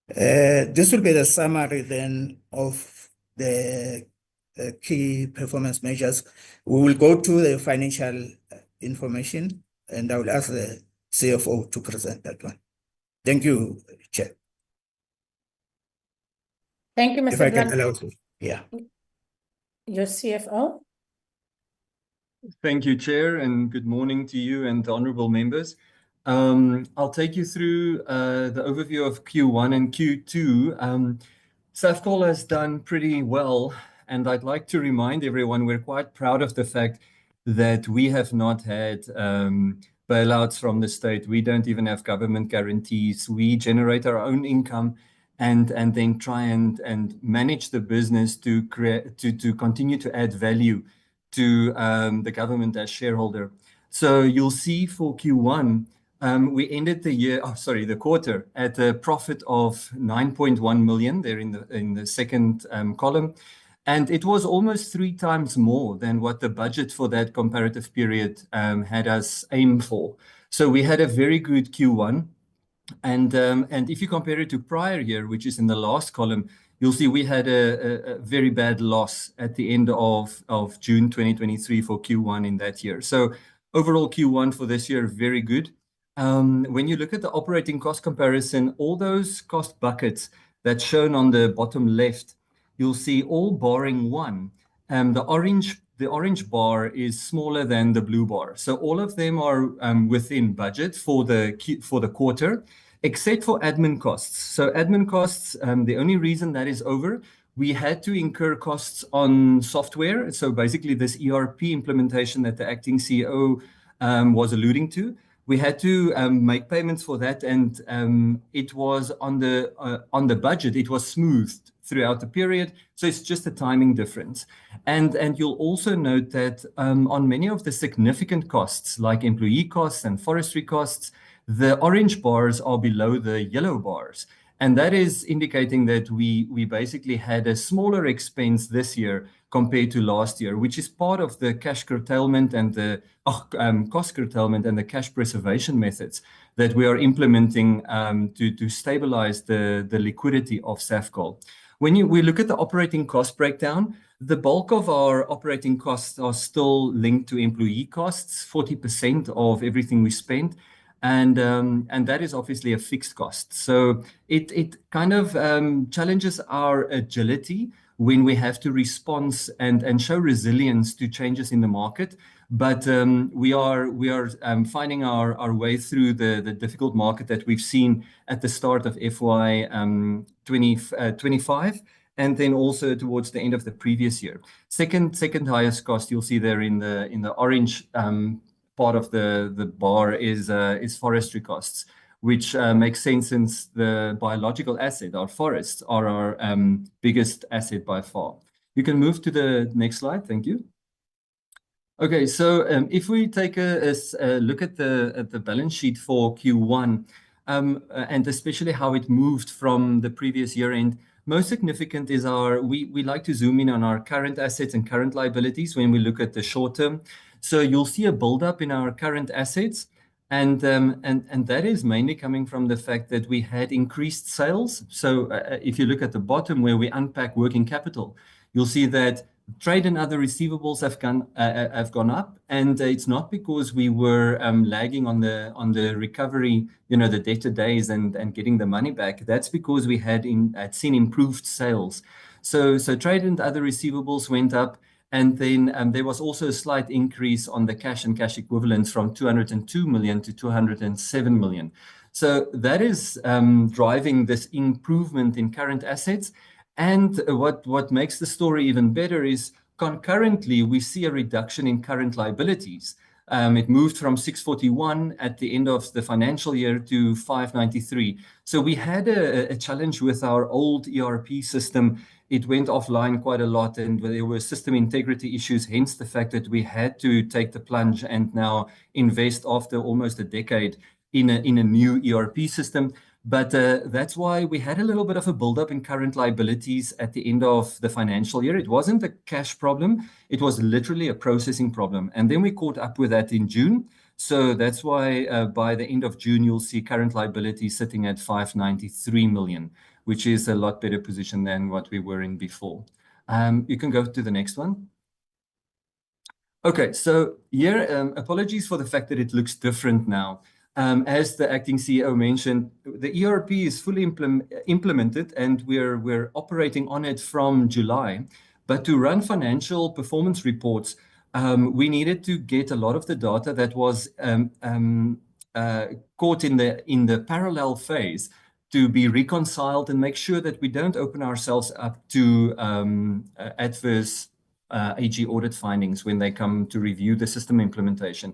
This will be the summary then of the key performance measures. We will go to the financial information, and I will ask the CFO to present that one. Thank you, Chair. Thank you, Mr. If I can Blunt. allow to, yeah. Your CFO. Thank you, Chair, and good morning to you and the honourable members. I'll take you through the overview of Q1 and Q2. SAFCOL has done pretty well, and I'd like to remind everyone we're quite proud of the fact that we have not had bailouts from the state. We don't even have government guarantees. We generate our own income and then try and manage the business to continue to add value to the government as shareholder. So you'll see for Q1, we ended the quarter at a profit of 9.1 million there in the second column. And it was almost 3 times more than what the budget for that comparative period had us aim for. So we had a very good Q1. And if you compare it to prior year, which is in the last column, you'll see we had a very bad loss at the end of June 2023 for Q1 in that year. So overall Q1 for this year, very good. When you look at the operating cost comparison, all those cost buckets that's shown on the bottom left, you'll see all barring one. The orange bar is smaller than the blue bar. So all of them are within budget for the quarter, except for admin costs. So admin costs, the only reason that is over, we had to incur costs on software. So basically this ERP implementation that the acting CEO was alluding to, we had to make payments for that, and it was on the budget. It was smoothed throughout the period, so it's just a timing difference. And you'll also note that on many of the significant costs, like employee costs and forestry costs, the orange bars are below the yellow bars. And that is indicating that we basically had a smaller expense this year compared to last year, which is part of the cash curtailment and the cost curtailment and the cash preservation methods that we are implementing to stabilize the liquidity of SAFCOL. When we look at the operating cost breakdown, the bulk of our operating costs are still linked to employee costs, 40% of everything we spend. And that is obviously a fixed cost. So it kind of challenges our agility when we have to respond and show resilience to changes in the market. But we are finding our way through the difficult market that we've seen at the start of FY 2025. and then also towards the end of the previous year. Second highest cost you'll see there in the orange part of the bar is forestry costs, which makes sense since the biological asset, our forests, are our biggest asset by far. You can move to the next slide. Thank you. Okay, so if we take a look at the balance sheet for Q1, and especially how it moved from the previous year end, most significant is we like to zoom in on our current assets and current liabilities when we look at the short term. So you'll see a buildup in our current assets, and that is mainly coming from the fact that we had increased sales. So if you look at the bottom where we unpack working capital, you'll see that trade and other receivables have gone up, and it's not because we were lagging on the recovery, the debtor days and getting the money back. That's because we had seen improved sales. So trade and other receivables went up, and then there was also a slight increase on the cash and cash equivalents from 202 million to 207 million. So that is driving this improvement in current assets. And what makes the story even better is concurrently we see a reduction in current liabilities. It moved from 641 at the end of the financial year to 593. So we had a challenge with our old ERP system. It went offline quite a lot, and there were system integrity issues, hence the fact that we had to take the plunge and now invest after almost a decade in a new ERP system. But that's why we had a little bit of a buildup in current liabilities at the end of the financial year. It wasn't a cash problem. It was literally a processing problem. And then we caught up with that in June. So that's why by the end of June, you'll see current liabilities sitting at 593 million, which is a lot better position than what we were in before. You can go to the next one. Okay, so here, apologies for the fact that it looks different now. As the acting CEO mentioned, the ERP is fully implemented, and we're operating on it from July. But to run financial performance reports, we needed to get a lot of the data that was caught in the parallel phase to be reconciled and make sure that we don't open ourselves up to adverse AG audit findings when they come to review the system implementation.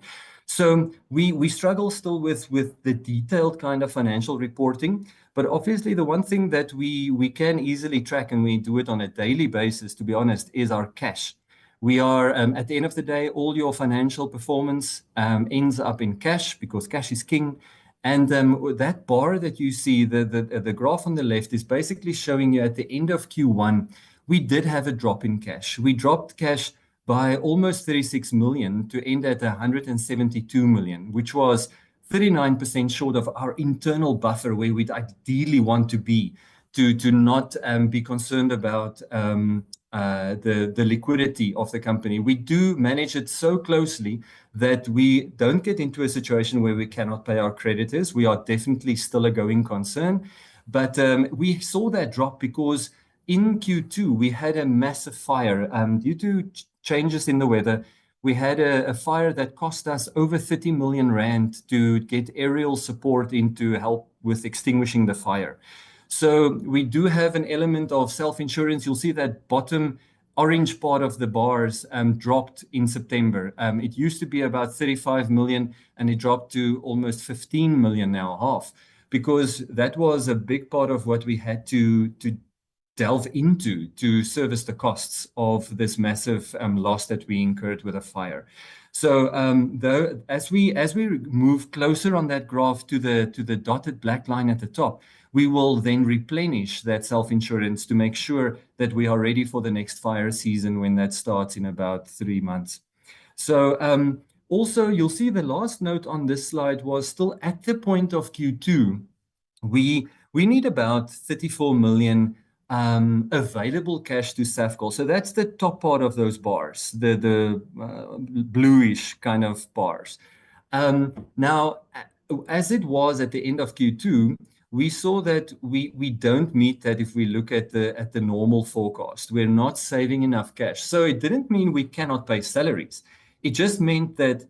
So we struggle still with the detailed kind of financial reporting, but obviously the one thing that we can easily track, and we do it on a daily basis, to be honest, is our cash. We are, at the end of the day, all your financial performance ends up in cash because cash is king. And that bar that you see, the graph on the left, is basically showing you at the end of Q1, we did have a drop in cash. We dropped cash by almost 36 million to end at 172 million, which was 39% short of our internal buffer where we'd ideally want to be to not be concerned about the liquidity of the company. We do manage it so closely that we don't get into a situation where we cannot pay our creditors. We are definitely still a going concern, but we saw that drop because in Q2 we had a massive fire due to changes in the weather. We had a fire that cost us over 30 million rand to get aerial support in to help with extinguishing the fire. So we do have an element of self-insurance. You'll see that bottom orange part of the bars dropped in September. It used to be about 35 million and it dropped to almost 15 million now, half, because that was a big part of what we had to delve into to service the costs of this massive loss that we incurred with a fire. So as we move closer on that graph to the dotted black line at the top, we will then replenish that self-insurance to make sure that we are ready for the next fire season when that starts in about 3 months. So also you'll see the last note on this slide was still at the point of Q2. We need about 34 million available cash to SAFCOL. So that's the top part of those bars, the bluish kind of bars. Now, as it was at the end of Q2, we saw that we don't meet that if we look at the normal forecast. We're not saving enough cash. So it didn't mean we cannot pay salaries. It just meant that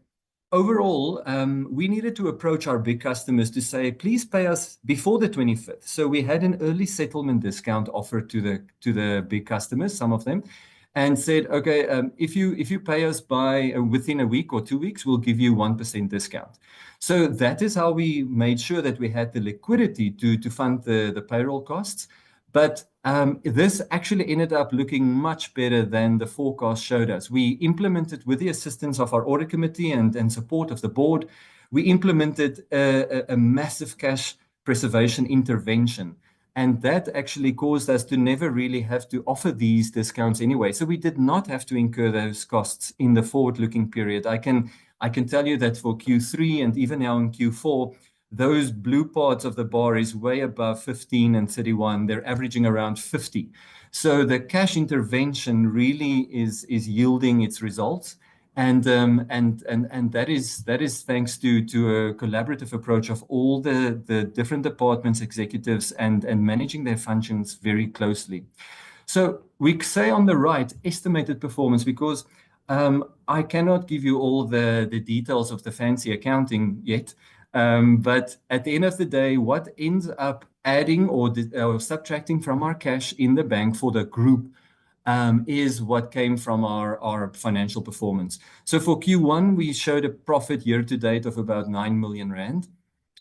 overall, we needed to approach our big customers to say, please pay us before the 25th. So we had an early settlement discount offered to the big customers, some of them, and said, okay, if you pay us by within a week or 2 weeks, we'll give you 1% discount. So that is how we made sure that we had the liquidity to fund the payroll costs. But this actually ended up looking much better than the forecast showed us. We implemented, with the assistance of our audit committee and support of the board, we implemented a massive cash preservation intervention. And that actually caused us to never really have to offer these discounts anyway. So we did not have to incur those costs in the forward-looking period. I can tell you that for Q3 and even now in Q4, those blue parts of the bar is way above 15 and 31. They're averaging around 50. So the cash intervention really is yielding its results. And that is thanks to a collaborative approach of all the different departments, executives, and managing their functions very closely. So we say on the right, estimated performance, because I cannot give you all the details of the fancy accounting yet. But at the end of the day, what ends up adding or subtracting from our cash in the bank for the group is what came from our financial performance. So for Q1, we showed a profit year to date of about 9 million rand,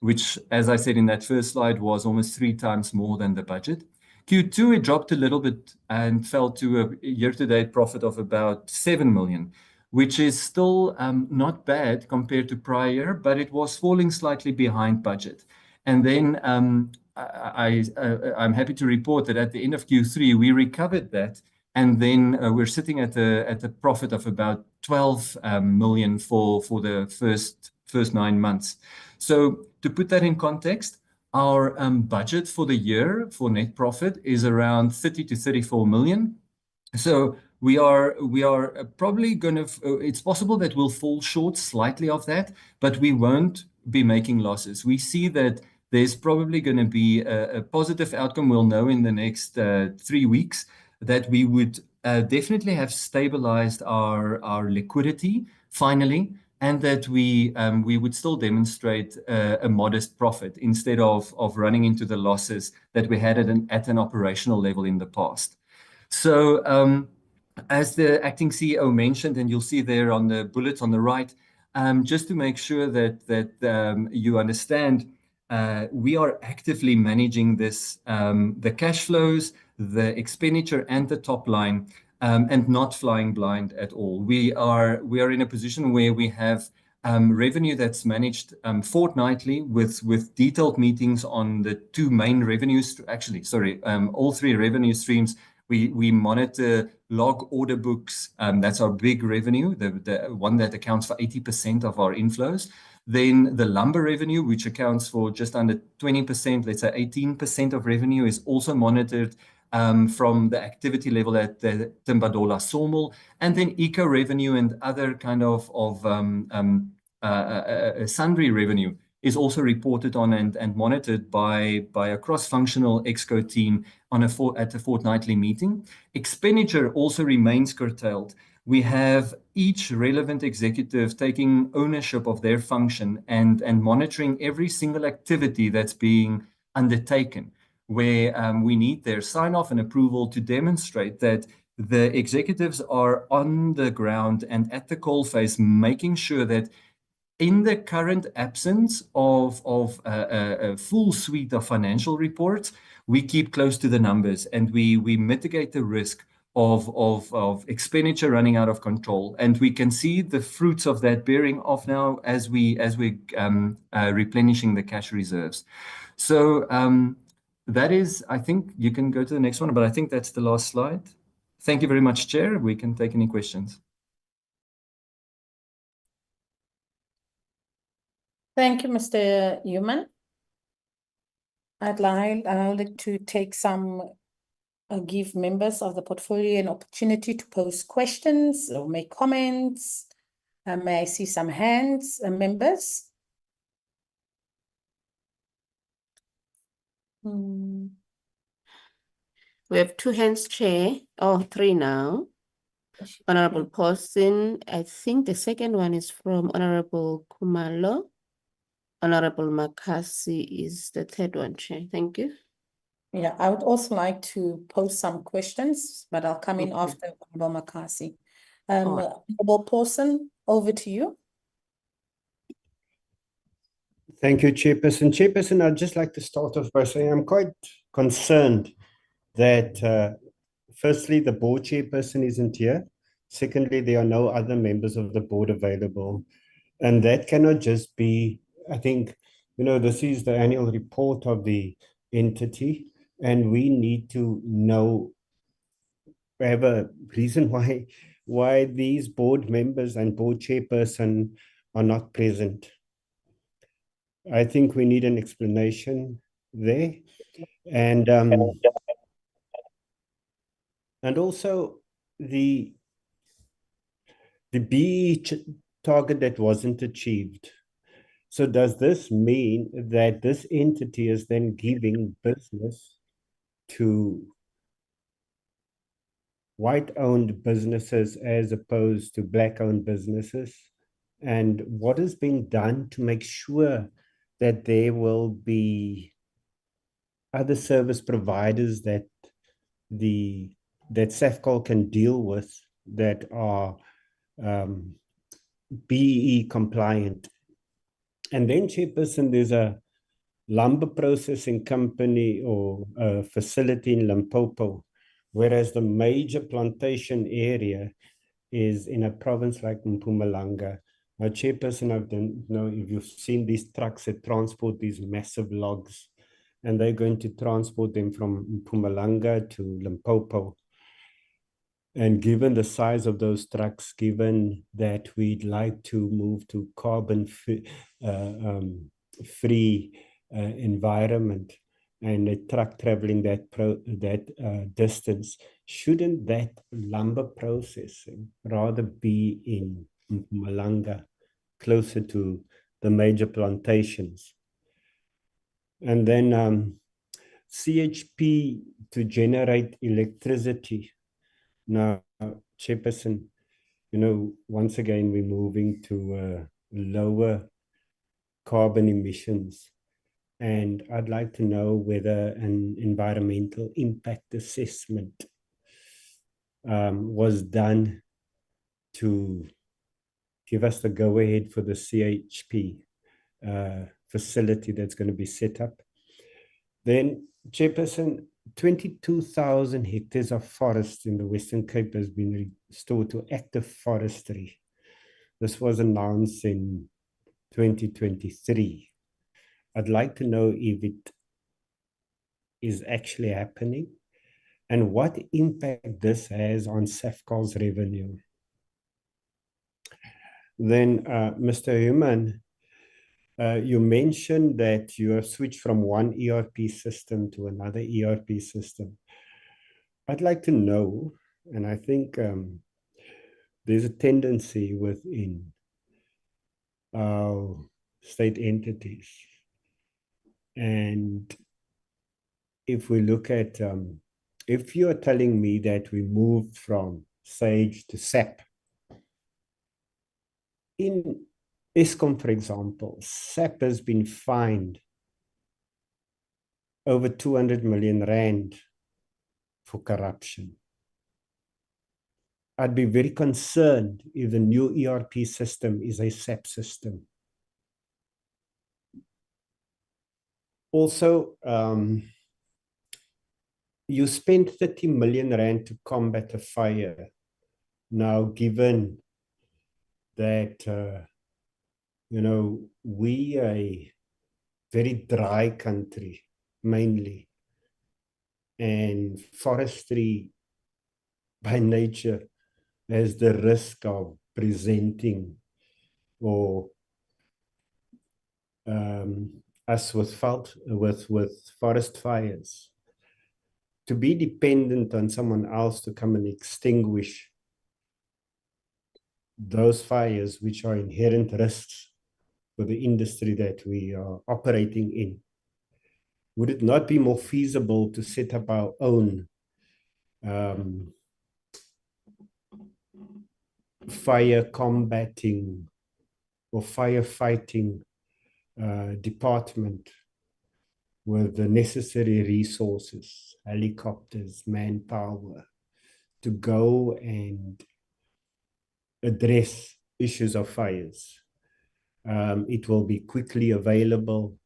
which, as I said in that first slide, was almost 3 times more than the budget. Q2, it dropped a little bit and fell to a year to date profit of about 7 million, which is still not bad compared to prior year, but it was falling slightly behind budget. And then I'm happy to report that at the end of Q3, we recovered that. And then we're sitting at a profit of about 12 million for the first 9 months. So to put that in context, our budget for the year for net profit is around 30 to 34 million. So we are probably going to, it's possible that we'll fall short slightly of that, but we won't be making losses. We see that there's probably going to be a positive outcome. We'll know in the next 3 weeks that we would definitely have stabilized our liquidity finally, and that we would still demonstrate a modest profit instead of running into the losses that we had at an operational level in the past. So as the acting CEO mentioned, and you'll see there on the bullets on the right, just to make sure that you understand, we are actively managing this, the cash flows, the expenditure, and the top line, and not flying blind at all. We are in a position where we have revenue that's managed fortnightly with detailed meetings on the 2 main revenues. Actually, sorry, all 3 revenue streams. We monitor log order books. That's our big revenue, the one that accounts for 80% of our inflows. Then the lumber revenue, which accounts for just under 20%, let's say 18% of revenue, is also monitored from the activity level at the Timbadola sawmill. And then eco revenue and other kind of sundry revenue is also reported on and monitored by a cross-functional exco team at a fortnightly meeting. Expenditure also remains curtailed. We have each relevant executive taking ownership of their function and monitoring every single activity that's being undertaken, where we need their sign-off and approval to demonstrate that the executives are on the ground and at the coalface, making sure that in the current absence of a full suite of financial reports, we keep close to the numbers and we mitigate the risk of expenditure running out of control. And we can see the fruits of that bearing off now as we replenishing the cash reserves. So that is, I think you can go to the next one, but I think that's the last slide. Thank you very much, Chair. We can take any questions. Thank you, Mr. Human. I'd like to take give members of the portfolio an opportunity to pose questions or make comments. May I see some hands, members? We have 2 hands, Chair. Oh, 3 now. Honorable Paulson. I think the second one is from Honorable Kumalo. Honorable Makasi is the third one, Chair. Thank you. Yeah, I would also like to pose some questions, but I'll come in Okay. after Honorable Makasi. All right. Honorable Paulson, over to you. Thank you, Chairperson. Chairperson, I'd just like to start off by saying I'm quite concerned that firstly, the board chairperson isn't here. Secondly, there are no other members of the board available. And that cannot just be, I think, this is the annual report of the entity, and we need to know, have a reason why these board members and board chairperson are not present. I think we need an explanation there. And also the BE target that wasn't achieved. So does this mean that this entity is then giving business to white-owned businesses as opposed to black-owned businesses? And what is being done to make sure that there will be other service providers that SAFCOL can deal with that are BEE compliant? And then, Chairperson, there's a lumber processing company or a facility in Limpopo, whereas the major plantation area is in a province like Mpumalanga. Now, Chairperson, I don't know if you've seen these trucks that transport these massive logs, and they're going to transport them from Mpumalanga to Limpopo. And given the size of those trucks, given that we'd like to move to carbon-free environment, and a truck traveling that distance, shouldn't that lumber processing rather be in Mpumalanga, closer to the major plantations? And then CHP to generate electricity. Now, Chairperson, once again, we're moving to lower carbon emissions. And I'd like to know whether an environmental impact assessment was done to give us the go-ahead for the CHP facility that's going to be set up. Then, Chairperson, 22,000 hectares of forest in the Western Cape has been restored to active forestry. This was announced in 2023. I'd like to know if it is actually happening and what impact this has on SAFCOL's revenue. Then, Mr. Human, you mentioned that you have switched from one ERP system to another ERP system. I'd like to know, and I think there's a tendency within our state entities. And if we look at, if you're telling me that we moved from SAGE to SAP, in Eskom, for example, SAP has been fined over 200 million rand for corruption. I'd be very concerned if the new ERP system is a SAP system. Also, you spent 30 million rand to combat a fire. Now, given that, we are a very dry country, mainly, and forestry by nature has the risk of presenting or us with forest fires. To be dependent on someone else to come and extinguish those fires, which are inherent risks for the industry that we are operating in, would it not be more feasible to set up our own fire combating or firefighting department with the necessary resources, helicopters, manpower, to go and address issues of fires. It will be quickly available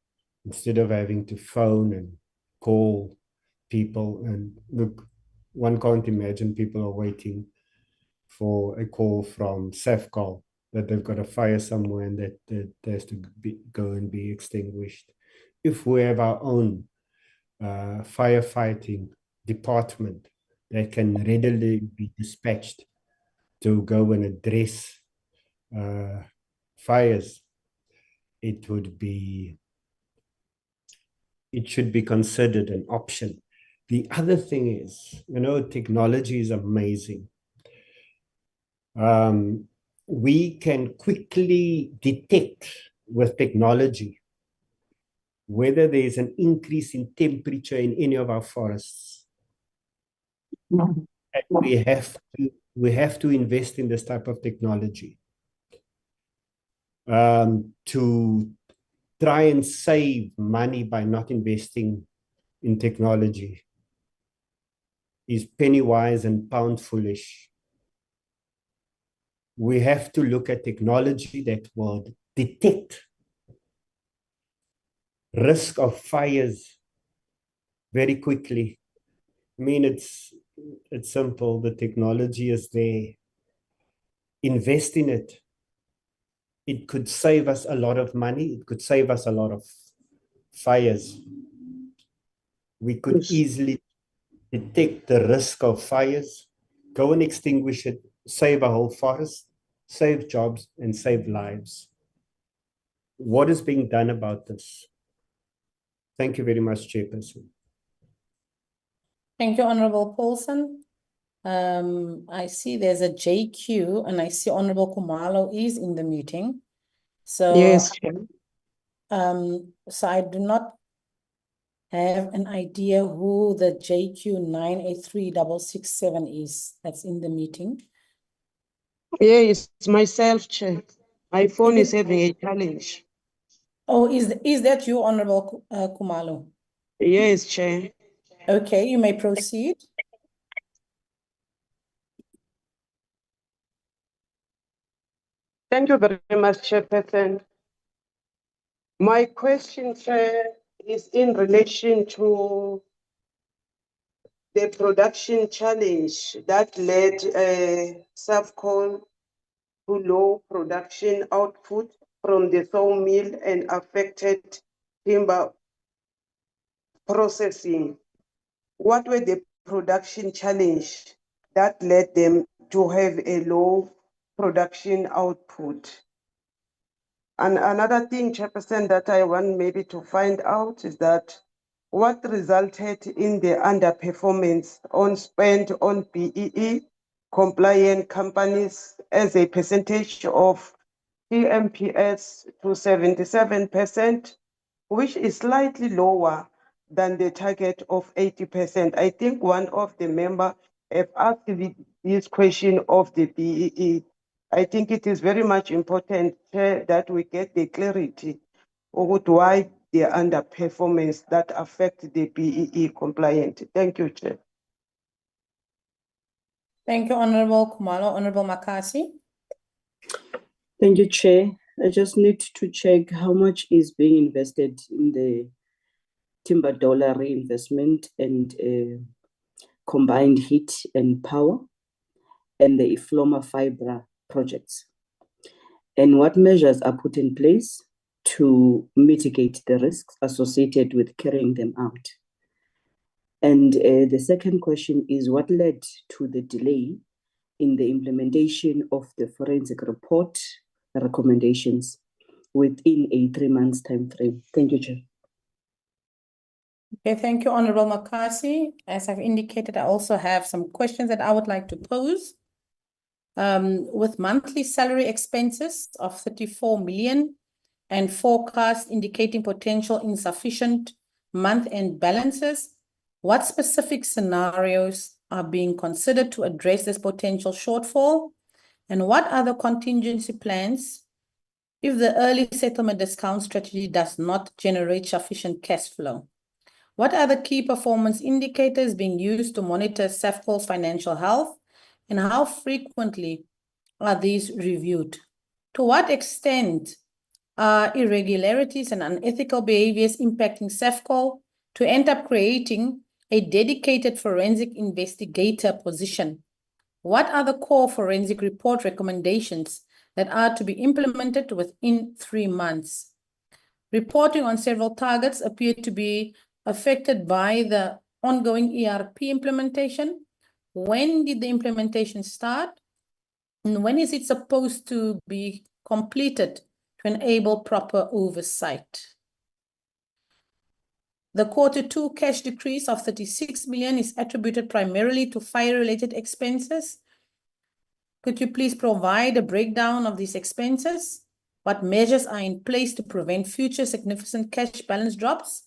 instead of having to phone and call people. And look, one can't imagine people are waiting for a call from SAFCOL that they've got a fire somewhere and that has to go and be extinguished. If we have our own firefighting department that can readily be dispatched to go and address fires, it should be considered an option. The other thing is, technology is amazing. We can quickly detect with technology whether there is an increase in temperature in any of our forests. And we have to invest in this type of technology to try and save money by not investing in technology is penny wise and pound foolish. We have to look at technology that will detect risk of fires very quickly. I mean, it's simple. The technology is there. Invest in it. It could save us a lot of money. It could save us a lot of fires. We could easily detect the risk of fires, go and extinguish it, save a whole forest, save jobs, and save lives. What is being done about this? Thank you very much, Chairperson. Thank you, Honorable Paulson. I see there's a JQ and I see Honorable Khumalo is in the meeting. So, Yes. So I do not have an idea who the JQ 983667 is that's in the meeting. Yeah, it's myself, Chair. My phone is having a challenge. Oh, is that you, Honorable Khumalo? Yes, Chair. Okay, you may proceed. Thank you very much, Chairperson. My question, Chair, is in relation to the production challenge that led SAFCOL to low production output from the sawmill and affected timber processing. What were the production challenge that led them to have a low production output? And another thing, Chairperson, that I want maybe to find out is that what resulted in the underperformance on spend on BEE compliant companies as a percentage of TMPS to 77%, which is slightly lower than the target of 80%. I think one of the members have asked this question of the BEE. I think it is very much important, Chair, that we get the clarity of why the underperformance that affect the BEE compliant. Thank you, Chair. Thank you, Honorable Khumalo. Honorable Makasi. Thank you, Chair. I just need to check how much is being invested in the timber dollar reinvestment and combined heat and power and the Ifloma fiber projects. And what measures are put in place to mitigate the risks associated with carrying them out? And the second question is what led to the delay in the implementation of the forensic report recommendations within a 3 months time frame? Thank you, Chair. Okay, thank you, Honorable Makasi. As I've indicated, I also have some questions that I would like to pose. With monthly salary expenses of 34 million and forecast indicating potential insufficient month-end balances, what specific scenarios are being considered to address this potential shortfall? And what other contingency plans if the early settlement discount strategy does not generate sufficient cash flow? What are the key performance indicators being used to monitor SAFCOL's financial health, and how frequently are these reviewed? To what extent are irregularities and unethical behaviors impacting SAFCOL to end up creating a dedicated forensic investigator position? What are the core forensic report recommendations that are to be implemented within 3 months? Reporting on several targets appear to be affected by the ongoing ERP implementation. When did the implementation start? And when is it supposed to be completed to enable proper oversight? The Q2 cash decrease of 36 million is attributed primarily to fire-related expenses. Could you please provide a breakdown of these expenses? What measures are in place to prevent future significant cash balance drops,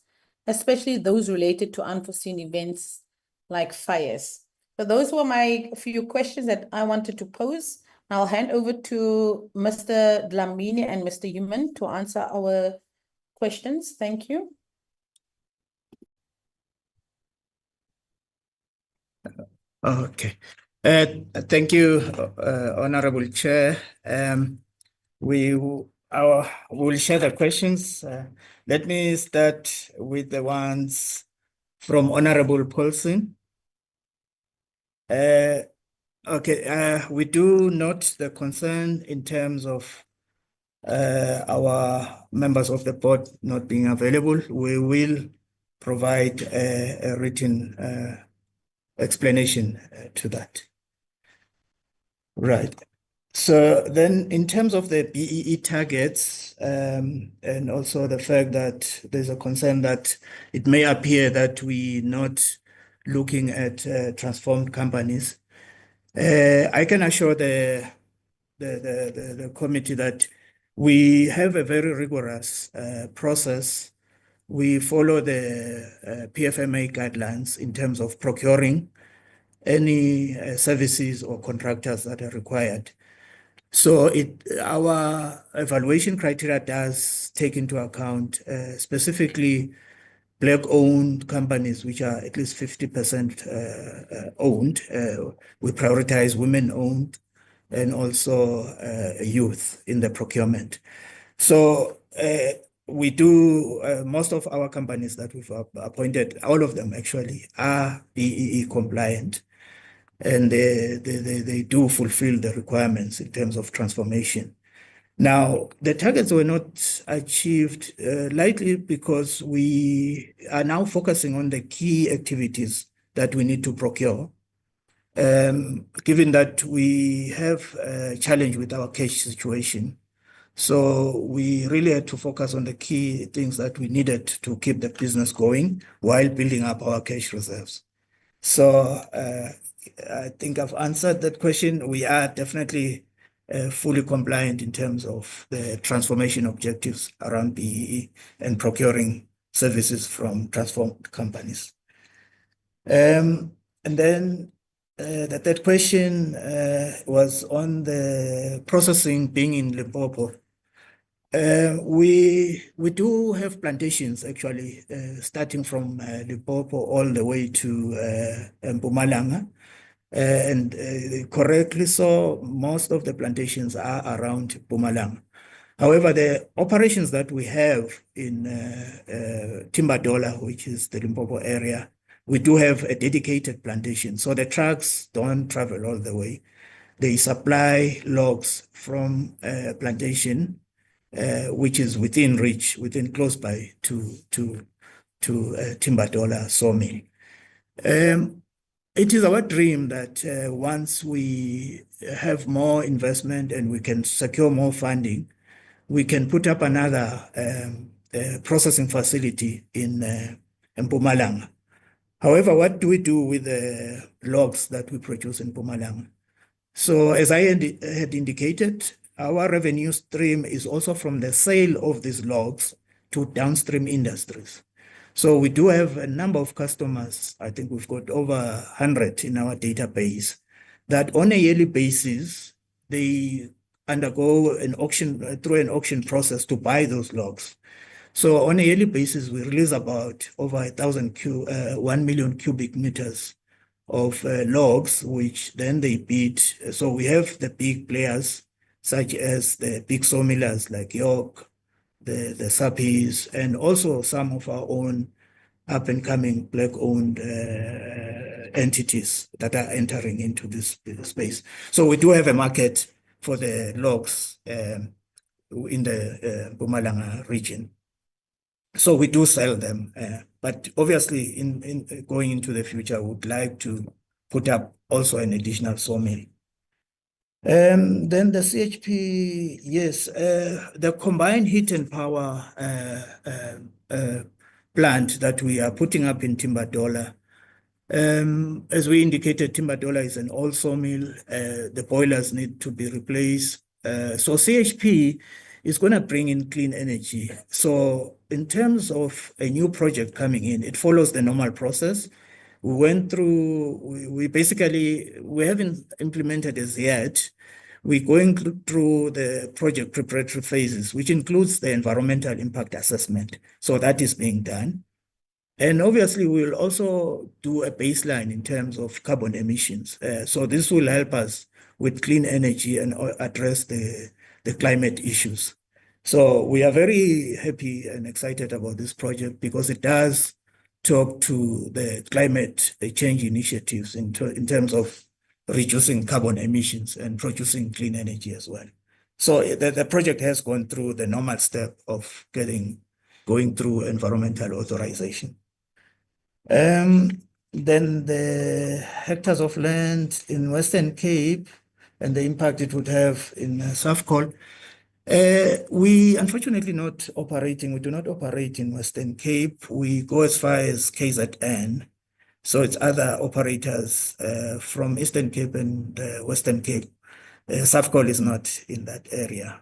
especially those related to unforeseen events like fires? So those were my few questions that I wanted to pose. I'll hand over to Mr. Dlamini and Mr. Human to answer our questions. Thank you. Okay. Thank you, Honorable Chair. We will share the questions. Let me start with the ones from Honorable Paulson. Okay, we do note the concern in terms of our members of the board not being available. We will provide a written explanation to that. Right. So then in terms of the BEE targets, and also the fact that there's a concern that it may appear that we're not looking at transformed companies, I can assure the committee that we have a very rigorous process. We follow the PFMA guidelines in terms of procuring any services or contractors that are required. So our evaluation criteria does take into account specifically Black-owned companies, which are at least 50% owned. We prioritize women-owned and also youth in the procurement. So we do, most of our companies that we've appointed, all of them actually are BEE compliant, and they do fulfill the requirements in terms of transformation. Now, the targets were not achieved likely because we are now focusing on the key activities that we need to procure, given that we have a challenge with our cash situation. So we really had to focus on the key things that we needed to keep the business going while building up our cash reserves. So I think I've answered that question. We are definitely fully compliant in terms of the transformation objectives around BEE and procuring services from transformed companies. And then the third question was on the processing being in Limpopo. We do have plantations actually starting from Limpopo all the way to Mpumalanga. And correctly so, most of the plantations are around Mpumalanga. However, the operations that we have in Timbadola, which is the Limpopo area, we do have a dedicated plantation. So the trucks don't travel all the way. They supply logs from a plantation, which is within reach, close by to Timbadola sawmill. It is our dream that once we have more investment and we can secure more funding, we can put up another processing facility in Mpumalanga. However, what do we do with the logs that we produce in Mpumalanga? So as I had indicated, our revenue stream is also from the sale of these logs to downstream industries. So we do have a number of customers. I think we've got over 100 in our database that on a yearly basis, they undergo an auction through an auction process to buy those logs. So on a yearly basis, we release about over 1 million cubic meters of logs, which then they bid. So we have the big players, such as the big sawmillers like York, the Sappies, and also some of our own up-and-coming Black-owned entities that are entering into this space. So we do have a market for the logs in the Mpumalanga region. So we do sell them, but obviously in going into the future, we would like to put up also an additional sawmill. Then the CHP, yes, the combined heat and power plant that we are putting up in Timbadola. As we indicated, Timbadola is an old sawmill. The boilers need to be replaced. So CHP is going to bring in clean energy. So in terms of a new project coming in, it follows the normal process. We went through, we haven't implemented as yet. We're going through the project preparatory phases, which includes the environmental impact assessment. So that is being done. And obviously, we'll also do a baseline in terms of carbon emissions. So this will help us with clean energy and address the climate issues. So we are very happy and excited about this project because it does talk to the climate change initiatives in terms of reducing carbon emissions and producing clean energy as well. So the project has gone through the normal step of going through environmental authorization. Then the hectares of land in Western Cape and the impact it would have in SAFCOL. We unfortunately we do not operate in Western Cape. We go as far as KZN. So it's other operators from Eastern Cape and Western Cape. SAFCOL is not in that area.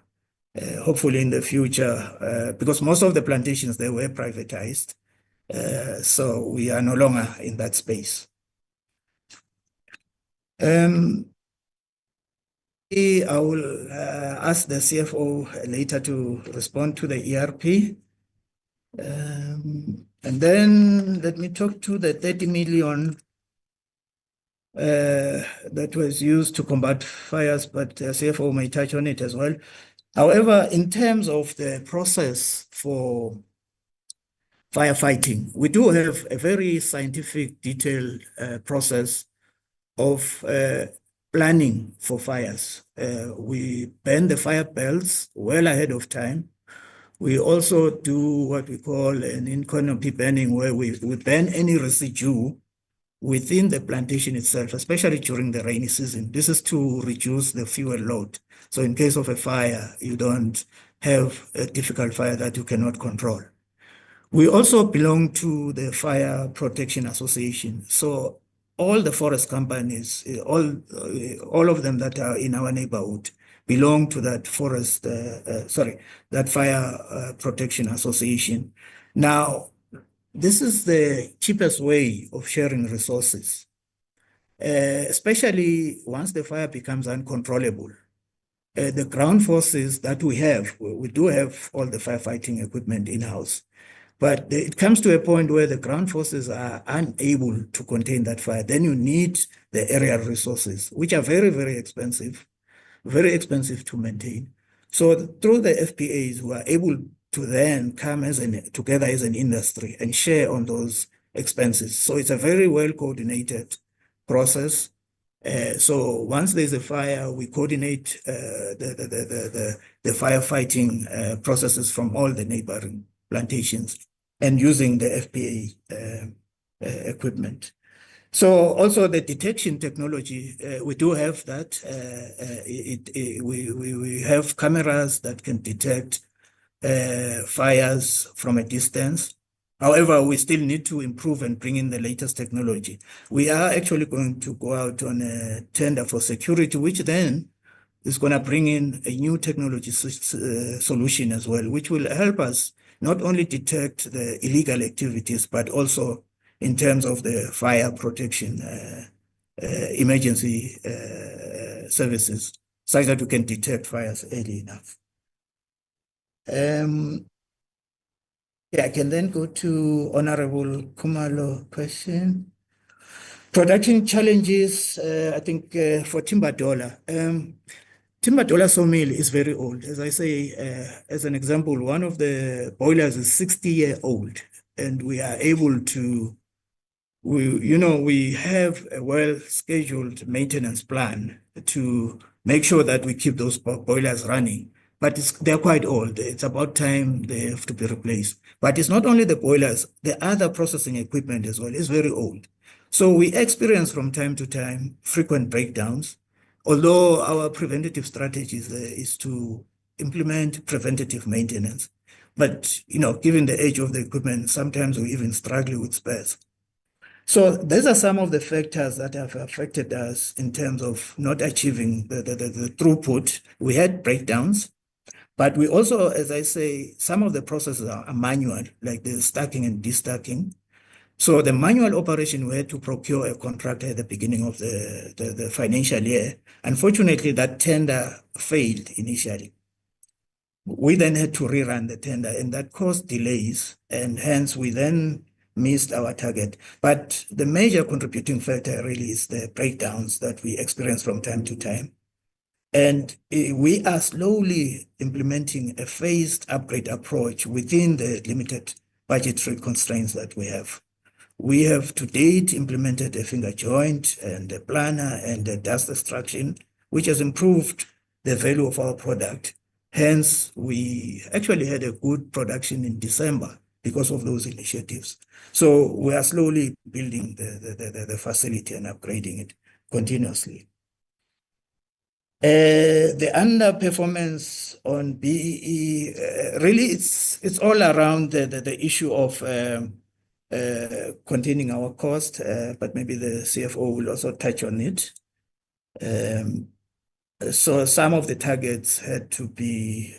Hopefully in the future, because most of the plantations, they were privatized. So we are no longer in that space. I will ask the CFO later to respond to the ERP. And then let me talk to the 30 million that was used to combat fires, but the CFO may touch on it as well. However, in terms of the process for firefighting, we do have a very scientific, detailed process of planning for fires. We burn the fire belts well ahead of time. We also do what we call an in-canopy burning, where we burn any residue within the plantation itself, especially during the rainy season. This is to reduce the fuel load. So in case of a fire, you don't have a difficult fire that you cannot control. We also belong to the Fire Protection Association. So all the forest companies, all of them that are in our neighborhood belong to that that Fire Protection Association. Now, this is the cheapest way of sharing resources, especially once the fire becomes uncontrollable. The ground forces that we do have all the firefighting equipment in-house, but it comes to a point where the ground forces are unable to contain that fire. Then you need the aerial resources, which are very, very expensive to maintain. So through the FPAs, we are able to then come together as an industry and share on those expenses. So it's a very well coordinated process. So once there's a fire, we coordinate the firefighting processes from all the neighboring plantations and using the FPA equipment. So also the detection technology, we do have that. We have cameras that can detect fires from a distance. However, we still need to improve and bring in the latest technology. We are actually going to go out on a tender for security, which then is going to bring in a new technology solution as well, which will help us not only detect the illegal activities, but also in terms of the fire protection emergency services. such that we can detect fires early enough. Yeah, I can then go to Honorable Kumalo question. Production challenges, I think for timber dollar. Timber dollar sawmill is very old. As I say, as an example, one of the boilers is 60-year-old, and we are able to, we have a well-scheduled maintenance plan to make sure that we keep those boilers running. But they're quite old. It's about time they have to be replaced. But it's not only the boilers, the other processing equipment as well is very old. So we experience from time to time frequent breakdowns, although our preventative strategies is to implement preventative maintenance. But, given the age of the equipment, sometimes we even struggle with spares. So these are some of the factors that have affected us in terms of not achieving the throughput. We had breakdowns, but we also, as I say, some of the processes are manual, like the stacking and destacking. So the manual operation, we had to procure a contractor at the beginning of the financial year. Unfortunately, that tender failed initially. We then had to rerun the tender, and that caused delays, and hence we then missed our target. But the major contributing factor really is the breakdowns that we experience from time to time. And we are slowly implementing a phased upgrade approach within the limited budgetary constraints that we have. We have to date implemented a finger joint and a planner and a dust extraction, which has improved the value of our product. Hence, we actually had a good production in December because of those initiatives. So we are slowly building the facility and upgrading it continuously. The underperformance on BEE, really it's all around the issue of containing our cost, but maybe the CFO will also touch on it. So some of the targets had to be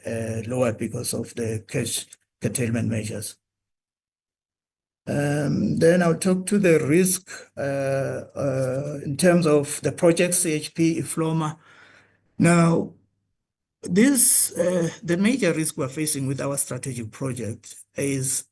lowered because of the cash curtailment measures. Then I'll talk to the risk in terms of the project CHP, IFLOMA. Now, the major risk we're facing with our strategic project is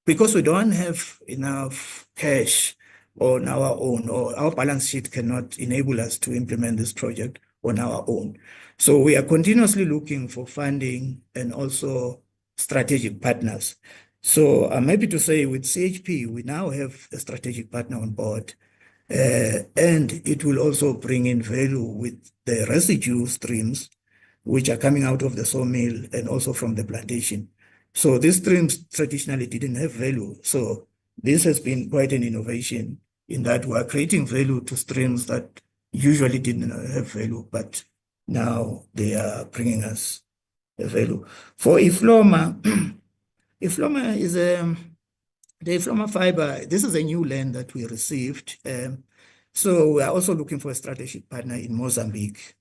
because we don't have enough cash on our own, or our balance sheet cannot enable us to implement this project on our own. So we are continuously looking for funding and also strategic partners. So I'm happy to say with CHP, we now have a strategic partner on board, and it will also bring in value with the residue streams, which are coming out of the sawmill and also from the plantation. So these streams traditionally didn't have value. So this has been quite an innovation in that we are creating value to streams that usually didn't have value, but now they are bringing us a value. For IFLOMA, IFLOMA is the IFLOMA fiber. This is a new land that we received. So we are also looking for a strategic partner in Mozambique.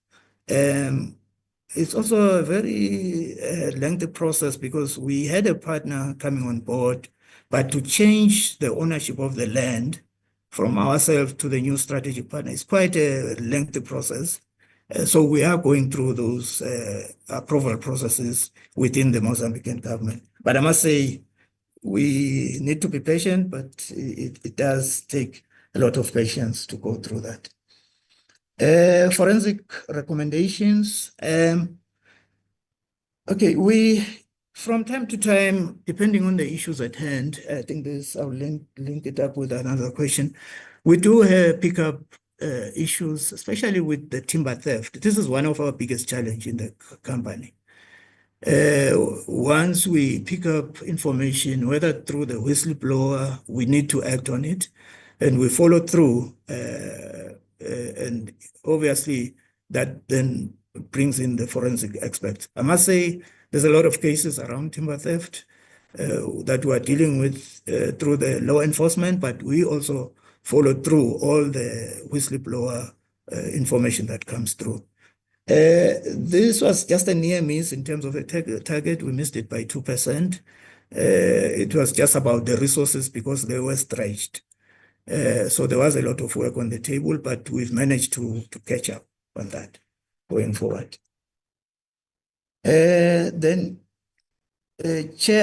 It's also a very lengthy process because we had a partner coming on board, but to change the ownership of the land from ourselves to the new strategic partner is quite a lengthy process. So we are going through those approval processes within the Mozambican government. But I must say, we need to be patient, but it does take a lot of patience to go through that. Forensic recommendations. Okay, we, from time to time, depending on the issues at hand, I think this, I'll link it up with another question. We do pick up issues, especially with the timber theft. This is one of our biggest challenges in the company. Once we pick up information, whether through the whistleblower, we need to act on it, and we follow through. And obviously, that then brings in the forensic experts. I must say, there's a lot of cases around timber theft that we are dealing with through the law enforcement, but we also follow through all the whistleblower information that comes through. This was just a near miss in terms of a target. We missed it by 2%. It was just about the resources because they were stretched. So there was a lot of work on the table, but we've managed to catch up on that going forward. Chair,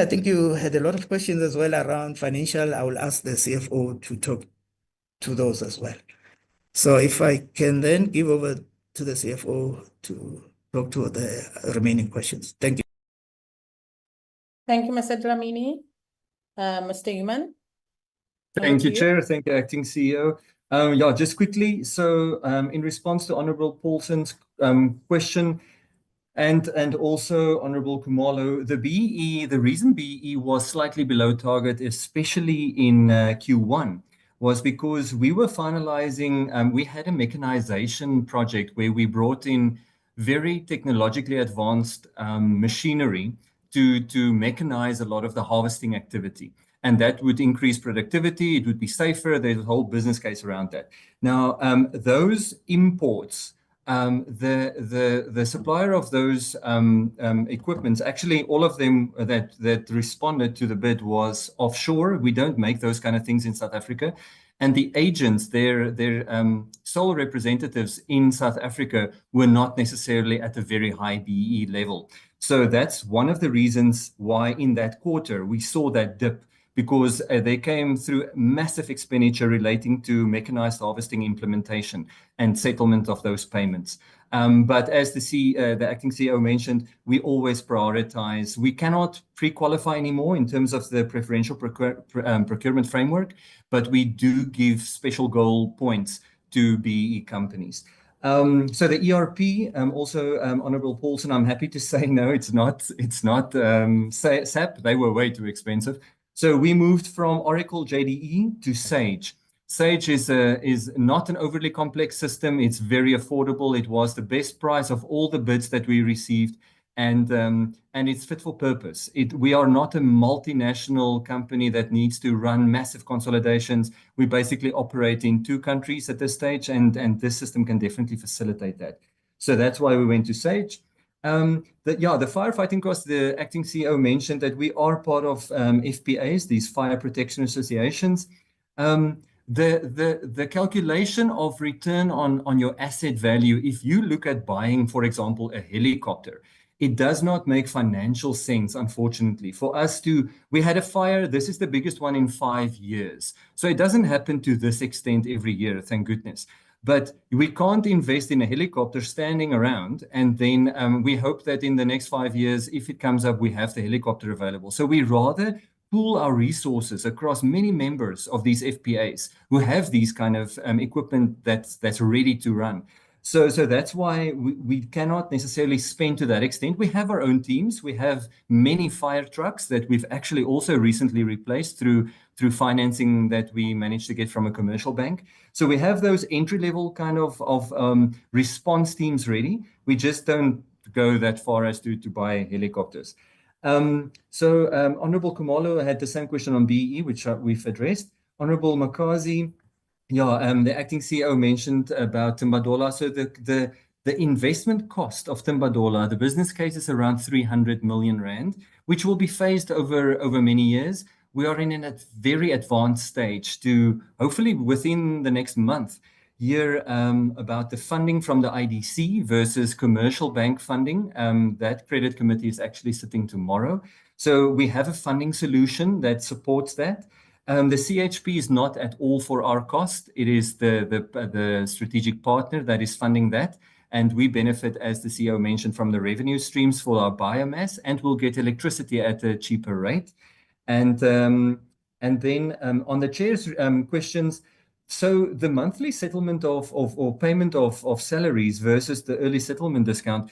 I think you had a lot of questions as well around financial. I will ask the CFO to talk to those as well. So if I can then give over to the CFO to talk to the remaining questions. Thank you. Thank you, Mr. Dlamini. Mr. Human. Thank you, Chair. Thank you, Acting CEO. Yeah, just quickly. So in response to Honourable Paulson's question, and also Honourable Khumalo, the BEE, the reason BEE was slightly below target, especially in Q1, was because we were finalizing, we had a mechanization project where we brought in very technologically advanced machinery to mechanize a lot of the harvesting activity. And that would increase productivity, it would be safer, there's a whole business case around that. Now, those imports, the supplier of those equipments, actually all of them that responded to the bid was offshore. We don't make those kind of things in South Africa. And the agents, their sole representatives in South Africa were not necessarily at a very high BEE level. So that's one of the reasons why in that quarter we saw that dip, because they came through massive expenditure relating to mechanized harvesting implementation and settlement of those payments. But as the acting CEO mentioned, we always prioritize. We cannot pre-qualify anymore in terms of the preferential procurement framework, but we do give special goal points to BEE companies. So the ERP, also Honourable Paulson, I'm happy to say no, it's not SAP. They were way too expensive. So we moved from Oracle JDE to Sage. Sage is not an overly complex system. It's very affordable. It was the best price of all the bids that we received, and it's fit for purpose. We are not a multinational company that needs to run massive consolidations. We basically operate in 2 countries at this stage, and this system can definitely facilitate that. So that's why we went to Sage. The firefighting costs, the acting CEO mentioned that we are part of FPAs, these fire protection associations. The calculation of return on your asset value, if you look at buying, for example, a helicopter, it does not make financial sense, unfortunately. For us we had a fire, this is the biggest one in 5 years. So it doesn't happen to this extent every year, thank goodness. But we can't invest in a helicopter standing around and then we hope that in the next 5 years, if it comes up, we have the helicopter available. So we rather pool our resources across many members of these FPAs who have these kind of equipment that's ready to run. So that's why we cannot necessarily spend to that extent. We have our own teams. We have many fire trucks that we've actually also recently replaced through financing that we managed to get from a commercial bank. So we have those entry-level kind of response teams ready. We just don't go that far as to buy helicopters. Honourable Khumalo had the same question on BEE, which we've addressed. Honourable Makazi, the acting CEO mentioned about Timbadola. So the investment cost of Timbadola, the business case is around 300 million rand, which will be phased over many years. We are in a very advanced stage to hopefully within the next month hear about the funding from the IDC versus commercial bank funding. That credit committee is actually sitting tomorrow. So we have a funding solution that supports that. The CHP is not at all for our cost. It is the strategic partner that is funding that. And we benefit, as the CEO mentioned, from the revenue streams for our biomass, and we'll get electricity at a cheaper rate. And then on the chair's questions, so the monthly settlement or payment of salaries versus the early settlement discount,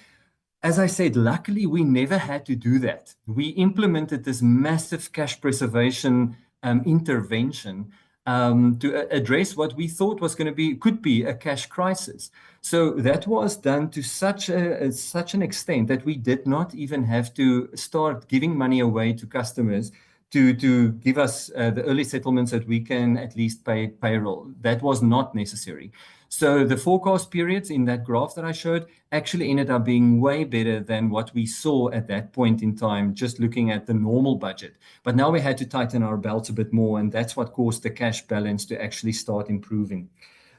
as I said, luckily we never had to do that. We implemented this massive cash preservation intervention to address what we thought was could be a cash crisis. So that was done to such an extent that we did not even have to start giving money away to customers to give us the early settlements that we can at least pay payroll. That was not necessary. So the forecast periods in that graph that I showed actually ended up being way better than what we saw at that point in time, just looking at the normal budget. But now we had to tighten our belts a bit more, and that's what caused the cash balance to actually start improving.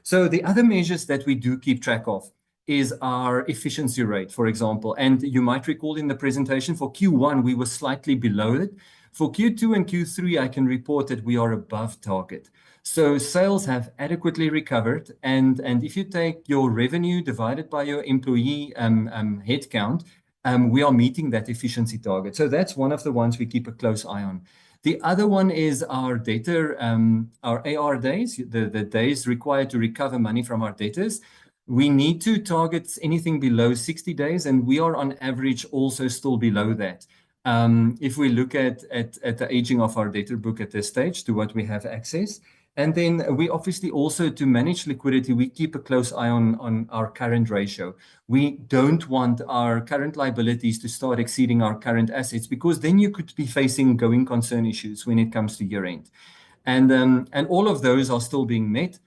So the other measures that we do keep track of is our efficiency rate, for example. And you might recall in the presentation for Q1, we were slightly below it. For Q2 and Q3, I can report that we are above target. So sales have adequately recovered. And if you take your revenue divided by your employee headcount, we are meeting that efficiency target. So that's one of the ones we keep a close eye on. The other one is our debtor, our AR days, the days required to recover money from our debtors. We need to target anything below 60 days, and we are on average also still below that. If we look at the aging of our debtor book at this stage to what we have access. And then we obviously also, to manage liquidity, we keep a close eye on our current ratio. We don't want our current liabilities to start exceeding our current assets, because then you could be facing going concern issues when it comes to year end. And all of those are still being met.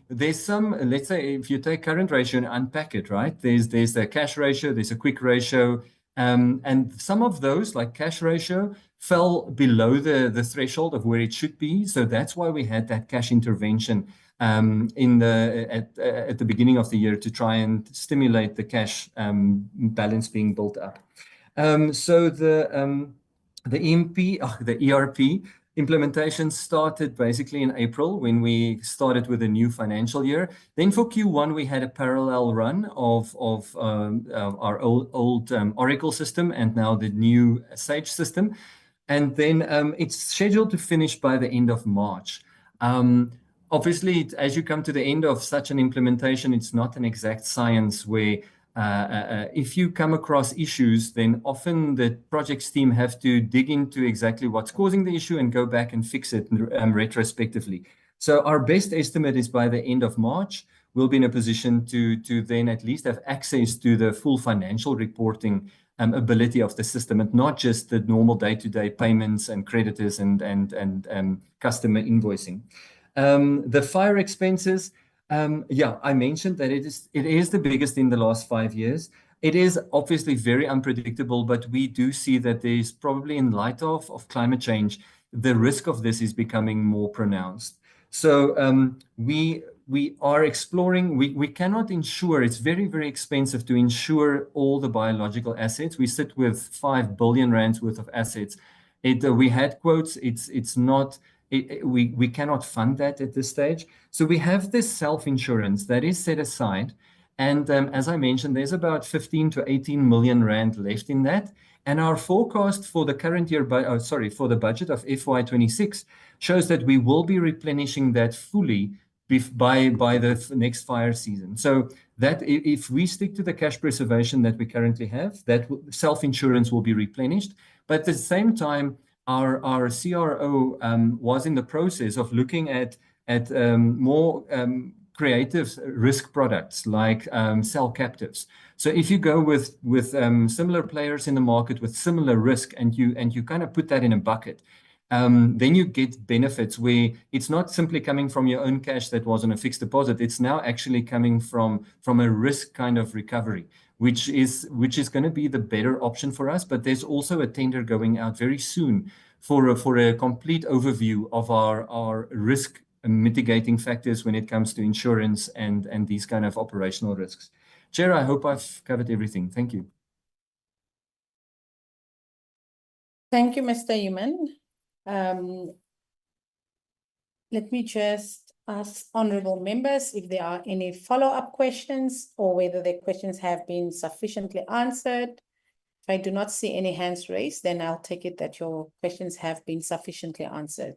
There's some, let's say, if you take current ratio and unpack it, right? There's the cash ratio, there's a quick ratio, and some of those, like cash ratio, fell below the threshold of where it should be. So that's why we had that cash intervention at the beginning of the year to try and stimulate the cash balance being built up. So the ERP implementation started basically in April when we started with a new financial year. Then for Q1, we had a parallel run of our old Oracle system and now the new Sage system. And then it's scheduled to finish by the end of March. Obviously, as you come to the end of such an implementation, it's not an exact science where if you come across issues, then often the projects team have to dig into exactly what's causing the issue and go back and fix it retrospectively. So our best estimate is by the end of March, we'll be in a position to then at least have access to the full financial reporting ability of the system, and not just the normal day-to-day payments and creditors and customer invoicing. The fire expenses, I mentioned that it is the biggest in the last 5 years. It is obviously very unpredictable, but we do see that there's probably, in light of climate change, the risk of this is becoming more pronounced. So we are exploring, we cannot insure, it's very, very expensive to insure all the biological assets. We sit with 5 billion rands worth of assets. We had quotes, it's not, we cannot fund that at this stage. So we have this self-insurance that is set aside. And as I mentioned, there's about 15 to 18 million rand left in that. And our forecast for the current year, for the budget of FY26 shows that we will be replenishing that fully by the next fire season. So that if we stick to the cash preservation that we currently have, that self-insurance will be replenished. But at the same time, our CRO was in the process of looking at more creative risk products like cell captives. So if you go with similar players in the market with similar risk and you kind of put that in a bucket, then you get benefits where it's not simply coming from your own cash that was on a fixed deposit. It's now actually coming from a risk kind of recovery, which is going to be the better option for us. But there's also a tender going out very soon for a complete overview of our risk mitigating factors when it comes to insurance and these kind of operational risks. Chair, I hope I've covered everything. Thank you. Thank you, Mr. Human. Let me just ask honorable members if there are any follow-up questions or whether the questions have been sufficiently answered. If I do not see any hands raised, then I'll take it that your questions have been sufficiently answered.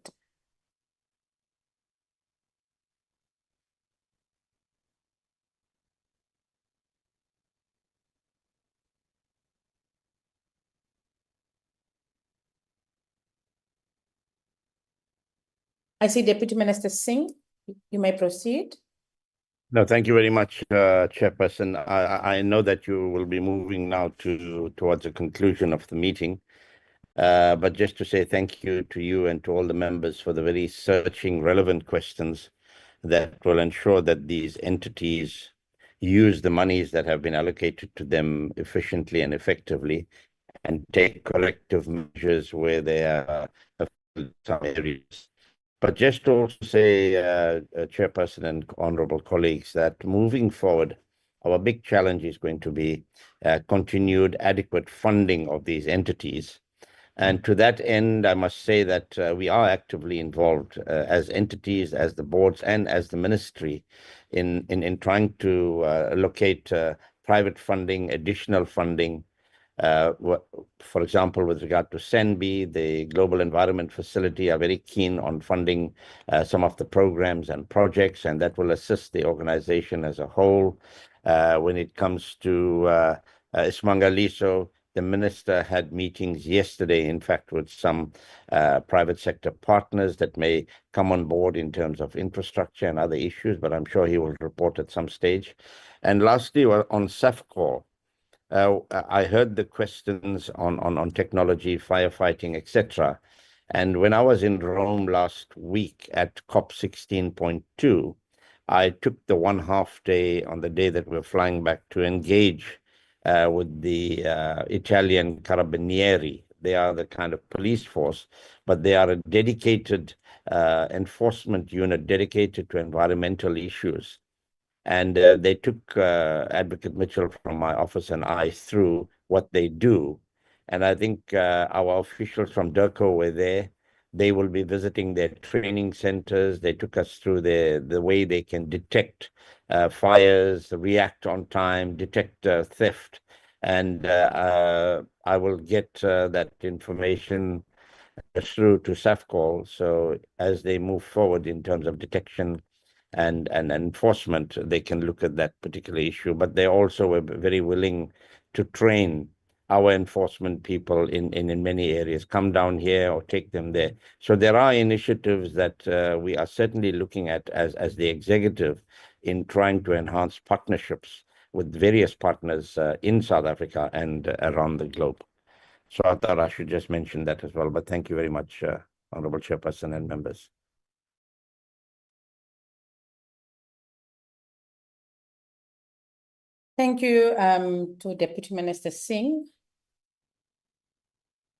I see Deputy Minister Singh. You may proceed. No, thank you very much, Chairperson. I know that you will be moving now towards the conclusion of the meeting. But just to say thank you to you and to all the members for the very searching, relevant questions that will ensure that these entities use the monies that have been allocated to them efficiently and effectively and take corrective measures where they are in some areas. But just to also say, Chairperson and honorable colleagues, that moving forward, Our big challenge is going to be continued adequate funding of these entities. And to that end, I must say that we are actively involved as entities, as the boards, and as the ministry in trying to locate private funding, additional funding. For example, with regard to SENBI, the Global Environment Facility are very keen on funding some of the programs and projects, and that will assist the organization as a whole. When it comes to iSimangaliso, the minister had meetings yesterday, in fact, with some private sector partners that may come on board in terms of infrastructure and other issues, but I'm sure he will report at some stage. And lastly, on SAFCOL, I heard the questions on technology, firefighting, etc. And when I was in Rome last week at COP 16.2, I took the 1/2 day on the day that we're flying back to engage with the Italian Carabinieri. They are the kind of police force, but they are a dedicated enforcement unit dedicated to environmental issues. And they took Advocate Mitchell from my office and I through what they do. And I think our officials from DERCO were there. They will be visiting their training centers. They took us through the way they can detect fires, react on time, detect theft. And I will get that information through to SAFCOL. So as they move forward in terms of detection and enforcement, they can look at that particular issue. But they also were very willing to train our enforcement people in many areas, come down here or take them there. So there are initiatives that we are certainly looking at as the executive in trying to enhance partnerships with various partners in South Africa and around the globe. So I thought I should just mention that as well. But thank you very much, Honorable Chairperson and members. Thank you to Deputy Minister Singh.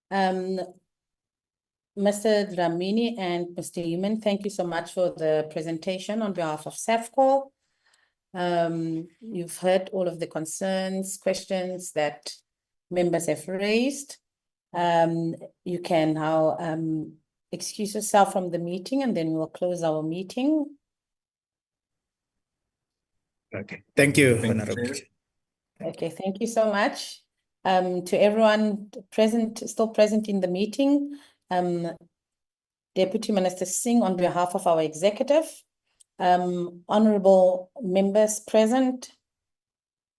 Mr. Dlamini and Mr. Human, thank you so much for the presentation on behalf of SAFCOL. You've heard all of the concerns, questions that members have raised. You can now excuse yourself from the meeting, and then we'll close our meeting. Okay, thank you, Honorable. Okay, thank you so much. To everyone still present in the meeting, Deputy Minister Singh, on behalf of our executive, honorable members present,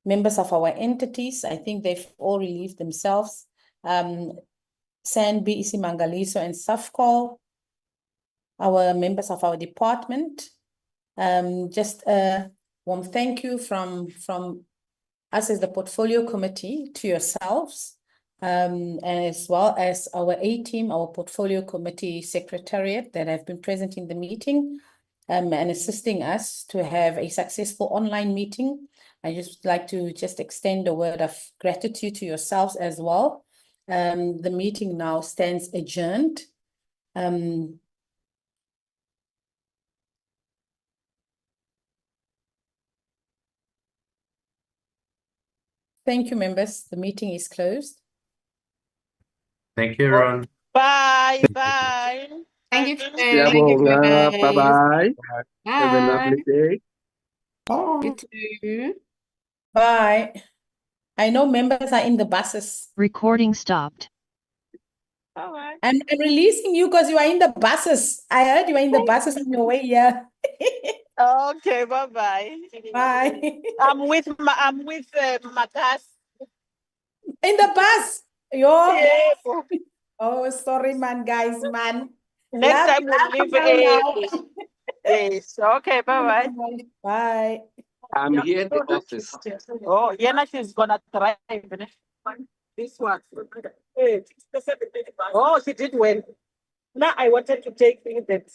members of our entities, I think they've all relieved themselves, SANBI, iSimangaliso, and SAFCOL, our members of our department. Just a warm thank you from us as the portfolio committee to yourselves, and as well as our A-team, our portfolio committee secretariat that have been present in the meeting and assisting us to have a successful online meeting. I just like to extend a word of gratitude to yourselves as well. The meeting now stands adjourned. Thank you, members. The meeting is closed. Thank you, everyone. Bye. Bye. Thank you. Yeah, bye-bye. Have a lovely day. You too. Bye. I know members are in the buses. Recording stopped. All right. I'm releasing you because you are in the buses. I heard you were in the buses on your way here. Okay, bye-bye. Bye. I'm with Matas. In the bus. Yes. Oh, sorry, man, guys, man. Next time we'll leave early. Yes. Okay, bye-bye. Bye. I'm here in the office. Oh, Yana, she's gonna try. This one. Oh, she did well. Now I wanted to take things that